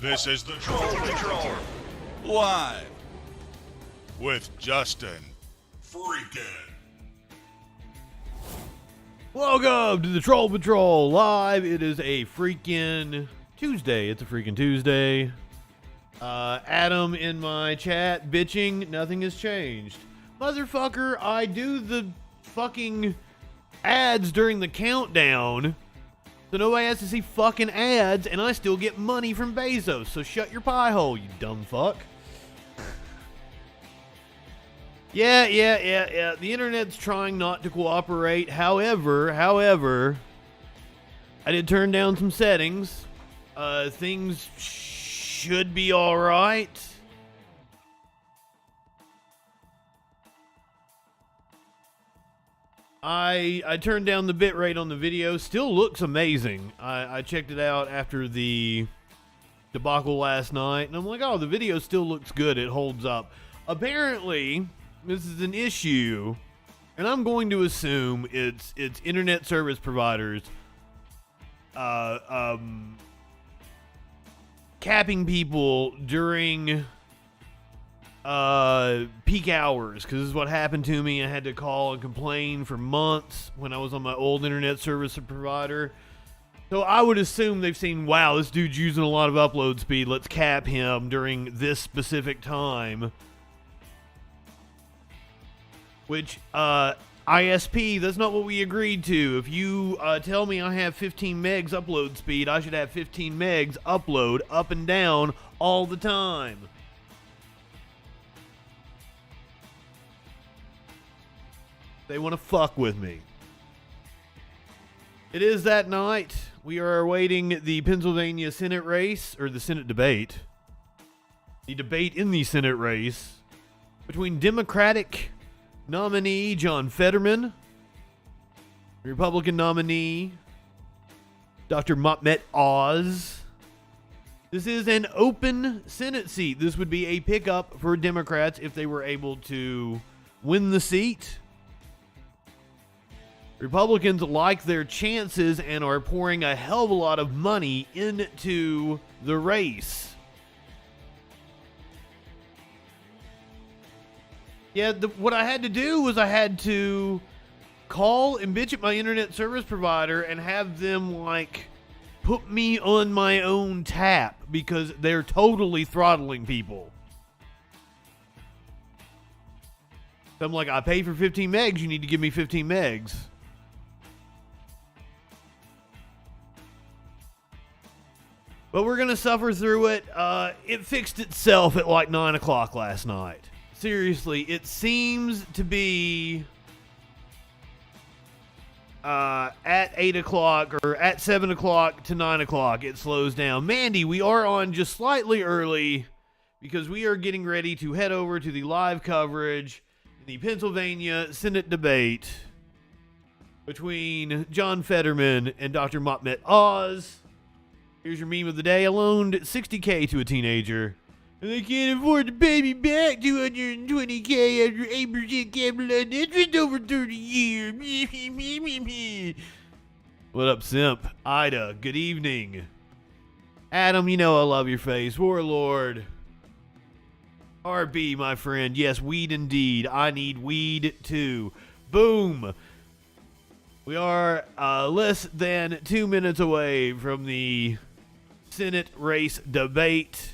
This is the Troll Patrol, live with Justin Freakin. Welcome to the Troll Patrol Live. It is a freaking Tuesday. It's a freaking Tuesday. Adam in my chat bitching, nothing has changed. Motherfucker, I do the fucking ads during the countdown, so nobody has to see fucking ads, and I still get money from Bezos, so shut your pie hole, you dumb fuck. Yeah. The internet's trying not to cooperate. However, I did turn down some settings. Things should be alright. I turned down the bitrate on the video. Still looks amazing. I checked it out after the debacle last night, and I'm like, oh, the video still looks good. It holds up. Apparently, this is an issue, and I'm going to assume it's internet service providers capping people during peak hours, because this is what happened to me. I had to call and complain for months when I was on my old internet service provider. So I would assume they've seen, wow, this dude's using a lot of upload speed, let's cap him during this specific time. Which, ISP, that's not what we agreed to. If you tell me I have 15 megs upload speed, I should have 15 megs upload up and down all the time. They want to fuck with me. It is that night. We are awaiting the Pennsylvania Senate race, or the Senate debate. The debate in the Senate race between Democratic nominee John Fetterman, Republican nominee Dr. Mahmet Oz. This is an open Senate seat. This would be a pickup for Democrats if they were able to win the seat. Republicans like their chances and are pouring a hell of a lot of money into the race. Yeah, what I had to do was I had to call and bitch at my internet service provider and have them, like, put me on my own tap because they're totally throttling people. So I'm like, I pay for 15 megs, you need to give me 15 megs. But we're going to suffer through it. It fixed itself at like 9 o'clock last night. Seriously, it seems to be at 8 o'clock or at 7 o'clock to 9 o'clock. It slows down. Mandy, we are on just slightly early because we are getting ready to head over to the live coverage in the Pennsylvania Senate debate between John Fetterman and Dr. Mahmet Oz. Here's your meme of the day. I loaned $60K to a teenager, and they can't afford to pay me back $220K after 8% capital interest over 30 years. What up, simp? Ida, good evening. Adam, you know I love your face. Warlord. RB, my friend. Yes, weed indeed. I need weed too. Boom. We are less than 2 minutes away from the Senate race debate.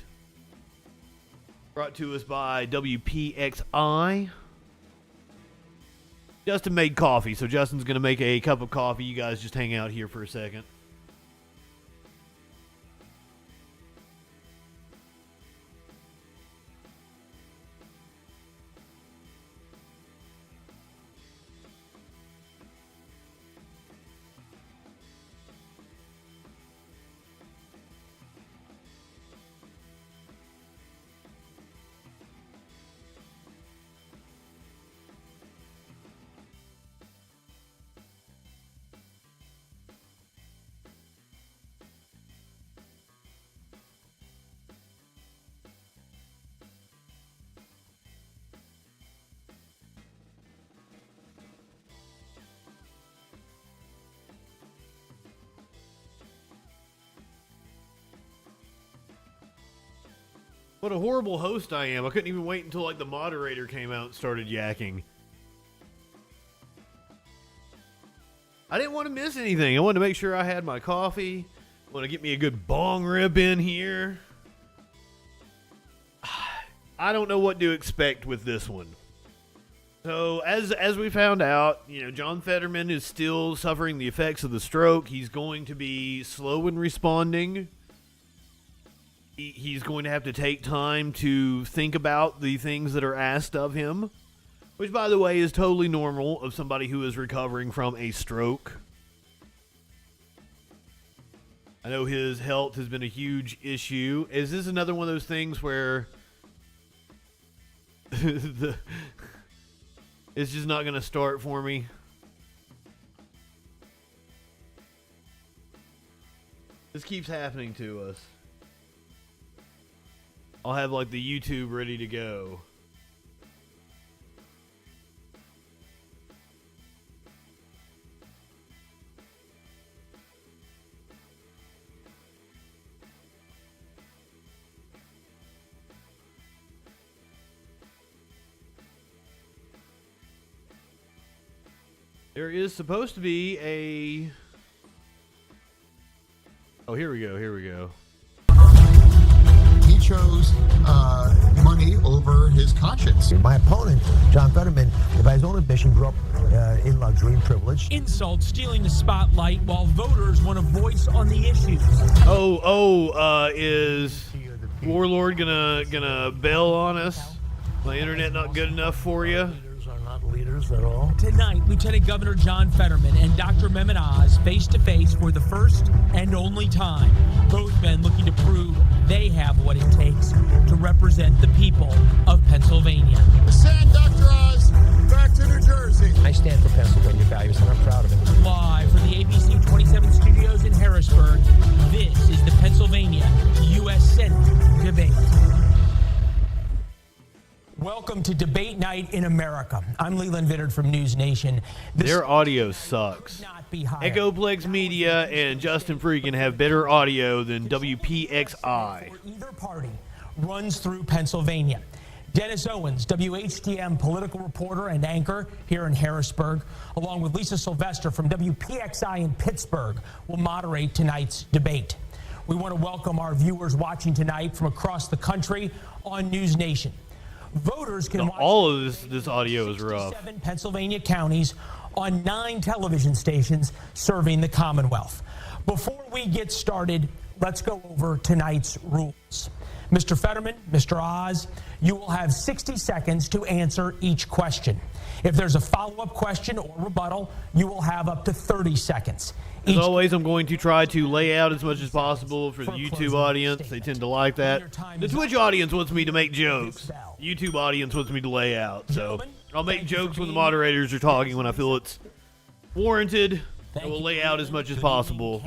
Brought to us by WPXI. Justin made coffee, so Justin's going to make a cup of coffee. You guys just hang out here for a second. What a horrible host I am. I couldn't even wait until like the moderator came out and started yakking. I didn't want to miss anything. I wanted to make sure I had my coffee. I want to get me a good bong rip in here. I don't know what to expect with this one. So as we found out, John Fetterman is still suffering the effects of the stroke. He's going to be slow in responding. He's going to have to take time to think about the things that are asked of him, which, by the way, is totally normal of somebody who is recovering from a stroke. I know his health has been a huge issue. Is this another one of those things where it's just not going to start for me? This keeps happening to us. I'll have like the YouTube ready to go. There is supposed to be a... Oh, here we go. He chose money over his conscience. My opponent, John Fetterman, by his own admission, grew up in luxury and privilege. Insult, stealing the spotlight while voters want a voice on the issues. Is Warlord gonna bail on us? My internet not good enough for you? Leaders are not leaders at all. Tonight, Lieutenant Governor John Fetterman and Dr. Mehmet Oz face to face for the first and only time. Both men looking to prove they have what it takes to represent the people of Pennsylvania. Send Dr. Oz back to New Jersey. I stand for Pennsylvania values, and I'm proud of it. Live from the ABC 27 studios in Harrisburg, this is the Pennsylvania U.S. Senate debate. Welcome to Debate Night in America. I'm Leland Vittert from News Nation. Their audio sucks. Echoplex Media and Justin Freakin have better audio than WPXI. Either party runs through Pennsylvania. Dennis Owens, WHTM political reporter and anchor here in Harrisburg, along with Lisa Sylvester from WPXI in Pittsburgh, will moderate tonight's debate. We want to welcome our viewers watching tonight from across the country on News Nation. Voters can watch all of this audio is rough. 7 Pennsylvania counties on 9 television stations serving the Commonwealth. Before we get started, let's go over tonight's rules. Mr. Fetterman, Mr. Oz, you will have 60 seconds to answer each question. If there's a follow-up question or rebuttal, you will have up to 30 seconds. As always, I'm going to try to lay out as much as possible for the YouTube audience. They tend to like that. The Twitch audience wants me to make jokes. The YouTube audience wants me to lay out. So I'll make jokes when the moderators are talking when I feel it's warranted. I will lay out as much as possible.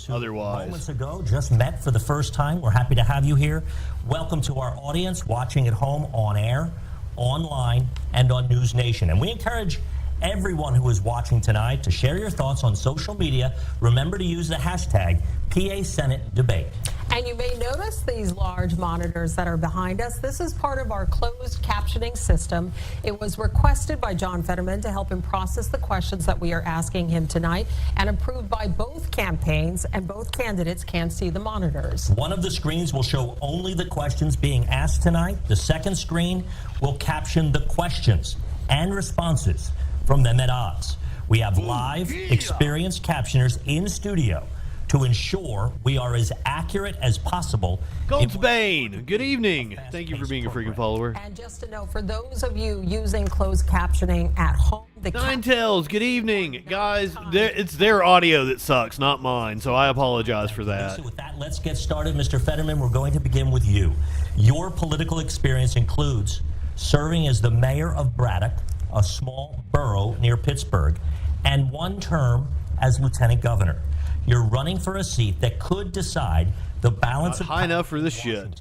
Otherwise, moments ago, just met for the first time. We're happy to have you here. Welcome to our audience watching at home, on air, online, and on News Nation. And we encourage everyone who is watching tonight to share your thoughts on social media. Remember to use the hashtag PA Senate Debate. And you may notice these large monitors that are behind us. This is part of our closed captioning system. It was requested by John Fetterman to help him process the questions that we are asking him tonight, and approved by both campaigns, and both candidates can see the monitors. One of the screens will show only the questions being asked tonight. The second screen will caption the questions and responses from them at odds. We have live, experienced captioners in studio to ensure we are as accurate as possible. Goldsbane, good evening. Thank you for being a freaking follower. And just a note, for those of you using closed captioning at home, Nine Tails, good evening. Guys, it's their audio that sucks, not mine, so I apologize for that. So with that, let's get started. Mr. Fetterman, we're going to begin with you. Your political experience includes serving as the mayor of Braddock, a small borough near Pittsburgh, and one term as lieutenant governor. You're running for a seat that could decide the balance of high enough for this shit.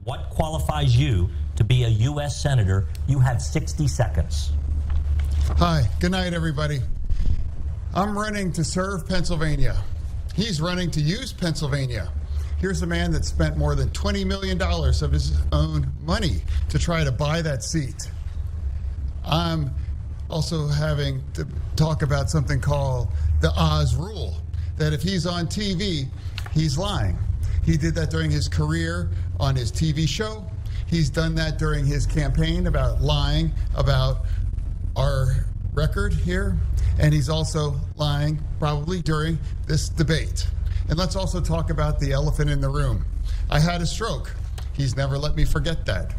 What qualifies you to be a U.S. Senator? You have 60 seconds. Hi, good night, everybody. I'm running to serve Pennsylvania. He's running to use Pennsylvania. Here's a man that spent more than $20 million of his own money to try to buy that seat. I'm also having to talk about something called the Oz rule, that if he's on TV, he's lying. He did that during his career on his TV show. He's done that during his campaign about lying about our record here. And he's also lying probably during this debate. And let's also talk about the elephant in the room. I had a stroke. He's never let me forget that.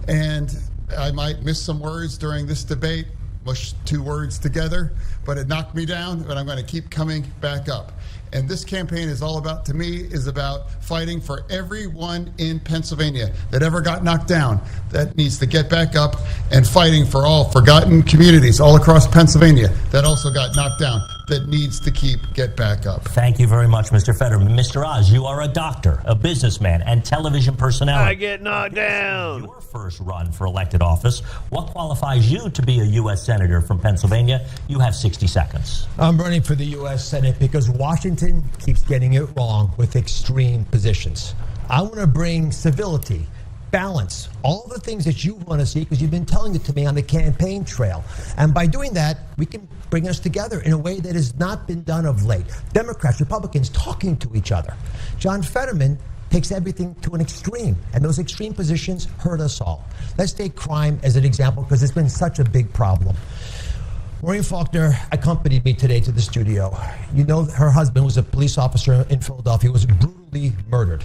And I might miss some words during this debate, mush two words together, but it knocked me down, but I'm going to keep coming back up. And this campaign is all about, to me, is about fighting for everyone in Pennsylvania that ever got knocked down, that needs to get back up, and fighting for all forgotten communities all across Pennsylvania that also got knocked down, that needs to get back up. Thank you very much, Mr. Fetterman. Mr. Oz, you are a doctor, a businessman, and television personality. I get knocked down. Your first run for elected office. What qualifies you to be a U.S. Senator from Pennsylvania? You have 60 seconds. I'm running for the U.S. Senate because Washington keeps getting it wrong with extreme positions. I want to bring civility, balance, all the things that you want to see because you've been telling it to me on the campaign trail. And by doing that, we can bring us together in a way that has not been done of late. Democrats, Republicans talking to each other. John Fetterman takes everything to an extreme, and those extreme positions hurt us all. Let's take crime as an example because it's been such a big problem. Maureen Faulkner accompanied me today to the studio. You know, her husband was a police officer in Philadelphia, was brutally murdered.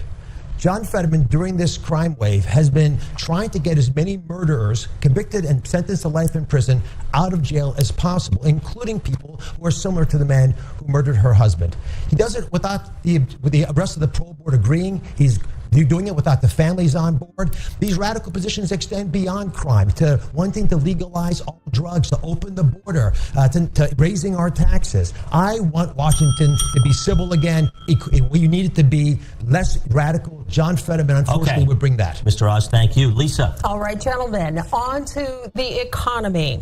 John Fetterman, during this crime wave, has been trying to get as many murderers convicted and sentenced to life in prison out of jail as possible, including people who are similar to the man who murdered her husband. He does it without the rest of the parole board agreeing. He's doing it without the families on board. These radical positions extend beyond crime to wanting to legalize all drugs, to open the border, to raising our taxes. I want Washington to be civil again. You need it to be less radical. John Fetterman, unfortunately, would bring that. Mr. Oz, thank you. Lisa. All right, gentlemen, on to the economy.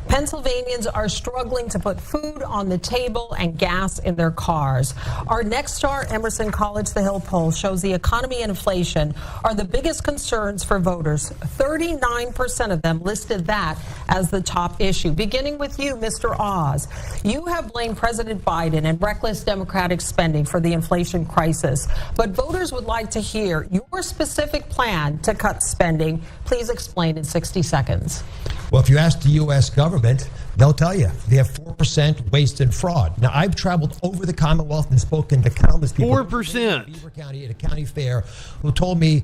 Pennsylvanians are struggling to put food on the table and gas in their cars. Our Next Star Emerson College The Hill poll shows the economy and inflation are the biggest concerns for voters. 39% of them listed that as the top issue. Beginning with you, Mr. Oz. You have blamed President Biden and reckless Democratic spending for the inflation crisis. But voters would like to hear your specific plan to cut spending. Please explain in 60 seconds. Well, if you ask the U.S. government, they'll tell you they have 4% waste and fraud. Now, I've traveled over the Commonwealth and spoken to countless people. 4%. In Beaver County at a county fair who told me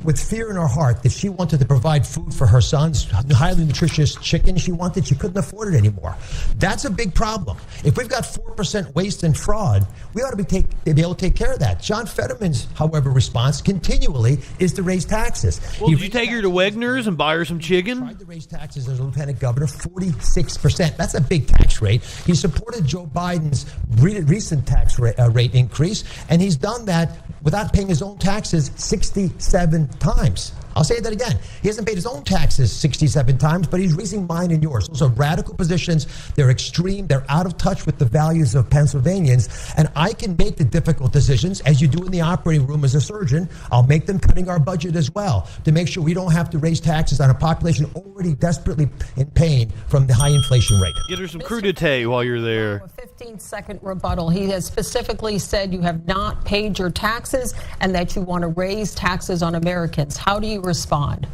with fear in her heart that she wanted to provide food for her sons, highly nutritious chicken she wanted. She couldn't afford it anymore. That's a big problem. If we've got 4% waste and fraud, we ought to be able to take care of that. John Fetterman's, however, response continually is to raise taxes. Well, did you take her to Wegner's and buy her some chicken? Tried to raise taxes as a lieutenant governor, 46%. That's a big tax rate. He supported Joe Biden's recent tax rate increase, and he's done that without paying his own taxes 67 times. I'll say that again. He hasn't paid his own taxes 67 times, but he's raising mine and yours. Those are radical positions. They're extreme. They're out of touch with the values of Pennsylvanians. And I can make the difficult decisions, as you do in the operating room as a surgeon. I'll make them cutting our budget as well to make sure we don't have to raise taxes on a population already desperately in pain from the high inflation rate. Get her some crudité while you're there. A 15-second rebuttal. He has specifically said you have not paid your taxes and that you want to raise taxes on Americans. How do you respond?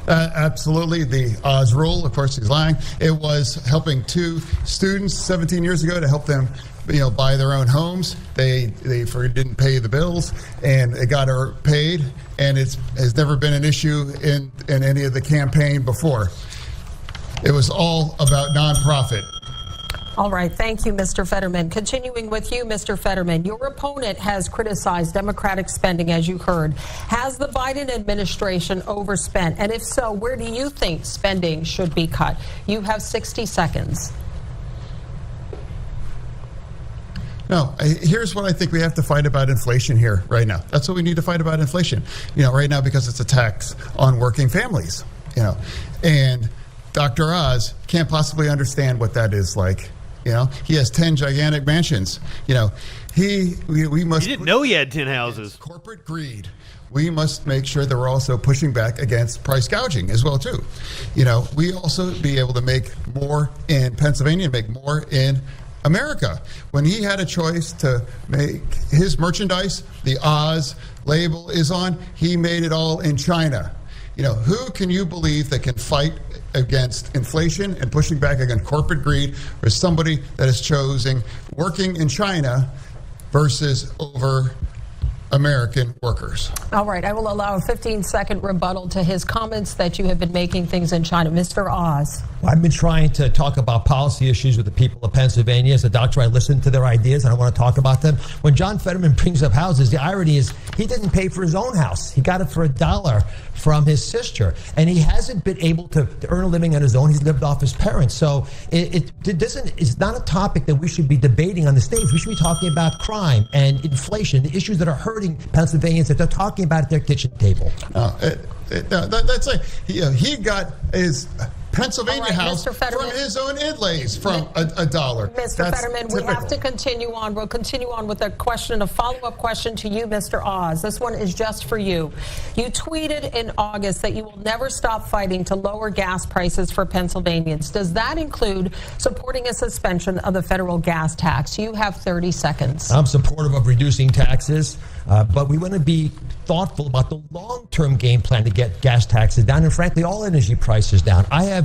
Absolutely. The Oz rule, of course, he's lying. It was helping two students 17 years ago to help them, buy their own homes. They didn't pay the bills, and it got her paid, and it has never been an issue in any of the campaign before. It was all about nonprofit. All right. Thank you, Mr. Fetterman. Continuing with you, Mr. Fetterman, your opponent has criticized Democratic spending, as you heard. Has the Biden administration overspent? And if so, where do you think spending should be cut? You have 60 seconds. No, here's what I think we have to fight about inflation here right now. That's what we need to fight about inflation, right now, because it's a tax on working families, and Dr. Oz can't possibly understand what that is like You know, he has 10 gigantic mansions. You know, we must. You didn't know he had 10 houses. Corporate greed. We must make sure that we're also pushing back against price gouging as well too. You know, we also be able to make more in Pennsylvania, make more in America. When he had a choice to make his merchandise, the Oz label is on, he made it all in China. You know, who can you believe that can fight against inflation and pushing back against corporate greed, or somebody that is choosing working in China versus over American workers? All right, I will allow a 15-second rebuttal to his comments that you have been making things in China. Mr. Oz. Well, I've been trying to talk about policy issues with the people of Pennsylvania. As a doctor, I listen to their ideas, and I want to talk about them. When John Fetterman brings up houses, the irony is he didn't pay for his own house. He got it for $1 from his sister, and he hasn't been able to earn a living on his own. He's lived off his parents. So it's not a topic that we should be debating on the stage. We should be talking about crime and inflation, the issues that are hurting Pennsylvanians that they're talking about at their kitchen table. That's like he got his Pennsylvania house from his own inlays from $1. Mr. Fetterman, we have to continue on. We'll continue on with a follow-up question to you, Mr. Oz. This one is just for you. You tweeted in August that you will never stop fighting to lower gas prices for Pennsylvanians. Does that include supporting a suspension of the federal gas tax? You have 30 seconds. I'm supportive of reducing taxes, but we want to be thoughtful about the long-term game plan to get gas taxes down and, frankly, all energy prices down. I have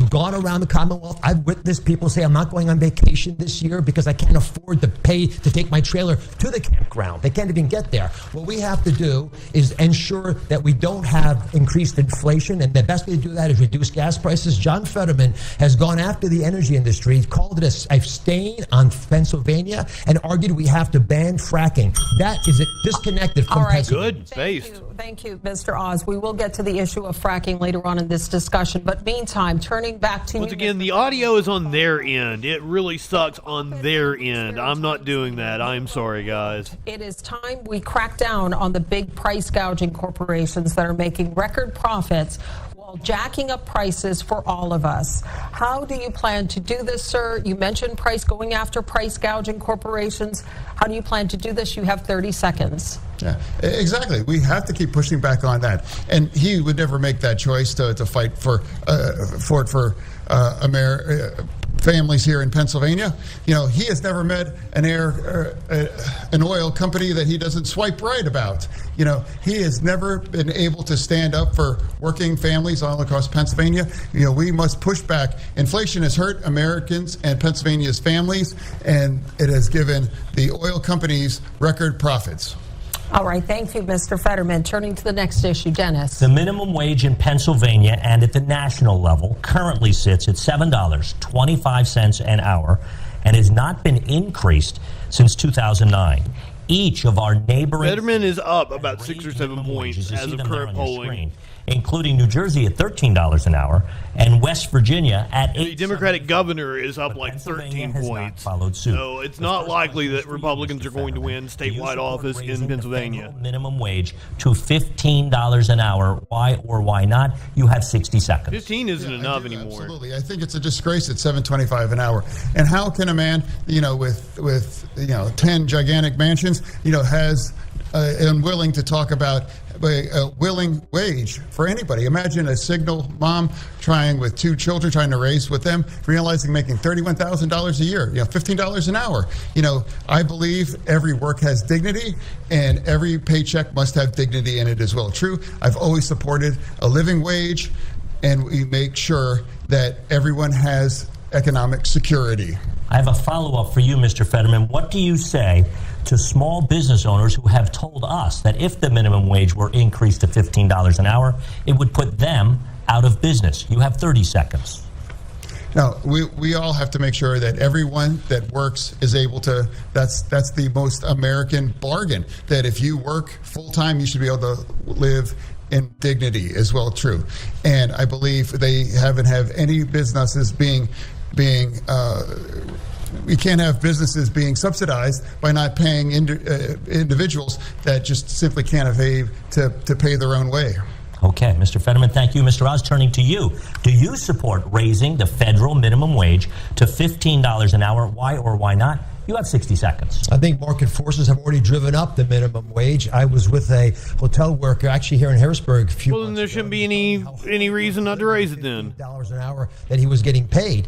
gone around the Commonwealth. I've witnessed people say, I'm not going on vacation this year because I can't afford to pay to take my trailer to the campground. They can't even get there. What we have to do is ensure that we don't have increased inflation, and the best way to do that is reduce gas prices. John Fetterman has gone after the energy industry, called it a stain on Pennsylvania, and argued we have to ban fracking. That is disconnected from Pennsylvania. Good. Thank you, Mr. Oz. We will get to the issue of fracking later on in this discussion. But meantime, turning back to once again, the audio is on their end. It really sucks on their end. I'm not doing that. I'm sorry, guys. It is time we crack down on the big price gouging corporations that are making record profits while jacking up prices for all of us. How do you plan to do this, sir? You mentioned going after price gouging corporations. How do you plan to do this? You have 30 seconds. Yeah, exactly. We have to keep pushing back on that. And he would never make that choice to fight for families here in Pennsylvania. You know, he has never met an oil company that he doesn't swipe right about. You know, he has never been able to stand up for working families all across Pennsylvania. You know, we must push back. Inflation has hurt Americans and Pennsylvania's families, and it has given the oil companies record profits. All right. Thank you, Mr. Fetterman. Turning to the next issue, Dennis. The minimum wage in Pennsylvania and at the national level currently sits at $7.25 an hour and has not been increased since 2009. Each of our neighboring... Fetterman is up about 6 or 7 points as of current polling. Including New Jersey at $13 an hour and West Virginia at $8. The Democratic governor is up like 13 points. So it's not likely that Republicans are going to win statewide office in Pennsylvania. Minimum wage to $15 an hour. Why or why not? You have 60 seconds. 15 isn't enough anymore. Absolutely. I think it's a disgrace at $7.25 an hour. And how can a man, with 10 gigantic mansions, has unwilling to talk about a willing wage for anybody? Imagine a single mom with 2 children trying to raise with them, realizing making $31,000 a year, $15 an hour. I believe every work has dignity and every paycheck must have dignity in it as well. True, I've always supported a living wage, and we make sure that everyone has economic security. I have a follow-up for you, Mr. Fetterman. What do you say to small business owners who have told us that if the minimum wage were increased to $15 an hour, it would put them out of business? You have 30 seconds. No, we all have to make sure that everyone that works is able to, that's the most American bargain, that if you work full-time, you should be able to live in dignity as well. True. And I believe they haven't have any businesses being we can't have businesses being subsidized by not paying individuals that just simply can't afford to pay their own way. Okay, Mr. Fetterman, thank you. Mr. Oz, turning to you. Do you support raising the federal minimum wage to $15 an hour? Why or why not? You have 60 seconds. I think market forces have already driven up the minimum wage. I was with a hotel worker actually here in Harrisburg a few Well, then there shouldn't be any reason not to raise it then. $15 an hour that he was getting paid.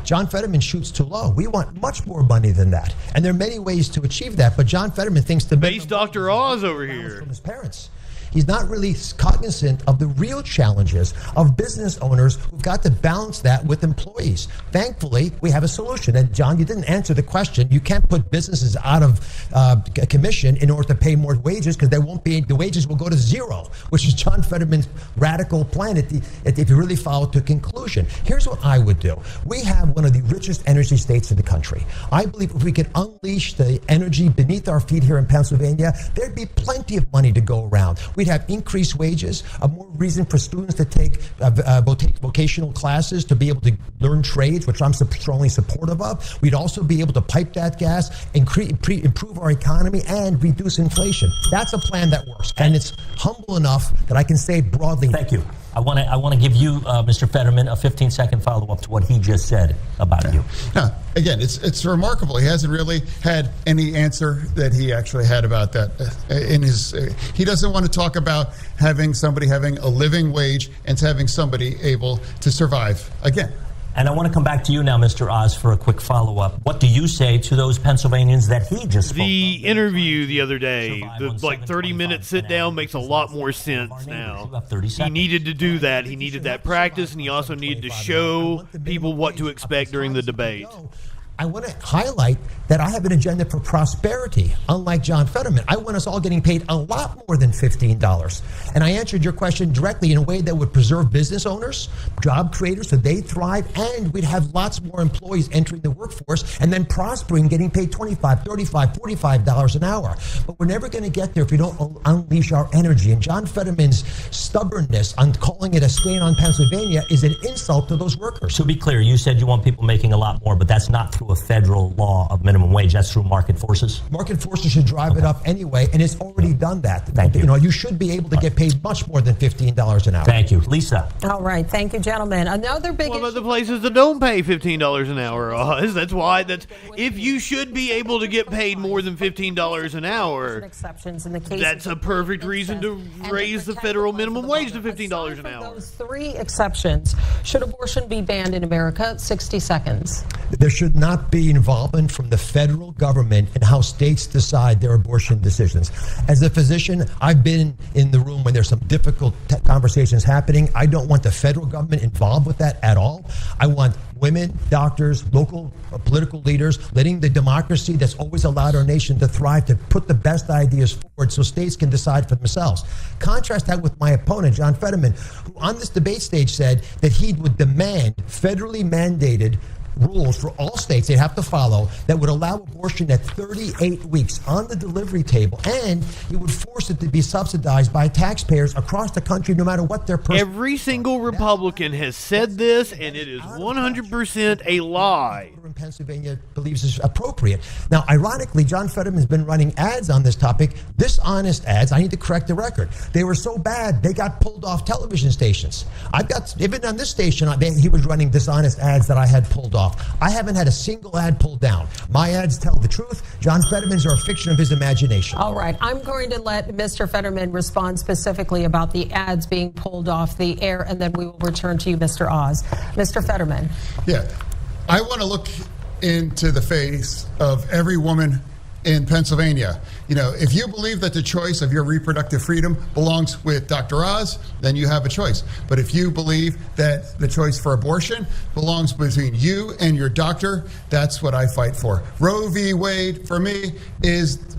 John Fetterman shoots too low. We want much more money than that. And there are many ways to achieve that, but John Fetterman thinks the Base Dr. Oz over here. from his parents. He's not really cognizant of the real challenges of business owners who've got to balance that with employees. Thankfully, we have a solution. And John, you didn't answer the question. You can't put businesses out of commission in order to pay more wages because the wages will go to zero, which is John Fetterman's radical plan if you really follow it to conclusion. Here's what I would do. We have one of the richest energy states in the country. I believe if we could unleash the energy beneath our feet here in Pennsylvania, there'd be plenty of money to go around. We'd have increased wages, more reason for students to take vocational classes to be able to learn trades, which I'm strongly supportive of. We'd also be able to pipe that gas, improve our economy, and reduce inflation. That's a plan that works, and it's humble enough that I can say broadly. Thank you. I want to give you, Mr. Fetterman, a 15-second follow-up to what he just said about you. No, again, it's remarkable. He hasn't really had any answer that he actually had about that in his. He doesn't want to talk about having somebody having a living wage and having somebody able to survive. Again. And I want to come back to you now, Mr. Oz, for a quick follow-up. What do you say to those Pennsylvanians that he just spoke The interview the other day, the 30-minute sit-down makes a lot more sense now. He needed to do that. He needed that practice, and he also needed to show people what to expect during the debate. I want to highlight that I have an agenda for prosperity, unlike John Fetterman. I want us all getting paid a lot more than $15. And I answered your question directly in a way that would preserve business owners, job creators, so they thrive, and we'd have lots more employees entering the workforce and then prospering, getting paid $25, $35, $45 an hour. But we're never going to get there if we don't unleash our energy. And John Fetterman's stubbornness on calling it a strain on Pennsylvania is an insult to those workers. To be clear, you said you want people making a lot more, but that's not through a federal law of minimum wage. That's through market forces. Market forces should drive it up anyway, and it's already done that. Thank you. You should be able to get paid much more than $15 an hour. Thank you. Lisa. All right. Thank you, gentlemen. Another big What about issue. the places that don't pay $15 an hour, Oz? If you should be able to get paid more than $15 an hour, Exceptions in the case that's a perfect reason to raise the federal minimum wage to $15 an hour. Those three exceptions. Should abortion be banned in America? 60 seconds. There should not be involvement from the federal government in how states decide their abortion decisions. As a physician, I've been in the room when there's some difficult conversations happening. I don't want the federal government involved with that at all. I want women, doctors, local political leaders, letting the democracy that's always allowed our nation to thrive to put the best ideas forward so states can decide for themselves. Contrast that with my opponent, John Fetterman, who on this debate stage said that he would demand federally mandated rules for all states they have to follow that would allow abortion at 38 weeks on the delivery table, and it would force it to be subsidized by taxpayers across the country no matter what their person. Every single Republican has said this, and it is 100% a lie. In Pennsylvania believes is appropriate. Now, ironically, John Fetterman's been running ads on this topic, dishonest ads. I need to correct the record. They were so bad, they got pulled off television stations. Even on this station, he was running dishonest ads that I had pulled off. I haven't had a single ad pulled down. My ads tell the truth. John Fetterman's are a fiction of his imagination. All right. I'm going to let Mr. Fetterman respond specifically about the ads being pulled off the air, and then we will return to you, Mr. Oz. Mr. Fetterman. Yeah. I want to look into the face of every woman in Pennsylvania. If you believe that the choice of your reproductive freedom belongs with Dr. Oz, then you have a choice. But if you believe that the choice for abortion belongs between you and your doctor, that's what I fight for. Roe v. Wade, for me,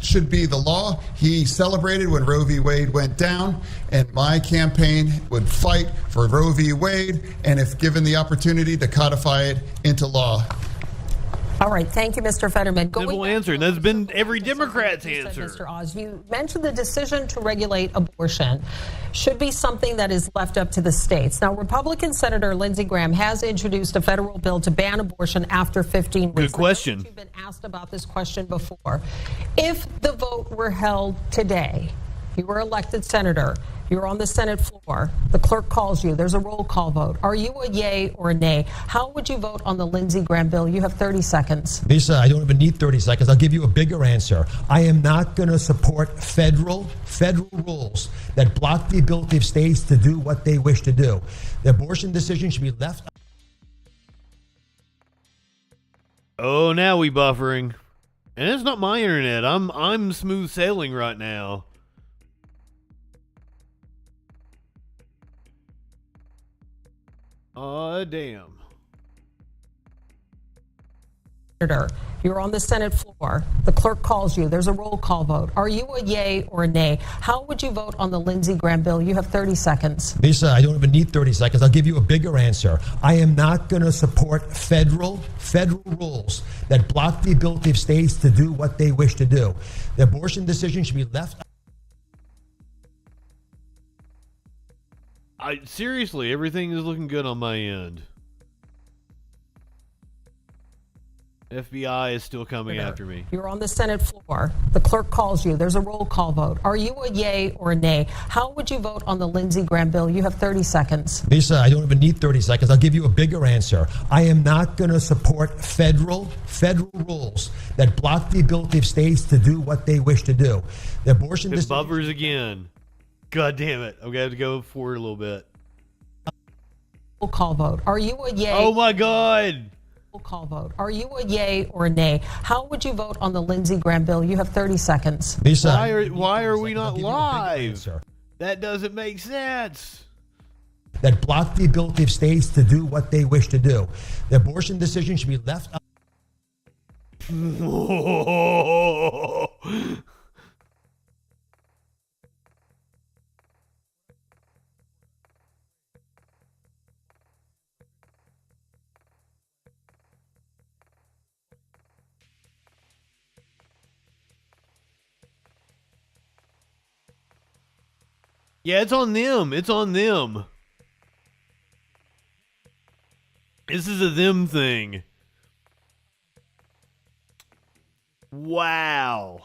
should be the law. He celebrated when Roe v. Wade went down, and my campaign would fight for Roe v. Wade, and if given the opportunity to codify it into law. All right. Thank you, Mr. Fetterman. Simple answer, and that's been every Democrat's answer. Mr. Oz, you mentioned the decision to regulate abortion should be something that is left up to the states. Now, Republican Senator Lindsey Graham has introduced a federal bill to ban abortion after 15 weeks. Good question. You've been asked about this question before. If the vote were held today, you were elected senator, You're on the Senate floor. The clerk calls you. There's a roll call vote. Are you a yay or a nay? How would you vote on the Lindsey Graham bill? You have 30 seconds. Lisa, I don't even need 30 seconds. I'll give you a bigger answer. I am not going to support federal rules that block the ability of states to do what they wish to do. The abortion decision should be left. Oh, now we buffering. And it's not my internet. I'm smooth sailing right now. Damn. You're on the Senate floor. The clerk calls you. There's a roll call vote. Are you a yay or a nay? How would you vote on the Lindsey Graham bill? You have 30 seconds. Lisa, I don't even need 30 seconds. I'll give you a bigger answer. I am not going to support federal rules that block the ability of states to do what they wish to do. The abortion decision should be left. Seriously, everything is looking good on my end. FBI is still coming after me. You're on the Senate floor. The clerk calls you. There's a roll call vote. Are you a yay or a nay? How would you vote on the Lindsey Graham bill? You have 30 seconds. Lisa, I don't even need 30 seconds. I'll give you a bigger answer. I am not going to support federal rules that block the ability of states to do what they wish to do. The abortion decision. Buffers again. God damn it. I'm going to have to go forward a little bit. Roll call vote. Are you a yay? Oh my God. Roll call vote. Are you a yay or a nay? How would you vote on the Lindsey Graham bill? You have 30 seconds. Lisa, why are we not live? That doesn't make sense. That block the ability of states to do what they wish to do. The abortion decision should be left up. Yeah, it's on them. It's on them. This is a them thing. Wow.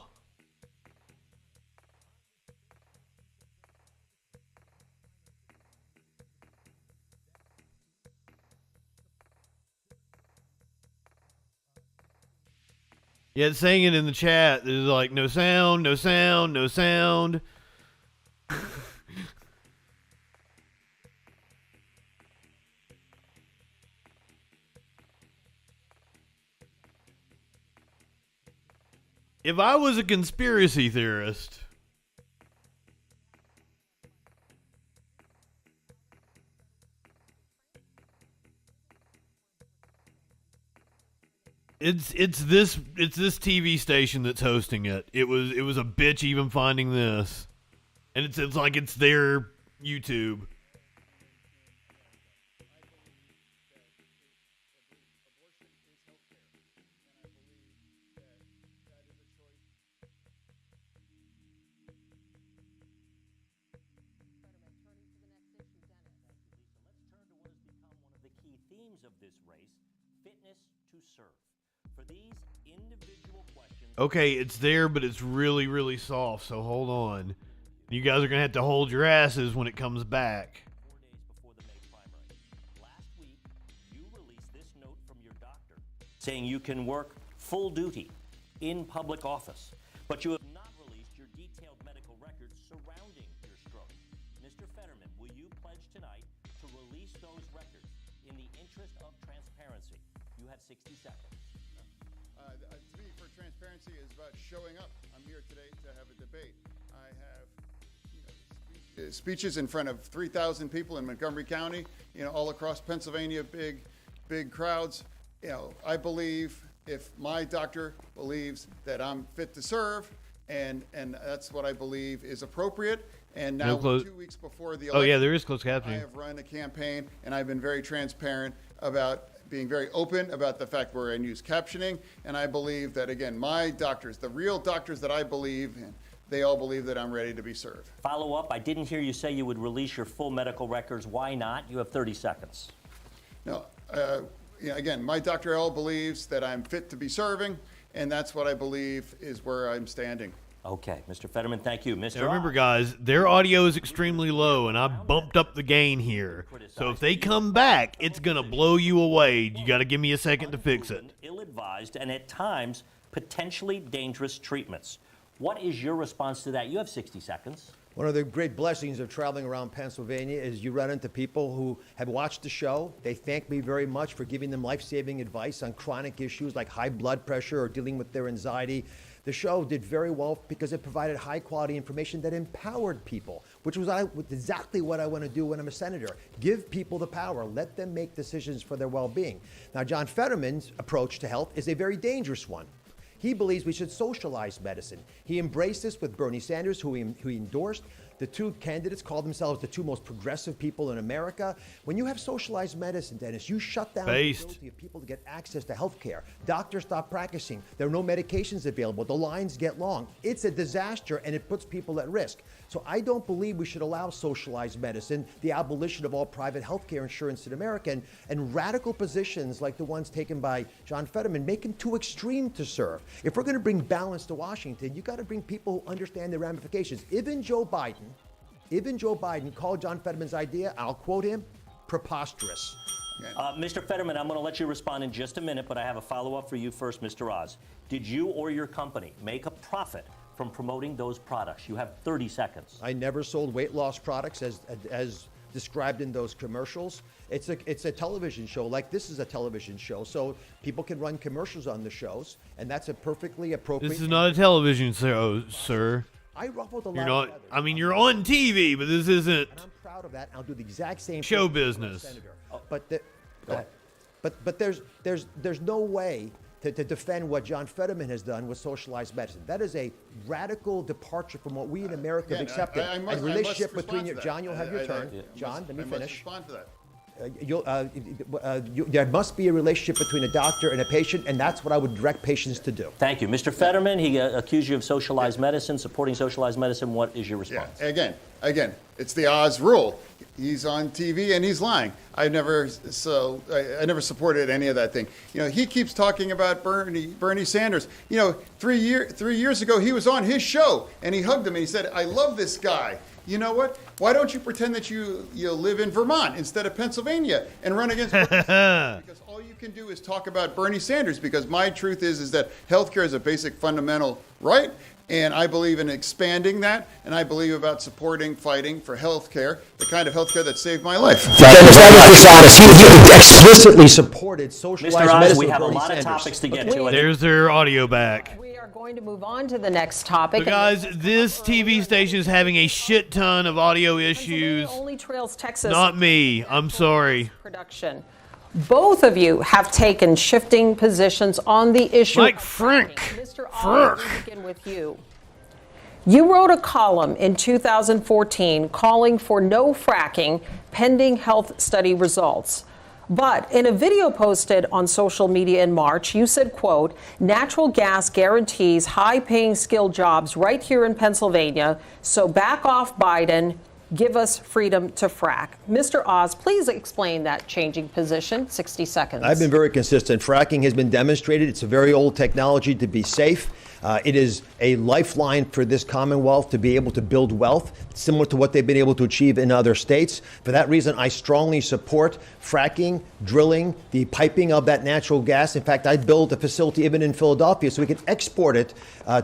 Yeah, it's saying it in the chat. There's like no sound, no sound, no sound. If I was a conspiracy theorist, it's this TV station that's hosting it. It was a bitch even finding this, and it's like it's their YouTube. Okay, it's there, but it's really, really soft, so hold on. You guys are going to have to hold your asses when it comes back. 4 days before the May primary. Last week, you released this note from your doctor saying you can work full duty in public office, but you have not released your detailed medical records surrounding your stroke. Mr. Fetterman, will you pledge tonight to release those records in the interest of transparency? You have 60 seconds. To me, for transparency is about showing up. I'm here today to have a debate. I have speeches in front of 3,000 people in Montgomery County, all across Pennsylvania, big crowds. I believe if my doctor believes that I'm fit to serve, and that's what I believe is appropriate. And now 2 weeks before the election, oh yeah, there is closed captioning. I have run a campaign, and I've been very transparent about being very open about the fact we're in use captioning. And I believe that, again, my doctors, the real doctors that I believe in, they all believe that I'm ready to be served. Follow up, I didn't hear you say you would release your full medical records. Why not? You have 30 seconds. No, again, my Dr. L believes that I'm fit to be serving, and that's what I believe is where I'm standing. Okay, Mr. Fetterman, thank you. Mr. Now remember, Oz. guys, their audio is extremely low, and I bumped up the gain here. So if they come back, it's going to blow you away. You got to give me a second to fix it. Ill-advised and at times potentially dangerous treatments. What is your response to that? You have 60 seconds. One of the great blessings of traveling around Pennsylvania is you run into people who have watched the show. They thank me very much for giving them life-saving advice on chronic issues like high blood pressure or dealing with their anxiety. The show did very well because it provided high-quality information that empowered people, which was exactly what I want to do when I'm a senator. Give people the power. Let them make decisions for their well-being. Now, John Fetterman's approach to health is a very dangerous one. He believes we should socialize medicine. He embraced this with Bernie Sanders, who he endorsed. The two candidates call themselves the two most progressive people in America. When you have socialized medicine, Dennis, you shut down the ability of people to get access to health care. Doctors stop practicing. There are no medications available. The lines get long. It's a disaster, and it puts people at risk. So I don't believe we should allow socialized medicine, the abolition of all private health care insurance in America, and radical positions like the ones taken by John Fetterman make him too extreme to serve. If we're going to bring balance to Washington, you got to bring people who understand the ramifications. Even Joe Biden called John Fetterman's idea, I'll quote him, preposterous. Mr. Fetterman, I'm going to let you respond in just a minute, but I have a follow-up for you first, Mr. Oz. Did you or your company make a profit from promoting those products? You have 30 seconds. I never sold weight loss products as described in those commercials. It's a television show, like this is a television show, so people can run commercials on the shows, and that's a perfectly appropriate. This is not a television show, sir. I ruffled a lot. You're not. I mean, you're on TV, but this isn't. And I'm proud of that. I'll do the exact same show thing business. But there's no way to defend what John Fetterman has done with socialized medicine. That is a radical departure from what we in America have accepted. I relationship must between respond to John, you'll have your turn. John, let me I finish. must respond to that. There must be a relationship between a doctor and a patient, and that's what I would direct patients to do. Thank you. Mr. Fetterman, he accused you of socialized medicine, supporting socialized medicine. What is your response? Yeah, again, it's the Oz rule. He's on TV and he's lying. I never supported any of that thing. You know, he keeps talking about Bernie Sanders. You know, 3 years ago he was on his show and he hugged him and he said, "I love this guy." You know what? Why don't you pretend that you live in Vermont instead of Pennsylvania and run against Bernie Sanders? Because all you can do is talk about Bernie Sanders, because my truth is that healthcare is a basic fundamental right, and I believe in expanding that, and I believe about fighting for healthcare, the kind of healthcare that saved my life. He explicitly supported socialized Mr. Oz, medicine. we have a Bernie lot Sanders. of topics to get to. There's their audio back. We are going to move on to the next topic. So guys, this TV station is having a shit ton of audio issues. Only trails Texas. Not me. I'm sorry. Production. Both of you have taken shifting positions on the issue. Like of Frank. fracking. Mr. Oz, we begin with you. You wrote a column in 2014 calling for no fracking pending health study results. But in a video posted on social media in March, you said, quote, "Natural gas guarantees high-paying skilled jobs right here in Pennsylvania, so back off Biden, give us freedom to frack." Mr. Oz, please explain that changing position. 60 seconds. I've been very consistent. Fracking has been demonstrated. It's a very old technology to be safe. It is a lifeline for this Commonwealth to be able to build wealth, similar to what they've been able to achieve in other states. For that reason, I strongly support fracking, drilling, the piping of that natural gas. In fact, I'd build a facility even in Philadelphia so we can export it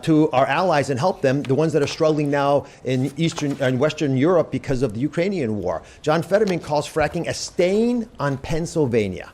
to our allies and help them, the ones that are struggling now in Eastern and Western Europe because of the Ukrainian war. John Fetterman calls fracking a stain on Pennsylvania.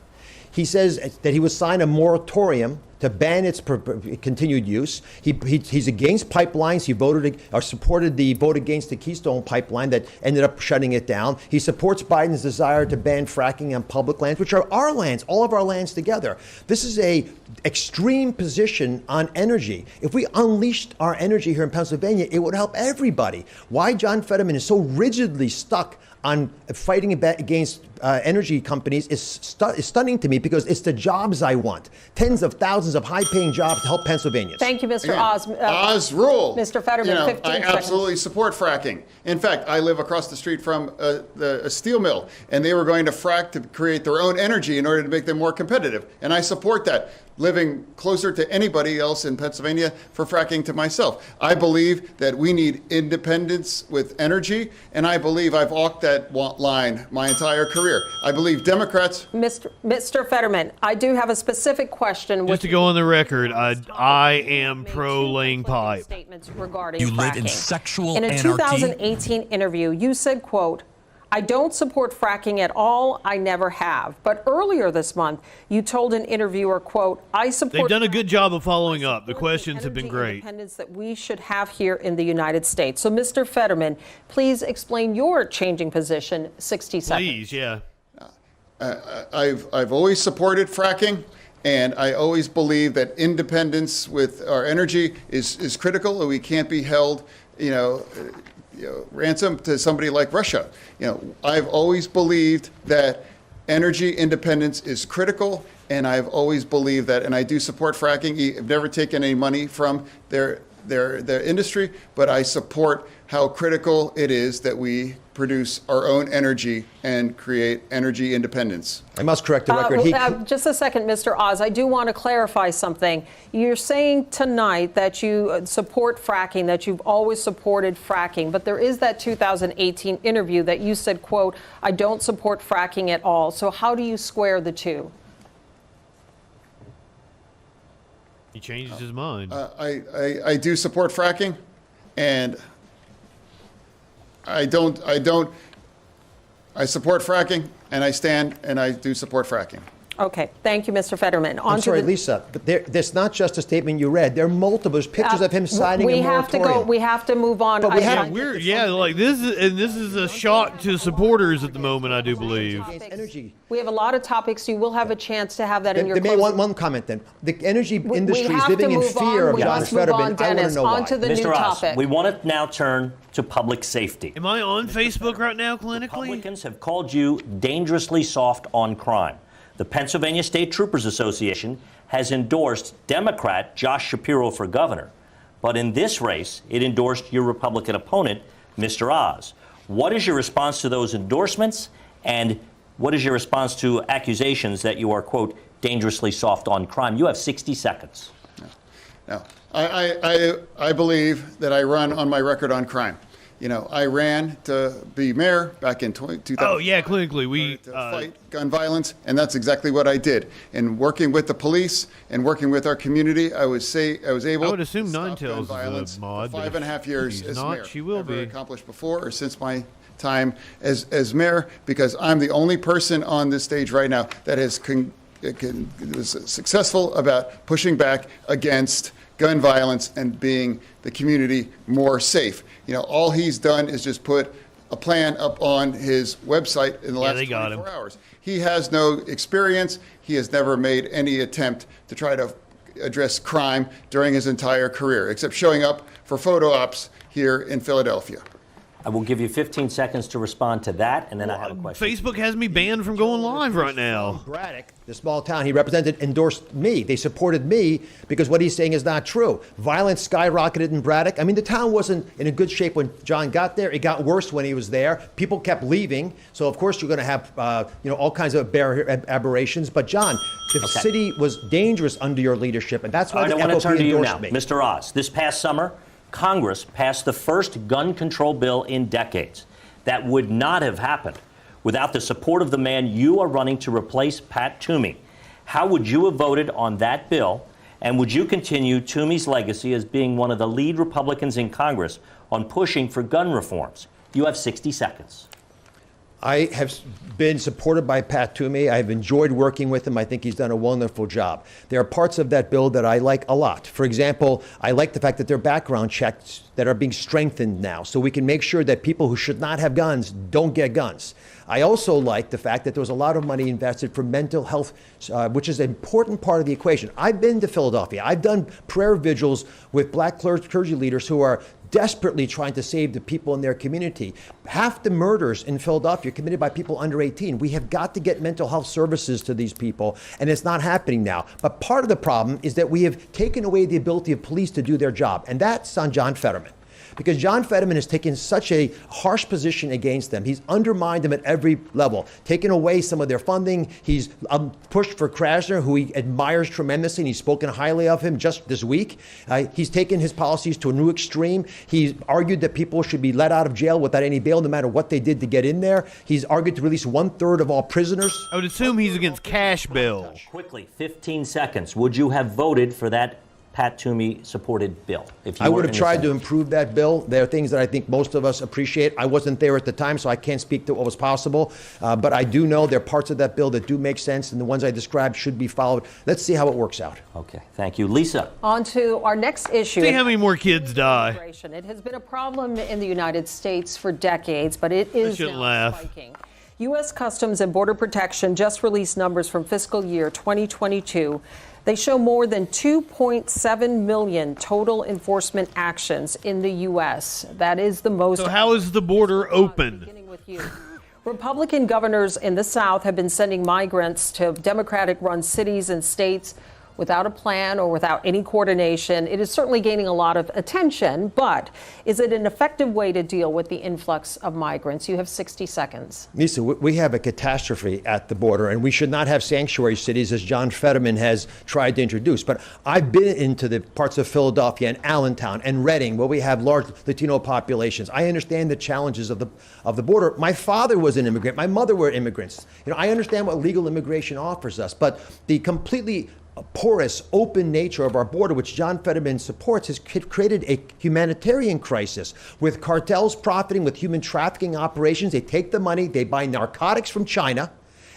He says that he would sign a moratorium to ban its continued use. He's against pipelines. He supported the vote against the Keystone pipeline that ended up shutting it down. He supports Biden's desire to ban fracking on public lands, which are our lands, all of our lands together. This is a extreme position on energy. If we unleashed our energy here in Pennsylvania, it would help everybody. Why John Fetterman is so rigidly stuck on fighting against energy companies is stunning to me, because it's the jobs I want. Tens of thousands of high-paying jobs to help Pennsylvanians. Thank you, Mr. Oz. Oz rule. Mr. Fetterman, 15 I absolutely support fracking. In fact, I live across the street from a steel mill, and they were going to frack to create their own energy in order to make them more competitive, and I support that. living closer to anybody else in Pennsylvania for fracking to myself. I believe that we need independence with energy, and I believe I've walked that line my entire career. I believe Democrats... Mr. Fetterman, I do have a specific question. Just to go on the record, I am pro laying pipe. Statements regarding You live fracking. in sexual In a anarchy. 2018 interview, you said, quote, "I don't support fracking at all. I never have." But earlier this month, you told an interviewer, quote, "I support..." They've done a good job of following up. The questions have been energy great. Independence that we should have here in the United States. So, Mr. Fetterman, please explain your changing position. 60 seconds. Please, yeah. I've always supported fracking, and I always believe that independence with our energy is critical, and we can't be held, ransom to somebody like Russia. I've always believed that energy independence is critical, and I've always believed that, and I do support fracking. I've never taken any money from their industry, but I support how critical it is that we produce our own energy and create energy independence. I must correct the record. Just a second, Mr. Oz. I do want to clarify something. You're saying tonight that you support fracking, that you've always supported fracking, but there is that 2018 interview that you said, quote, "I don't support fracking at all." So how do you square the two? He changes his mind. I do support fracking, and I support fracking, and I do support fracking. Okay. Thank you, Mr. Fetterman. I'm sorry, Lisa, but there's not just a statement you read. There are multiple. There's pictures of him signing a moratorium. We have to move on. But we have- like this is a shock to supporters at the moment, I do believe. Energy. We have a lot of topics. You will have a chance to have that in your There may closing. one comment then. The energy We industry is have living to in move fear on. of We John must move on, Fetterman. I want to Dennis. know On why. to the new Mr. Oz, topic. we want to now turn to public safety. Am I on Facebook right now, clinically? Republicans have called you dangerously soft on crime. The Pennsylvania State Troopers Association has endorsed Democrat Josh Shapiro for governor. But in this race, it endorsed your Republican opponent, Mr. Oz. What is your response to those endorsements? And what is your response to accusations that you are, quote, dangerously soft on crime? You have 60 seconds. No, I believe that I run on my record on crime. I ran to be mayor back in 2000. Oh, yeah, clinically. To fight gun violence, and that's exactly what I did. And working with the police and working with our community, I was able I would assume to stop Ninetales gun is violence a mod. for 5.5 years She's as not, mayor. she will Never be. accomplished before or since my time as mayor, because I'm the only person on this stage right now that was successful about pushing back against gun violence and being the community more safe. All he's done is just put a plan up on his website in the last 24 hours. He has no experience. He has never made any attempt to try to address crime during his entire career, except showing up for photo ops here in Philadelphia. I will give you 15 seconds to respond to that, and then I have a question. Facebook has me banned from going live right now. Braddock, the small town he represented, endorsed me. They supported me because what he's saying is not true. Violence skyrocketed in Braddock. I mean, the town wasn't in a good shape when John got there. It got worse when he was there. People kept leaving. So, of course, you're going to have, all kinds of aberrations. But, John, the city was dangerous under your leadership, and that's why the I want to turn to you now, me. Mr. Oz. This past summer, Congress passed the first gun control bill in decades. That would not have happened without the support of the man you are running to replace Pat Toomey. How would you have voted on that bill, and would you continue Toomey's legacy as being one of the lead Republicans in Congress on pushing for gun reforms? You have 60 seconds. I have been supported by Pat Toomey. I've enjoyed working with him. I think he's done a wonderful job. There are parts of that bill that I like a lot. For example, I like the fact that there are background checks that are being strengthened now, so we can make sure that people who should not have guns don't get guns. I also like the fact that there was a lot of money invested for mental health, which is an important part of the equation. I've been to Philadelphia. I've done prayer vigils with black clergy leaders who are desperately trying to save the people in their community. Half the murders in Philadelphia are committed by people under 18. We have got to get mental health services to these people, and it's not happening now. But part of the problem is that we have taken away the ability of police to do their job, and that's on John Fetterman. because John Fetterman has taken such a harsh position against them. He's undermined them at every level, taken away some of their funding. He's pushed for Krasner, who he admires tremendously, and he's spoken highly of him just this week. He's taken his policies to a new extreme. He's argued that people should be let out of jail without any bail, no matter what they did to get in there. He's argued to release 1/3 of all prisoners. I would assume he's against cash bail. Quickly, 15 seconds. Would you have voted for that Pat Toomey supported bill? If you I were would have in the tried to Senate? improve that bill. There are things that I think most of us appreciate. I wasn't there at the time, so I can't speak to what was possible. But I do know there are parts of that bill that do make sense, and the ones I described should be followed. Let's see how it works out. Okay, thank you. Lisa. On to our next issue. See how many more kids die. Immigration. It has been a problem in the United States for decades, but it is shouldn't now laugh. spiking. U.S. Customs and Border Protection just released numbers from fiscal year 2022. They show more than 2.7 million total enforcement actions in the U.S. That is the most. So how is the border open? Beginning with you. Republican governors in the South have been sending migrants to Democratic-run cities and states without a plan or without any coordination. It is certainly gaining a lot of attention, but is it an effective way to deal with the influx of migrants? You have 60 seconds. Lisa, we have a catastrophe at the border, and we should not have sanctuary cities as John Fetterman has tried to introduce. But I've been into the parts of Philadelphia and Allentown and Reading where we have large Latino populations. I understand the challenges of the border. My father was an immigrant. My mother were immigrants. I understand what legal immigration offers us, but the completely porous, open nature of our border, which John Fetterman supports, has created a humanitarian crisis with cartels profiting with human trafficking operations. They take the money, they buy narcotics from China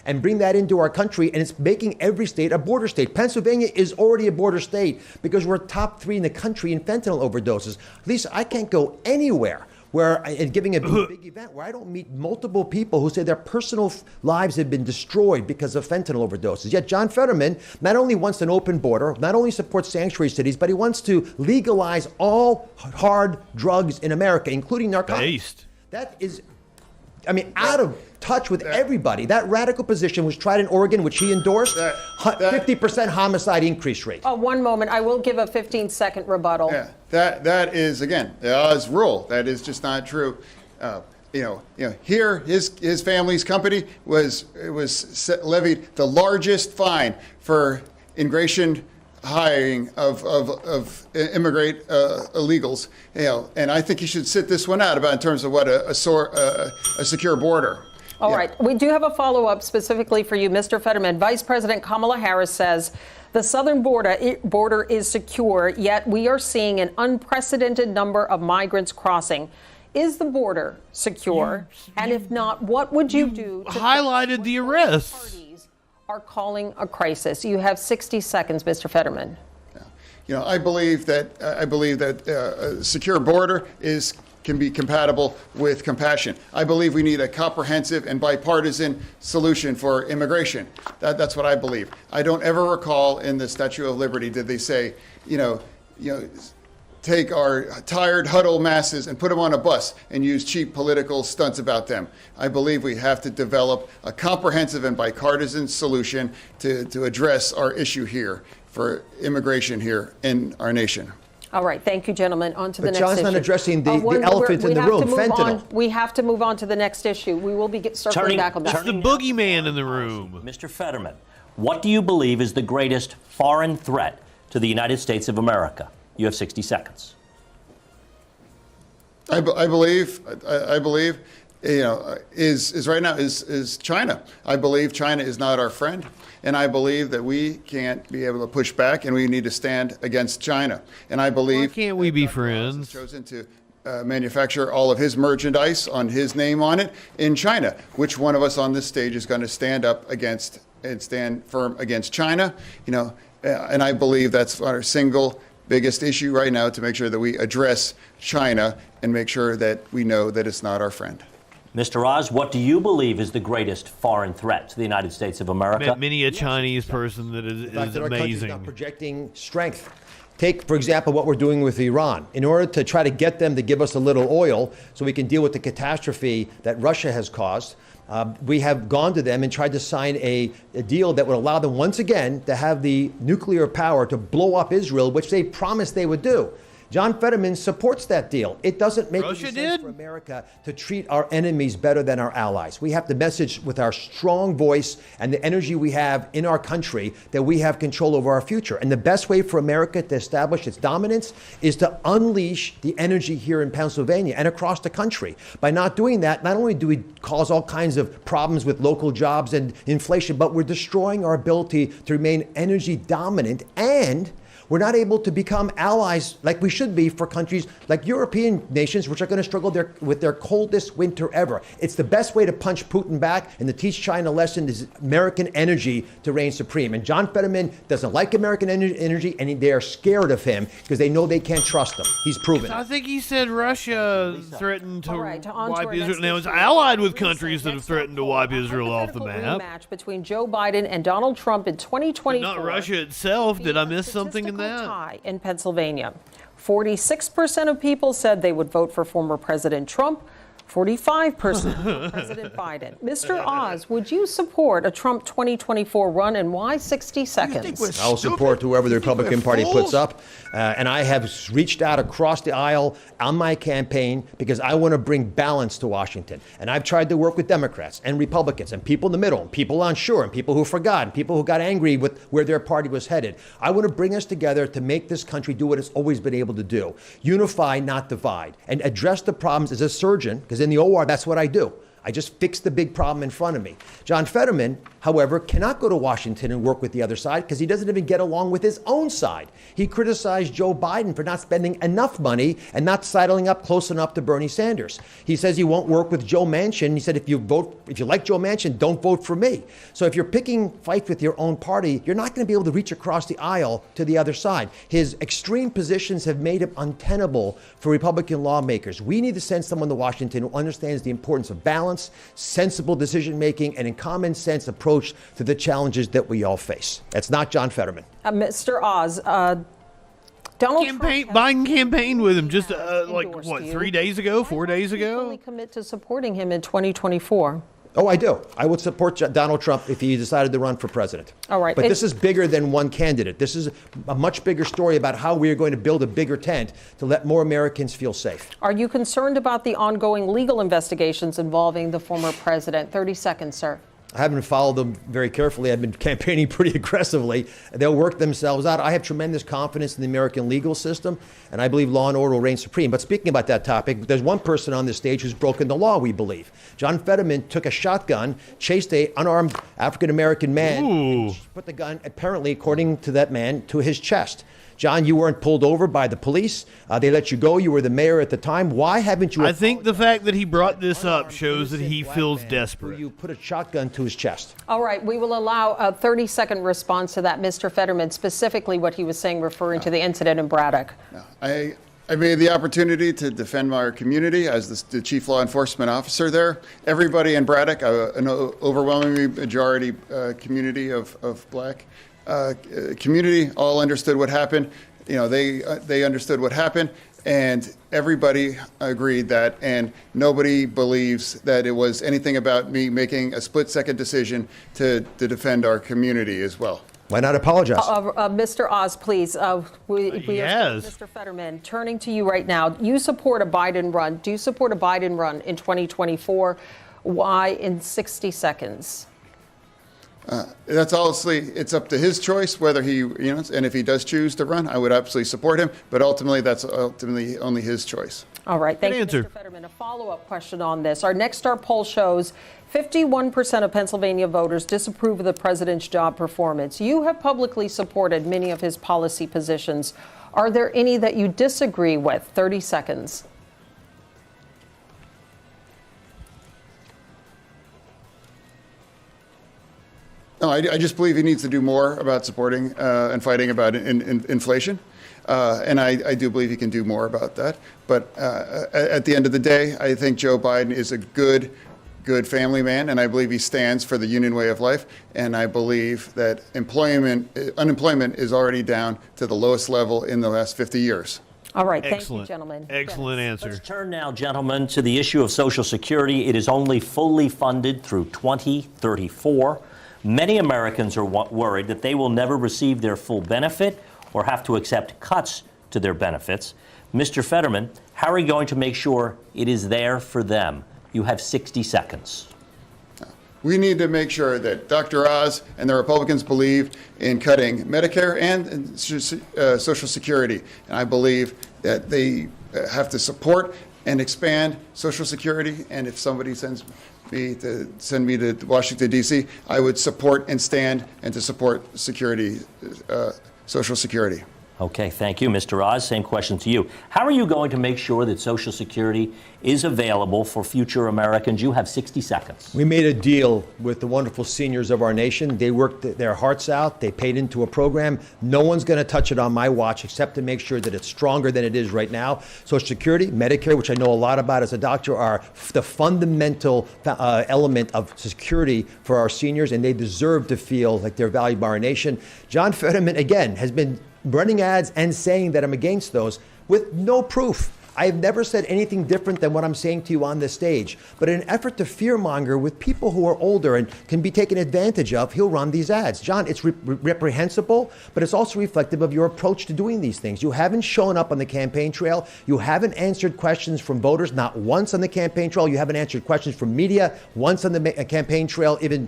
and bring that into our country, and it's making every state a border state. Pennsylvania is already a border state because we're top 3 in the country in fentanyl overdoses. Lisa, I can't go anywhere and giving a big event where I don't meet multiple people who say their personal lives have been destroyed because of fentanyl overdoses. Yet John Fetterman not only wants an open border, not only supports sanctuary cities, but he wants to legalize all hard drugs in America, including narcotics. Based. That is, out of touch with everybody. That radical position was tried in Oregon, which he endorsed, 50% homicide increase rate. Oh, one moment. I will give a 15-second rebuttal. Yeah, that is, again, the Oz rule. That is just not true. Here, his family's company was levied the largest fine for immigration hiring of immigrant illegals, and I think he should sit this one out in terms of what a secure border. All right. We do have a follow-up specifically for you, Mr. Fetterman. Vice President Kamala Harris says the southern border is secure, yet we are seeing an unprecedented number of migrants crossing. Is the border secure? And if not, what would you do to highlighted the arrests parties are calling a crisis? You have 60 seconds, Mr. Fetterman. I believe that a secure border can be compatible with compassion. I believe we need a comprehensive and bipartisan solution for immigration. That's what I believe. I don't ever recall in the Statue of Liberty did they say, take our tired, huddled masses and put them on a bus and use cheap political stunts about them. I believe we have to develop a comprehensive and bipartisan solution to address our issue here for immigration here in our nation. All right. Thank you, gentlemen. On to the But next John's issue. not addressing the elephant in the room, fentanyl. We have to move on to the next issue. We will be circling back on that. It's the boogeyman in the room. Mr. Fetterman, what do you believe is the greatest foreign threat to the United States of America? You have 60 seconds. I believe is right now is China. I believe China is not our friend, and I believe that we can't be able to push back, and we need to stand against China. And I believe Why can't we be friends? Chosen to manufacture all of his merchandise on his name on it in China. Which one of us on this stage is going to stand up against and stand firm against China? And I believe that's our single biggest issue right now, to make sure that we address China and make sure that we know that it's not our friend. Mr. Oz, what do you believe is the greatest foreign threat to the United States of America? Met many a Chinese person that is Our country's amazing. not projecting strength. Take, for example, what we're doing with Iran. In order to try to get them to give us a little oil so we can deal with the catastrophe that Russia has caused, we have gone to them and tried to sign a deal that would allow them once again to have the nuclear power to blow up Israel, which they promised they would do. John Fetterman supports that deal. It doesn't make any Russia sense did. for America to treat our enemies better than our allies. We have to message with our strong voice and the energy we have in our country that we have control over our future. And the best way for America to establish its dominance is to unleash the energy here in Pennsylvania and across the country. By not doing that, not only do we cause all kinds of problems with local jobs and inflation, but we're destroying our ability to remain energy dominant, and we're not able to become allies like we should be for countries like European nations, which are going to struggle with their coldest winter ever. It's the best way to punch Putin back and to teach China a lesson is American energy to reign supreme. And John Fetterman doesn't like American energy, and they are scared of him because they know they can't trust him. He's proven I it. think he said Russia threatened to All right, on to wipe our Israel. next Now, it's issue. allied with countries that have threatened to wipe Israel off the Hypothetical map. rematch between Joe Biden and Donald Trump in 2024. Not Russia itself. Did I miss something in Statistical that? tie in Pennsylvania. 46% of people said they would vote for former President Trump. 45% for President Biden. Mr. Oz, would you support a Trump 2024 run, and why 60 seconds? I'll support whoever the Republican Party puts up. And I have reached out across the aisle on my campaign because I want to bring balance to Washington. And I've tried to work with Democrats and Republicans and people in the middle and people unsure and people who forgot and people who got angry with where their party was headed. I want to bring us together to make this country do what it's always been able to do. Unify, not divide, and address the problems as a surgeon, because in the OR, that's what I do. I just fix the big problem in front of me. John Fetterman, however, cannot go to Washington and work with the other side because he doesn't even get along with his own side. He criticized Joe Biden for not spending enough money and not sidling up close enough to Bernie Sanders. He says he won't work with Joe Manchin. He said, if you like Joe Manchin, don't vote for me. So if you're picking fights with your own party, you're not going to be able to reach across the aisle to the other side. His extreme positions have made him untenable for Republican lawmakers. We need to send someone to Washington who understands the importance of balance, sensible decision-making, and a common sense approach to the challenges that we all face. That's not John Fetterman. Mr. Oz, Donald Biden campaigned with him just like, endorsed what, you. 3 days ago, 4 days ago? fully commit to supporting him in 2024. Oh, I do. I would support Donald Trump if he decided to run for president. All right. But this is bigger than one candidate. This is a much bigger story about how we are going to build a bigger tent to let more Americans feel safe. Are you concerned about the ongoing legal investigations involving the former president? 30 seconds, sir. I haven't followed them very carefully. I've been campaigning pretty aggressively. They'll work themselves out. I have tremendous confidence in the American legal system, and I believe law and order will reign supreme. But speaking about that topic, there's one person on this stage who's broken the law, we believe. John Fetterman took a shotgun, chased an unarmed African-American man, and put the gun, apparently, according to that man, to his chest. John, you weren't pulled over by the police. They let you go. You were the mayor at the time. Why haven't you? I think the fact that he brought this up shows that he feels desperate. You put a shotgun to his chest. All right. We will allow a 30-second response to that, Mr. Fetterman, specifically what he was saying referring to the incident in Braddock. I made the opportunity to defend our community as the chief law enforcement officer there. Everybody in Braddock, an overwhelmingly majority community of black community, all understood what happened. You know, they understood what happened, and everybody agreed that, and nobody believes that it was anything about me making a split-second decision to defend our community as well. Why not apologize? Mr. Oz, please. Yes. Mr. Fetterman, turning to you right now. You support a Biden run. Do you support a Biden run in 2024? Why in 60 seconds? That's obviously, it's up to his choice whether he, and if he does choose to run, I would absolutely support him. But ultimately, that's ultimately only his choice. All right. Thank you, answer. Mr. Fetterman. A follow-up question on this. Our Next Star poll shows 51% of Pennsylvania voters disapprove of the president's job performance. You have publicly supported many of his policy positions. Are there any that you disagree with? 30 seconds. No, I just believe he needs to do more about supporting and fighting about inflation. And I do believe he can do more about that. But at the end of the day, I think Joe Biden is a good family man, and I believe he stands for the union way of life. And I believe that unemployment is already down to the lowest level in the last 50 years. All right. Thank Excellent. you, gentlemen. Excellent answer. Let's turn now, gentlemen, to the issue of Social Security. It is only fully funded through 2034. Many Americans are worried that they will never receive their full benefit or have to accept cuts to their benefits. Mr. Fetterman, how are you going to make sure it is there for them? You have 60 seconds. We need to make sure that Dr. Oz and the Republicans believe in cutting Medicare and Social Security. And I believe that they have to support and expand Social Security. And if somebody send me to Washington, D.C., I would support and stand and to support Social Security. Okay, thank you. Mr. Oz, same question to you. How are you going to make sure that Social Security is available for future Americans? You have 60 seconds. We made a deal with the wonderful seniors of our nation. They worked their hearts out. They paid into a program. No one's going to touch it on my watch except to make sure that it's stronger than it is right now. Social Security, Medicare, which I know a lot about as a doctor, are the fundamental element of security for our seniors, and they deserve to feel like they're valued by our nation. John Fetterman, again, has been running ads and saying that I'm against those with no proof. I have never said anything different than what I'm saying to you on this stage. But in an effort to fearmonger with people who are older and can be taken advantage of, he'll run these ads. John, it's reprehensible, but it's also reflective of your approach to doing these things. You haven't shown up on the campaign trail. You haven't answered questions from voters, not once on the campaign trail. You haven't answered questions from media once on the campaign trail, even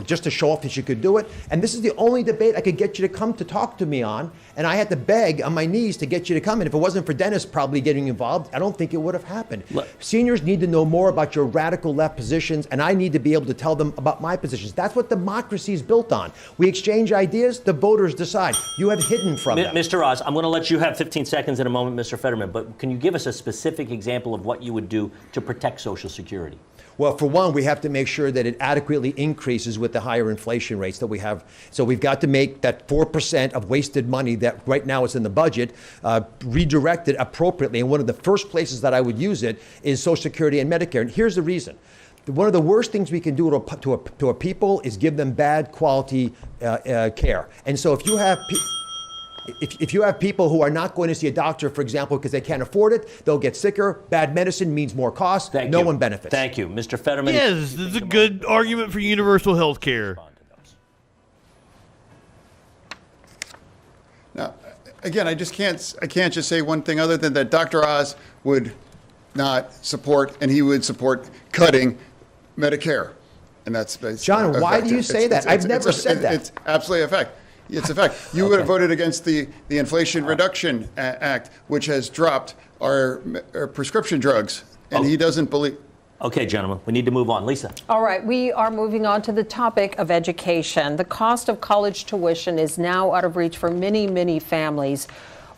just to show off that you could do it. And this is the only debate I could get you to come to talk to me on. And I had to beg on my knees to get you to come. And if it wasn't for Dennis probably getting involved, I don't think it would have happened. Seniors need to know more about your radical left positions, and I need to be able to tell them about my positions. That's what democracy is built on. We exchange ideas, the voters decide. You have hidden from them. Mr. Oz, I'm going to let you have 15 seconds in a moment, Mr. Fetterman, but can you give us a specific example of what you would do to protect Social Security? Well, for one, we have to make sure that it adequately increases with the higher inflation rates that we have. So we've got to make that 4% of wasted money that right now is in the budget redirected appropriately. And one of the first places that I would use it is Social Security and Medicare. And here's the reason. One of the worst things we can do to a people is give them bad quality care. And so if you have if you have people who are not going to see a doctor, for example, because they can't afford it, they'll get sicker. Bad medicine means more cost. No one benefits. Thank you. Mr. Fetterman. Yes, this is a good argument for universal health care. Now, again, I can't just say one thing other than that Dr. Oz would not support, and he would support cutting Medicare. And that's John, why do you say that? I've never said that. It's absolutely a fact. It's a fact. You would have voted against the Inflation Reduction Act, which has dropped our prescription drugs, and he doesn't believe. Okay, gentlemen, we need to move on. Lisa. All right, we are moving on to the topic of education. The cost of college tuition is now out of reach for many, many families.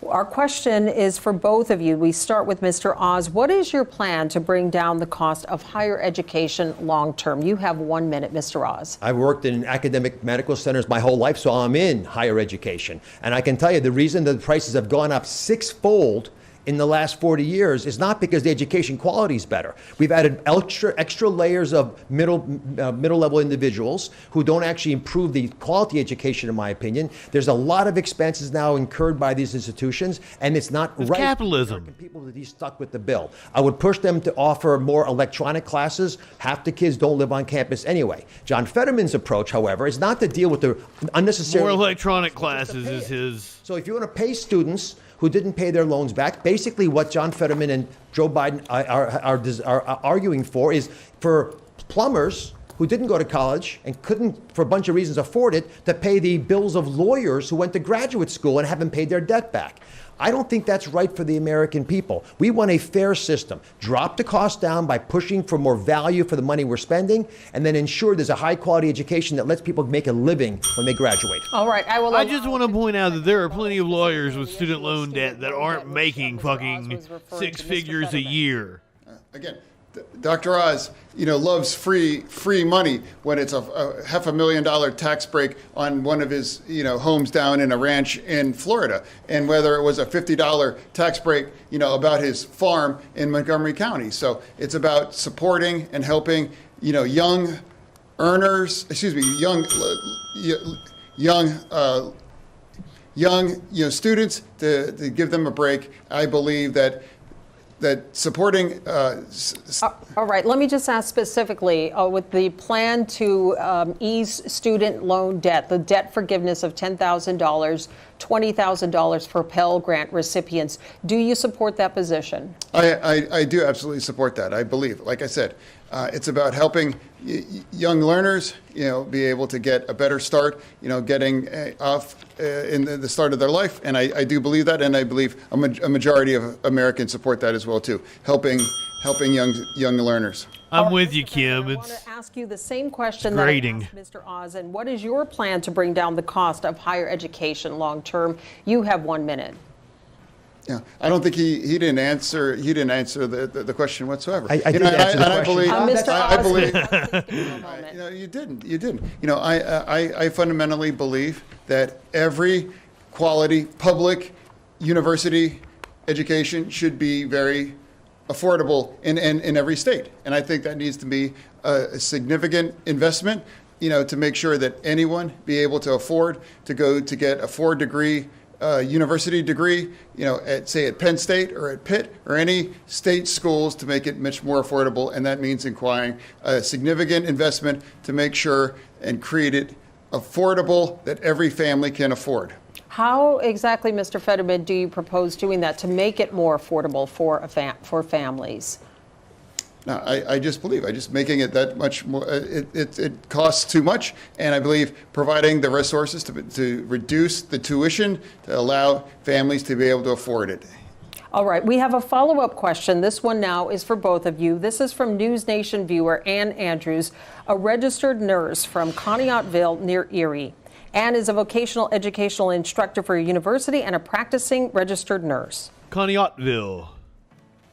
Our question is for both of you. We start with Mr. Oz. What is your plan to bring down the cost of higher education long term? You have 1 minute, Mr. Oz. I've worked in academic medical centers my whole life, so I'm in higher education. And I can tell you the reason the prices have gone up sixfold in the last 40 years is not because the education quality is better. We've added extra layers of middle level individuals who don't actually improve the quality education, in my opinion. There's a lot of expenses now incurred by these institutions, and it's not right. Capitalism. For people to be stuck with the bill. I would push them to offer more electronic classes. Half the kids don't live on campus anyway. John Fetterman's approach, however, is not to deal with the unnecessary. More electronic classes is his. So if you want to pay students who didn't pay their loans back, basically what John Fetterman and Joe Biden are arguing for is for plumbers who didn't go to college and couldn't, for a bunch of reasons, afford it, to pay the bills of lawyers who went to graduate school and haven't paid their debt back. I don't think that's right for the American people. We want a fair system. Drop the cost down by pushing for more value for the money we're spending, and then ensure there's a high-quality education that lets people make a living when they graduate. All right, I just want to point out that there are plenty of lawyers with student loan debt that aren't making fucking 6 figures a year. Again, Dr. Oz, loves free money when it's a $500,000 tax break on one of his, homes down in a ranch in Florida, and whether it was a $50 tax break, about his farm in Montgomery County. So it's about supporting and helping, young earners, young students to give them a break. I believe that that supporting. All right, let me just ask specifically, with the plan to ease student loan debt, the debt forgiveness of $10,000, $20,000 for Pell Grant recipients, do you support that position? I do absolutely support that. I believe, like I said, it's about helping young learners, be able to get a better start, getting off in the start of their life. And I do believe that, and I believe a majority of Americans support that as well too, helping young learners. I'm with you, Kim. I want to ask you the same question grading. that I asked Mr. Oz. And what is your plan to bring down the cost of higher education long term? You have 1 minute. Yeah, I don't think he didn't answer. He didn't answer the question whatsoever. I did answer the question. Mr. I believe. Oz, You didn't. I fundamentally believe that every quality public university education should be very affordable in every state, and I think that needs to be a significant investment. To make sure that anyone be able to afford to go to get a 4-degree university degree, at Penn State or at Pitt or any state schools, to make it much more affordable. And that means acquiring a significant investment to make sure and create it affordable that every family can afford. how exactly, Mr. Fetterman, do you propose doing that to make it more affordable for families? No, I just believe, making it that much more, it costs too much, and I believe providing the resources to reduce the tuition to allow families to be able to afford it. All right, we have a follow-up question. This one now is for both of you. This is from News Nation viewer Ann Andrews, a registered nurse from Conneautville near Erie. Ann is a vocational educational instructor for a university and a practicing registered nurse. Conneautville.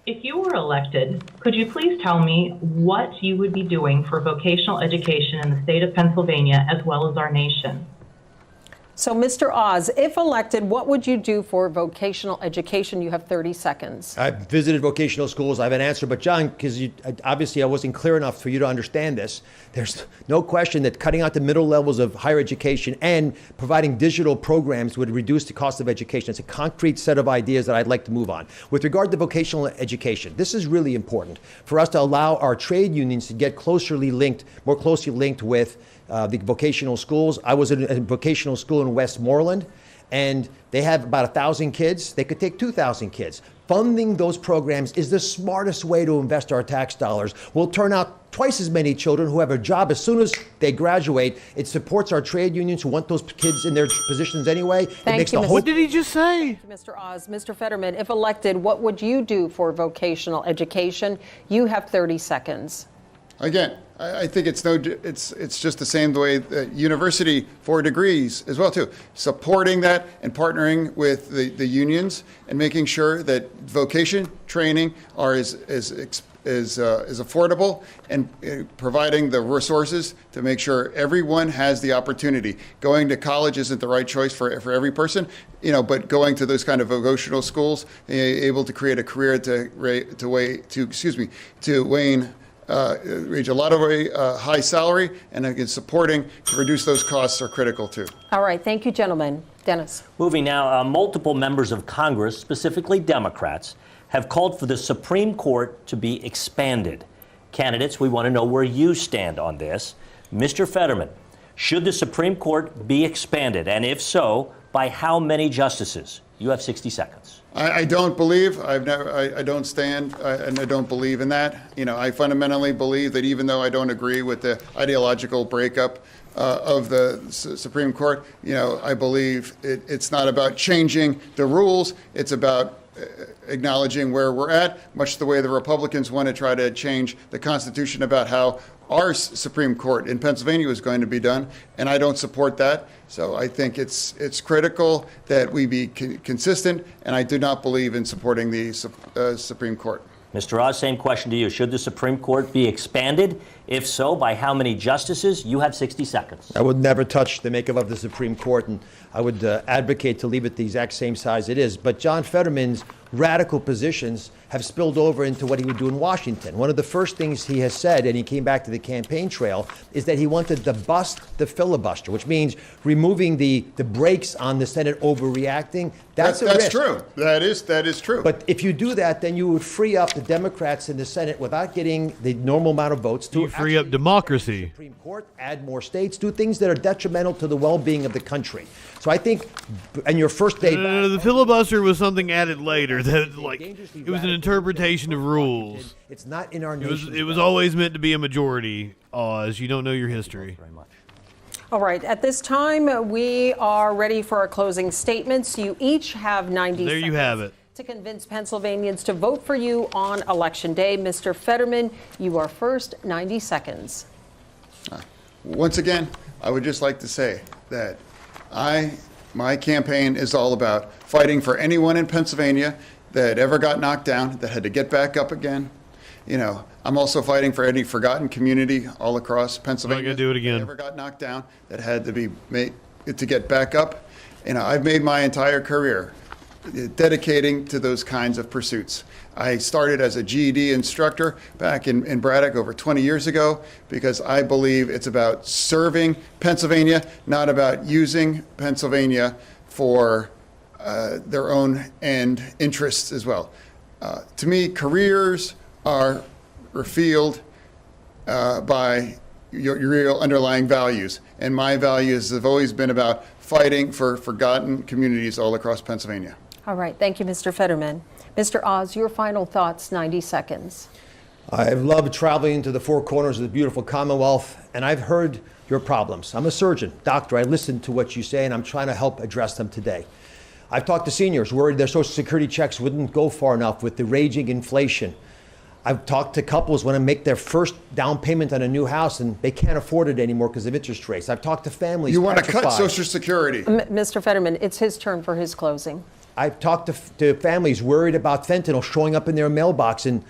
If you were elected, could you please tell me what you would be doing for vocational education in the state of Pennsylvania as well as our nation? So, Mr. Oz, if elected, what would you do for vocational education? You have 30 seconds. I've visited vocational schools. I have an answer. But, John, because obviously I wasn't clear enough for you to understand this, there's no question that cutting out the middle levels of higher education and providing digital programs would reduce the cost of education. It's a concrete set of ideas that I'd like to move on. With regard to vocational education, this is really important for us to allow our trade unions to get more closely linked with the vocational schools. I was in a vocational school in Westmoreland, and they have about 1,000 kids. They could take 2,000 kids. Funding those programs is the smartest way to invest our tax dollars. We'll turn out twice as many children who have a job as soon as they graduate. It supports our trade unions who want those kids in their positions anyway. Thank you, What did he just say? Thank you, Mr. Oz. Mr. Fetterman, if elected, what would you do for vocational education? You have 30 seconds. Again, I think it's just the same way that university 4 degrees as well too. Supporting that and partnering with the unions and making sure that vocation training is affordable, and providing the resources to make sure everyone has the opportunity. Going to college isn't the right choice for every person, but going to those kind of vocational schools, able to create a career to reach a lot of high salary, and again, supporting to reduce those costs are critical too. All right, thank you, gentlemen. Dennis. Moving now, multiple members of Congress, specifically Democrats, have called for the Supreme Court to be expanded. Candidates, we want to know where you stand on this. Mr. Fetterman, should the Supreme Court be expanded? And if so, by how many justices? You have 60 seconds. I don't believe, I don't stand, and I don't believe in that. I fundamentally believe that even though I don't agree with the ideological breakup of the Supreme Court, I believe it's not about changing the rules. It's about acknowledging where we're at, much the way the Republicans want to try to change the Constitution about how our Supreme Court in Pennsylvania was going to be done, and I don't support that. So I think it's critical that we be consistent, and I do not believe in supporting the Supreme Court. Mr. Oz, same question to you. Should the Supreme Court be expanded? If so, by how many justices? You have 60 seconds. I would never touch the makeup of the Supreme Court, and I would advocate to leave it the exact same size it is. But John Fetterman's radical positions have spilled over into what he would do in Washington. One of the first things he has said, and he came back to the campaign trail, is that he wanted to bust the filibuster, which means removing the brakes on the Senate overreacting. That's true. That is true. But if you do that, then you would free up the Democrats in the Senate without getting the normal amount of votes to free up democracy. The Supreme Court, add more states, do things that are detrimental to the well-being of the country. So I think, and your first day back, the filibuster was something added later that, like, it was an interpretation of rules. It's not in our nation. It was always meant to be a majority. Oz, you don't know your history. Very much. All right, at this time, we are ready for our closing statements. You each have 90 seconds. There you have it. To convince Pennsylvanians to vote for you on Election Day. Mr. Fetterman, you are first, 90 seconds. Once again, I would just like to say that my campaign is all about fighting for anyone in Pennsylvania that ever got knocked down, that had to get back up again. You know, I'm also fighting for any forgotten community all across Pennsylvania. I'm not gonna do it again. That ever got knocked down, that had to be made to get back up. You know, I've made my entire career dedicating to those kinds of pursuits. I started as a GED instructor back in Braddock over 20 years ago because I believe it's about serving Pennsylvania, not about using Pennsylvania for their own end interests as well. To me, careers are revealed by your real underlying values. And my values have always been about fighting for forgotten communities all across Pennsylvania. All right, thank you, Mr. Fetterman. Mr. Oz, your final thoughts, 90 seconds. I've loved traveling into the four corners of the beautiful Commonwealth, and I've heard your problems. I'm a surgeon, doctor. I listen to what you say, and I'm trying to help address them today. I've talked to seniors worried their Social Security checks wouldn't go far enough with the raging inflation. I've talked to couples want to make their first down payment on a new house, and they can't afford it anymore because of interest rates. I've talked to families. You want to cut petrified. Social Security. Mr. Fetterman, it's his turn for his closing. I've talked to families worried about fentanyl showing up in their mailbox and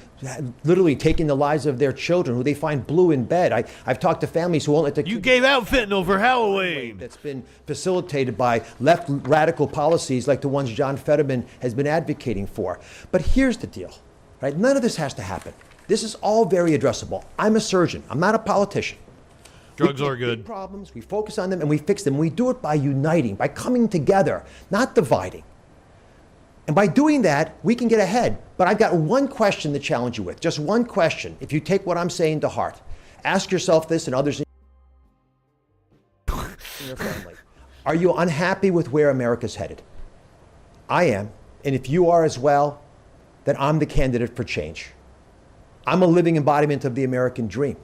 literally taking the lives of their children who they find blue in bed. I've talked to families who won't let their You gave out fentanyl for Halloween. That's been facilitated by left radical policies like the ones John Fetterman has been advocating for. But here's the deal, right? None of this has to happen. This is all very addressable. I'm a surgeon. I'm not a politician. Drugs We are take good. big problems, we focus on them, and we fix them. We do it by uniting, by coming together, not dividing. And by doing that, we can get ahead. But I've got one question to challenge you with, just one question. If you take what I'm saying to heart, ask yourself this and others in your family. Are you unhappy with where America's headed? I am. And if you are as well, then I'm the candidate for change. I'm a living embodiment of the American dream.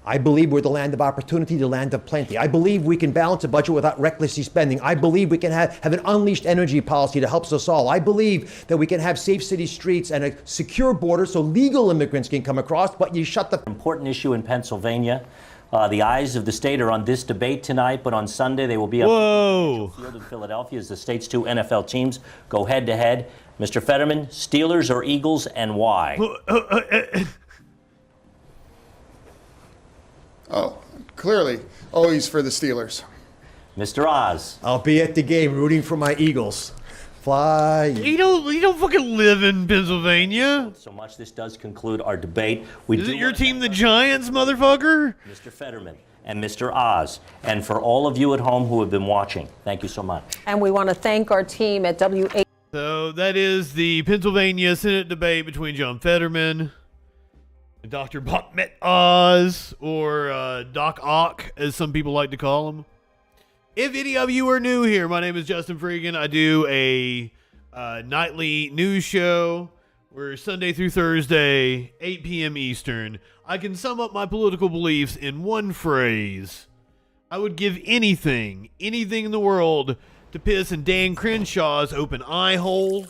I believe we're the land of opportunity, the land of plenty. I believe we can balance a budget without recklessly spending. I believe we can have an unleashed energy policy that helps us all. I believe that we can have safe city streets and a secure border so legal immigrants can come across, but you shut the... Important issue in Pennsylvania. The eyes of the state are on this debate tonight, but on Sunday they will be up Whoa. on the field in Philadelphia as the state's two NFL teams go head-to-head. Mr. Fetterman, Steelers or Eagles, and why? Oh, clearly, always for the Steelers. Mr. Oz. I'll be at the game rooting for my Eagles. Fly. You don't fucking live in Pennsylvania. So much this does conclude our debate. Is it your team, the Giants, motherfucker? Mr. Fetterman and Mr. Oz, and for all of you at home who have been watching, thank you so much. And we want to thank our team at WH. So that is the Pennsylvania Senate debate between John Fetterman and Dr. Bachmet Oz, or Doc Ock, as some people like to call him. If any of you are new here, my name is Justin FREAKIN. I do a nightly news show where Sunday through Thursday, 8 p.m. Eastern, I can sum up my political beliefs in one phrase. I would give anything in the world to piss in Dan Crenshaw's open eye hole.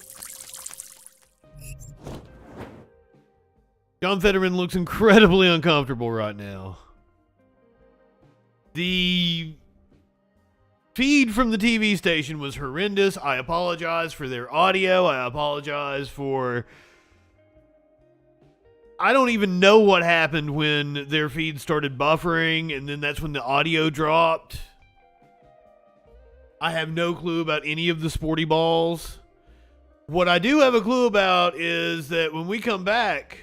John Fetterman looks incredibly uncomfortable right now. The feed from the TV station was horrendous. I apologize for their audio. I apologize for I don't even know what happened when their feed started buffering, and then that's when the audio dropped. I have no clue about any of the sporty balls. What I do have a clue about is that when we come back,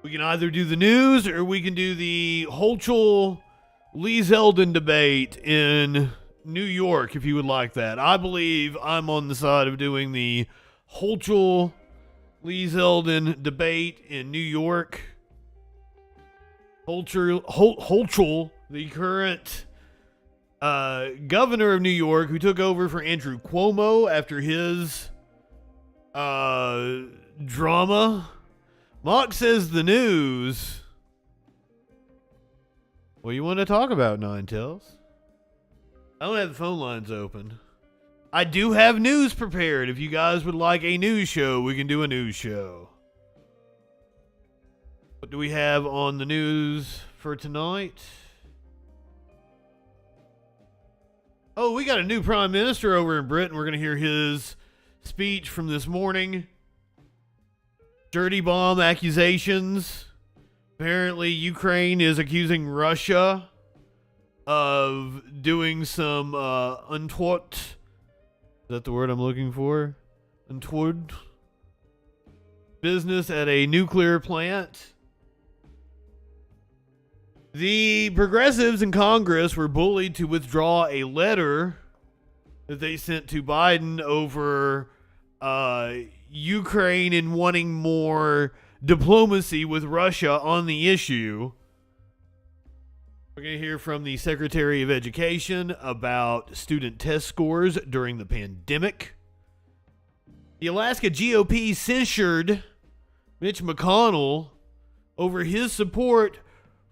we can either do the news or we can do the Holchel-Lee Zeldin debate in New York, if you would like that. I believe I'm on the side of doing the Holchel-Lee Zeldin debate in New York. Holchel, the current governor of New York, who took over for Andrew Cuomo after his drama. Mock says the news. What do you want to talk about, Nine Tails? I don't have the phone lines open. I do have news prepared. If you guys would like a news show, we can do a news show. What do we have on the news for tonight? Oh, we got a new prime minister over in Britain. We're going to hear his speech from this morning. Dirty bomb accusations. Apparently, Ukraine is accusing Russia of doing some untoward. Is that the word I'm looking for? Untoward business at a nuclear plant. The progressives in Congress were bullied to withdraw a letter that they sent to Biden over Ukraine and wanting more diplomacy with Russia on the issue. We're going to hear from the Secretary of Education about student test scores during the pandemic. The Alaska GOP censured Mitch McConnell over his support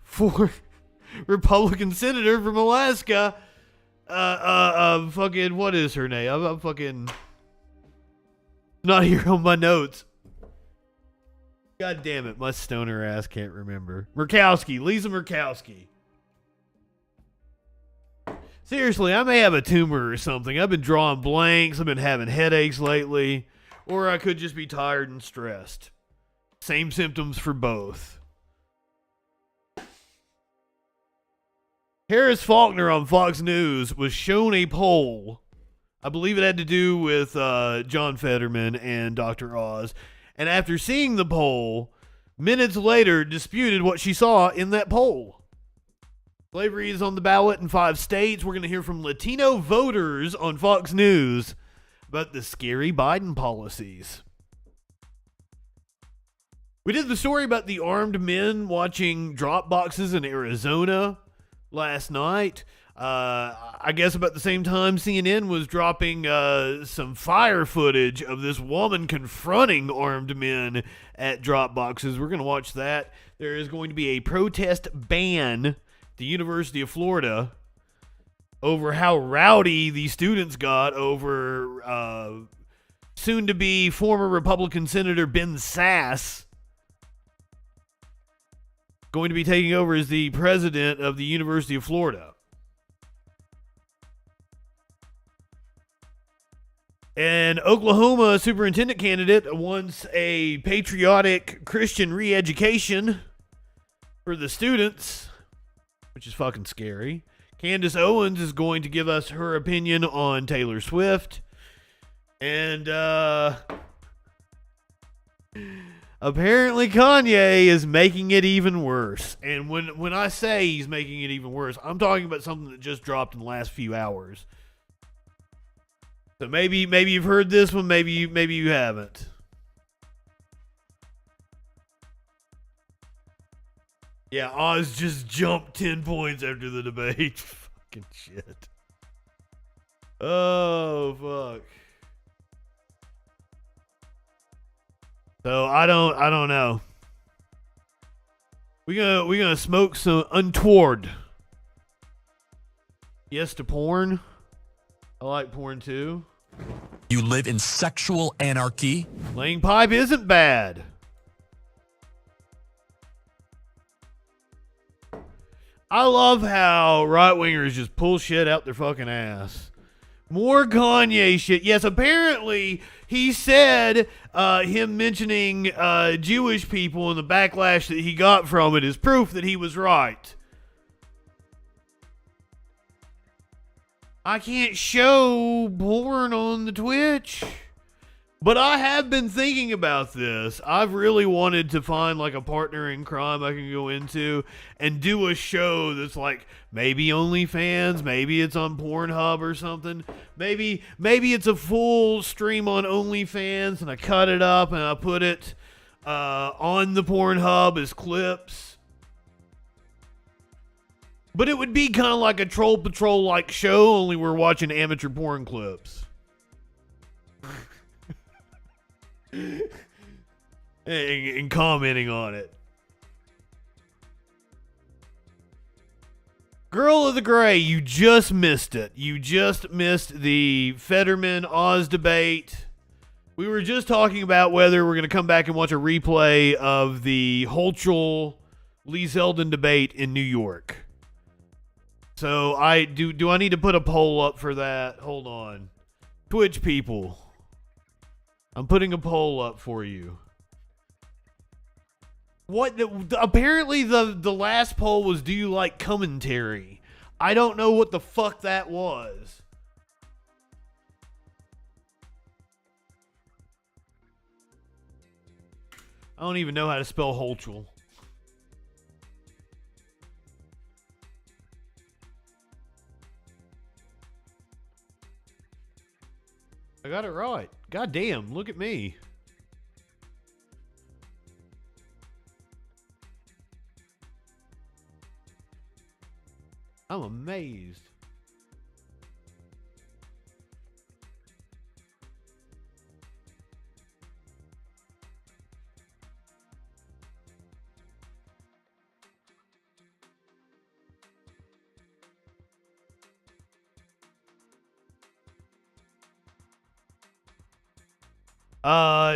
for Republican senator from Alaska. Fucking, what is her name? I'm fucking not here on my notes. God damn it, my stoner ass can't remember. Murkowski, Lisa Murkowski. Seriously, I may have a tumor or something. I've been drawing blanks. I've been having headaches lately. Or I could just be tired and stressed. Same symptoms for both. Harris Faulkner on Fox News was shown a poll. I believe it had to do with John Fetterman and Dr. Oz. And after seeing the poll, minutes later disputed what she saw in that poll. Slavery is on the ballot in 5 states. We're going to hear from Latino voters on Fox News about the scary Biden policies. We did the story about the armed men watching drop boxes in Arizona last night. I guess about the same time CNN was dropping some fire footage of this woman confronting armed men at drop boxes. We're going to watch that. There is going to be a protest ban at the University of Florida over how rowdy the students got over soon-to-be former Republican Senator Ben Sasse going to be taking over as the president of the University of Florida. An Oklahoma superintendent candidate wants a patriotic Christian re-education for the students, which is fucking scary. Candace Owens is going to give us her opinion on Taylor Swift. And apparently Kanye is making it even worse. And when I say he's making it even worse, I'm talking about something that just dropped in the last few hours. So maybe you've heard this one, maybe you haven't. Yeah, Oz just jumped 10 points after the debate. Fucking shit. Oh, fuck. So I don't know. We gonna smoke some untoward. Yes to porn. I like porn too. You live in sexual anarchy? Laying pipe isn't bad. I love how right-wingers just pull shit out their fucking ass. More Kanye shit. Yes, apparently he said him mentioning Jewish people and the backlash that he got from it is proof that he was right. I can't show porn on the Twitch. But I have been thinking about this. I've really wanted to find like a partner in crime I can go into and do a show that's like maybe OnlyFans, maybe it's on Pornhub or something. Maybe it's a full stream on OnlyFans and I cut it up and I put it on the Pornhub as clips. But it would be kind of like a Troll Patrol like show, only we're watching amateur porn clips. and commenting on it. Girl of the Gray, you just missed it. You just missed the Fetterman Oz debate. We were just talking about whether we're going to come back and watch a replay of the Holchel Lee Zeldin debate in New York. So do I need to put a poll up for that? Hold on. Twitch people. I'm putting a poll up for you. Apparently the last poll was, do you like commentary? I don't know what the fuck that was. I don't even know how to spell Holchel. I got it right. God damn, look at me. I'm amazed.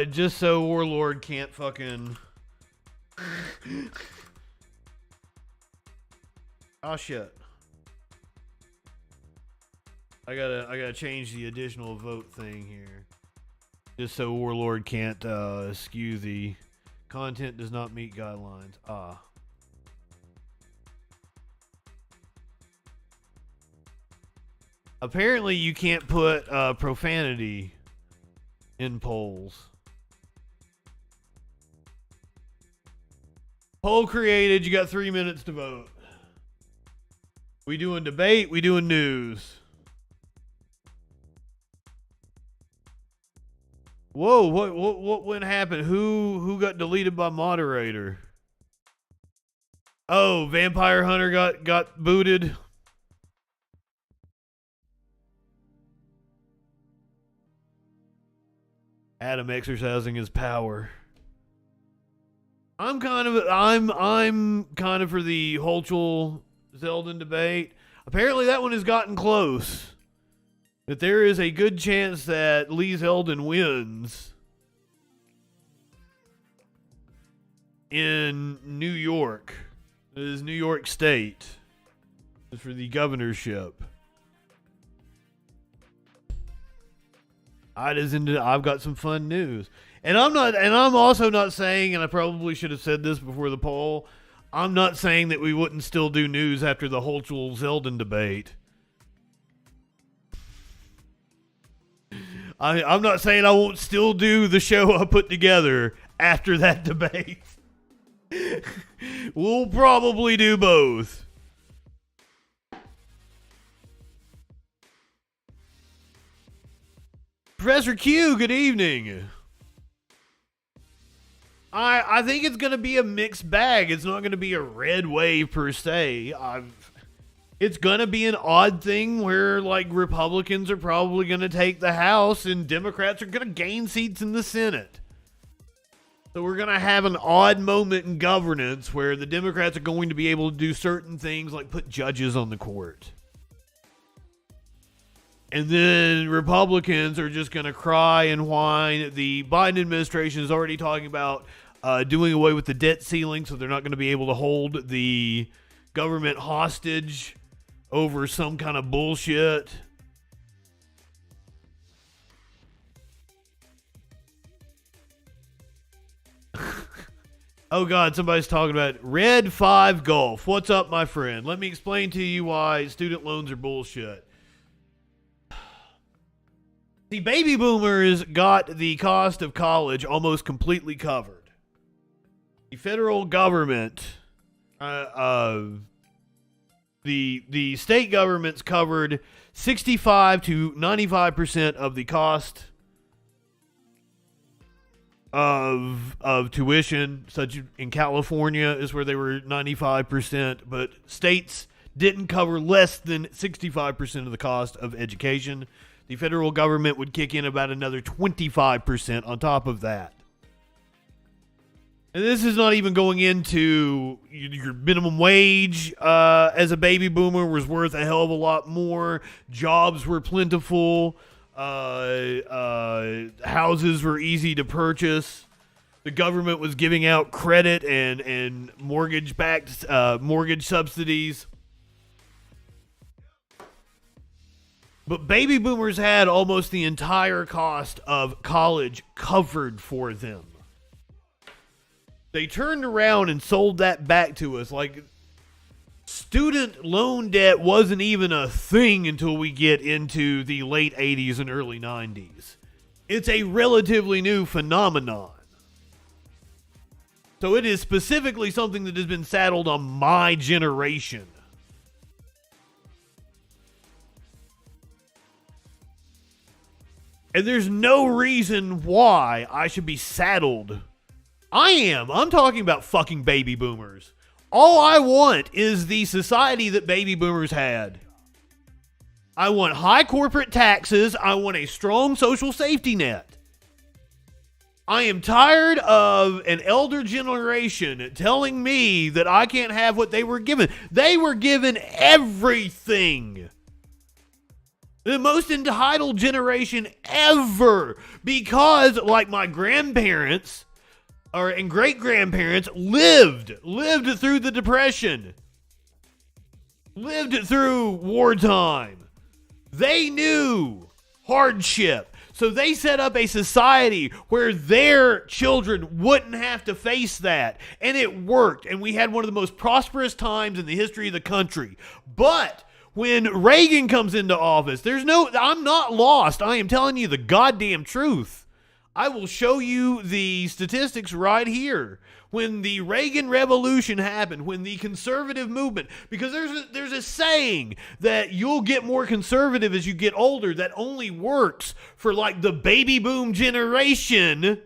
Just so Warlord can't fucking... Oh shit. I gotta change the additional vote thing here. Just so Warlord can't skew the content does not meet guidelines. Apparently you can't put profanity in polls. Poll created. You got 3 minutes to vote. We doing debate. We doing news. Whoa! What went happen? Who got deleted by moderator? Oh, Vampire Hunter got booted. Adam exercising his power. I'm kind of for the Holchel Zeldin debate. Apparently that one has gotten close. But there is a good chance that Lee Zeldin wins in New York. It is New York State. It's for the governorship. I've got some fun news. And I'm also not saying, and I probably should have said this before the poll, I'm not saying that we wouldn't still do news after the Holchel Zeldin debate. I'm not saying I won't still do the show I put together after that debate. We'll probably do both. Professor Q, good evening. I think it's going to be a mixed bag. It's not going to be a red wave per se. It's going to be an odd thing where, like, Republicans are probably going to take the House and Democrats are going to gain seats in the Senate. So we're going to have an odd moment in governance where the Democrats are going to be able to do certain things like put judges on the court. And then Republicans are just going to cry and whine. The Biden administration is already talking about doing away with the debt ceiling, so they're not going to be able to hold the government hostage over some kind of bullshit. Oh, God, somebody's talking about Red 5 Golf. What's up, my friend? Let me explain to you why student loans are bullshit. The baby boomers got the cost of college almost completely covered. The federal government, the state governments covered 65 to 95% of the cost of tuition, such in California is where they were 95%, but states didn't cover less than 65% of the cost of education. The federal government would kick in about another 25% on top of that. And this is not even going into your minimum wage as a baby boomer was worth a hell of a lot more. Jobs were plentiful. Houses were easy to purchase. The government was giving out credit and mortgage-backed mortgage subsidies. But baby boomers had almost the entire cost of college covered for them. They turned around and sold that back to us like student loan debt wasn't even a thing until we get into the late 80s and early 90s. It's a relatively new phenomenon. So it is specifically something that has been saddled on my generation. And there's no reason why I should be saddled. I'm talking about fucking baby boomers. All I want is the society that baby boomers had. I want high corporate taxes. I want a strong social safety net. I am tired of an elder generation telling me that I can't have what they were given. They were given everything. The most entitled generation ever. Because, like my grandparents and great-grandparents lived through the Depression, lived through wartime. They knew hardship. So they set up a society where their children wouldn't have to face that. And it worked. And we had one of the most prosperous times in the history of the country. But when Reagan comes into office, I'm not lost. I am telling you the goddamn truth. I will show you the statistics right here. When the Reagan Revolution happened, when the conservative movement, because there's a saying that you'll get more conservative as you get older that only works for like the baby boom generation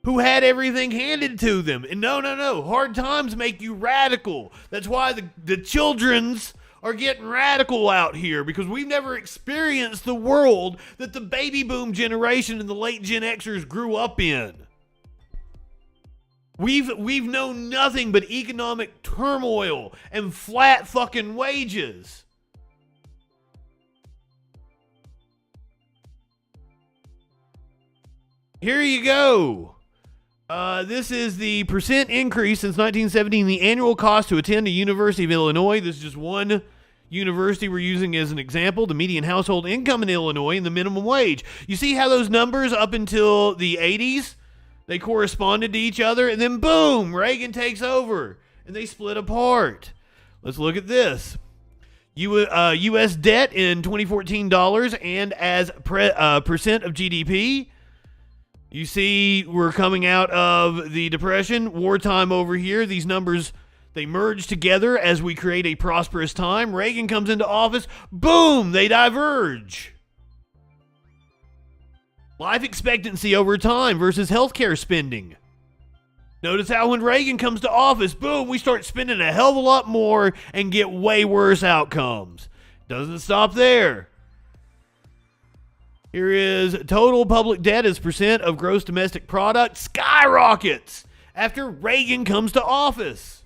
who had everything handed to them. And no. Hard times make you radical. That's why the children's are getting radical out here, because we've never experienced the world that the baby boom generation and the late Gen Xers grew up in. We've known nothing but economic turmoil and flat fucking wages. Here you go. This is the percent increase since 1970 in the annual cost to attend a University of Illinois. This is just one university we're using as an example. The median household income in Illinois and the minimum wage. You see how those numbers up until the 80s, they corresponded to each other, and then boom, Reagan takes over, and they split apart. Let's look at this. U.S. debt in 2014 dollars and as percent of GDP. You see, we're coming out of the Depression, wartime over here. These numbers, they merge together as we create a prosperous time. Reagan comes into office, boom, they diverge. Life expectancy over time versus healthcare spending. Notice how when Reagan comes to office, boom, we start spending a hell of a lot more and get way worse outcomes. Doesn't stop there. Here is total public debt as percent of gross domestic product skyrockets after Reagan comes to office.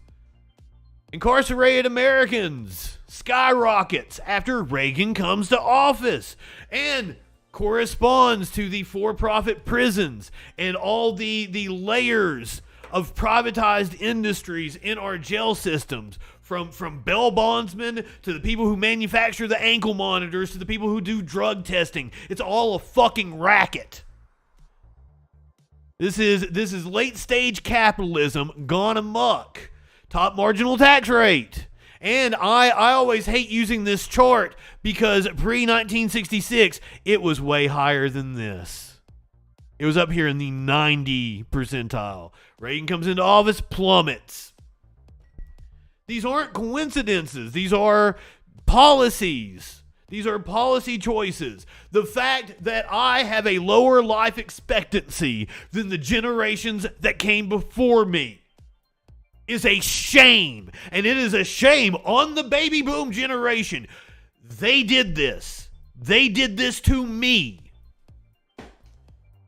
Incarcerated Americans skyrockets after Reagan comes to office, and corresponds to the for-profit prisons and all the layers of privatized industries in our jail systems, from bail bondsmen to the people who manufacture the ankle monitors to the people who do drug testing. It's all a fucking racket. This is late stage capitalism gone amok. Top marginal tax rate. And I always hate using this chart because pre-1966, it was way higher than this. It was up here in the 90 percentile. Reagan comes into office, plummets. These aren't coincidences. These are policies. These are policy choices. The fact that I have a lower life expectancy than the generations that came before me is a shame. And it is a shame on the baby boom generation. They did this. They did this to me.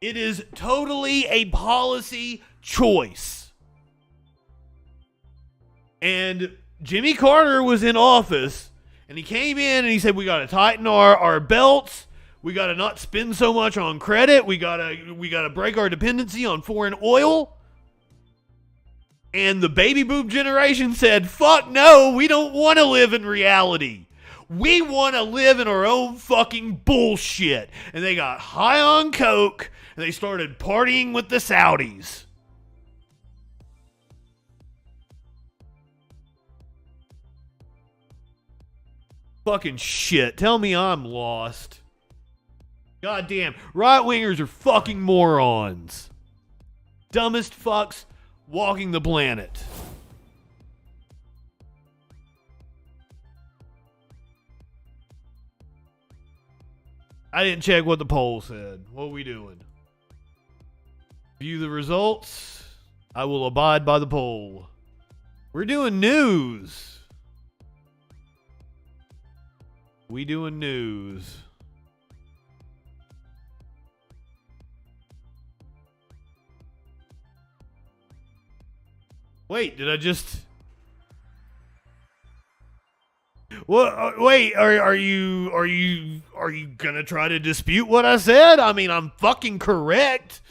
It is totally a policy choice. And Jimmy Carter was in office, and he came in and he said, we got to tighten our belts. We got to not spend so much on credit. We got to break our dependency on foreign oil. And the baby boom generation said, fuck no, we don't want to live in reality. We want to live in our own fucking bullshit. And they got high on coke, and they started partying with the Saudis. Fucking shit. Tell me I'm lost. Goddamn. Right-wingers are fucking morons. Dumbest fucks walking the planet. I didn't check what the poll said. What are we doing? View the results. I will abide by the poll. We're doing news. We doing news. Wait, did I just... What? Wait, are you gonna try to dispute what I said? I mean, I'm fucking correct.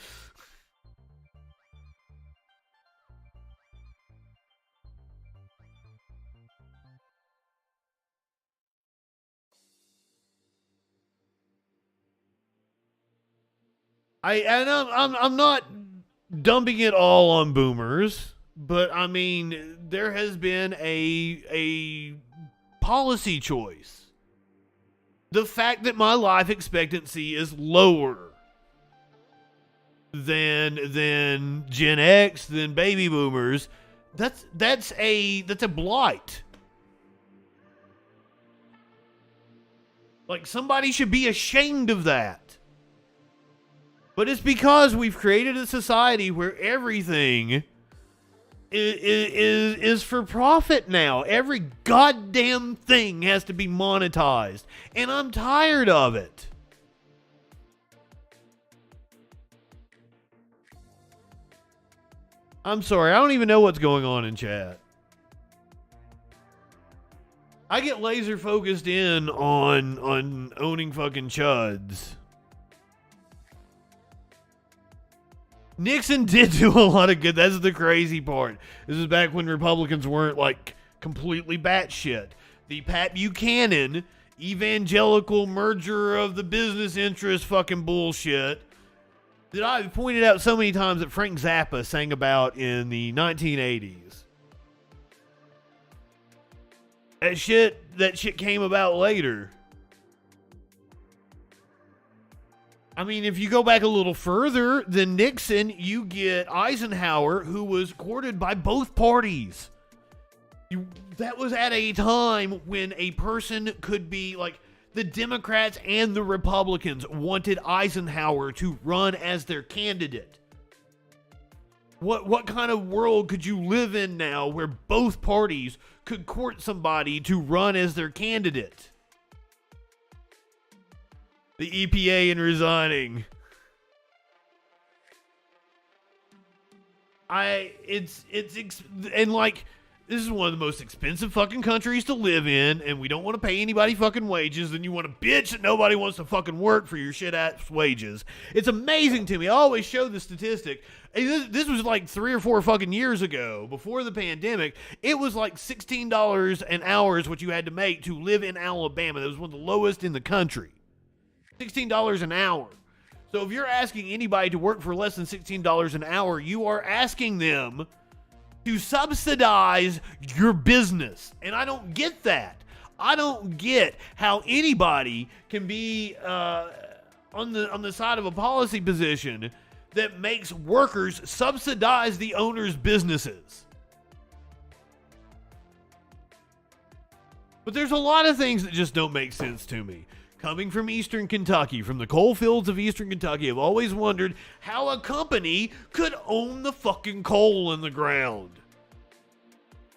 I'm not dumping it all on boomers, but I mean, there has been a policy choice. The fact that my life expectancy is lower than Gen X, than baby boomers, that's a blight. Like, somebody should be ashamed of that. But it's because we've created a society where everything is for profit now. Every goddamn thing has to be monetized. And I'm tired of it. I'm sorry, I don't even know what's going on in chat. I get laser focused in on owning fucking chuds. Nixon did do a lot of good. That's the crazy part. This is back when Republicans weren't like completely batshit. The Pat Buchanan evangelical merger of the business interest fucking bullshit that I've pointed out so many times that Frank Zappa sang about in the 1980s. That shit came about later. I mean, if you go back a little further than Nixon, you get Eisenhower, who was courted by both parties. That was at a time when a person could be like, the Democrats and the Republicans wanted Eisenhower to run as their candidate. What kind of world could you live in now where both parties could court somebody to run as their candidate? The EPA and resigning. And like, this is one of the most expensive fucking countries to live in, and we don't want to pay anybody fucking wages, and you want to bitch that nobody wants to fucking work for your shit-ass wages. It's amazing to me. I always show the statistic. This was like 3 or 4 fucking years ago, before the pandemic. It was like $16 an hour is what you had to make to live in Alabama. That was one of the lowest in the country. $16 an hour. So if you're asking anybody to work for less than $16 an hour, you are asking them to subsidize your business. And I don't get that. I don't get how anybody can be on the side of a policy position that makes workers subsidize the owner's businesses. But there's a lot of things that just don't make sense to me. Coming from Eastern Kentucky, from the coal fields of Eastern Kentucky, I've always wondered how a company could own the fucking coal in the ground.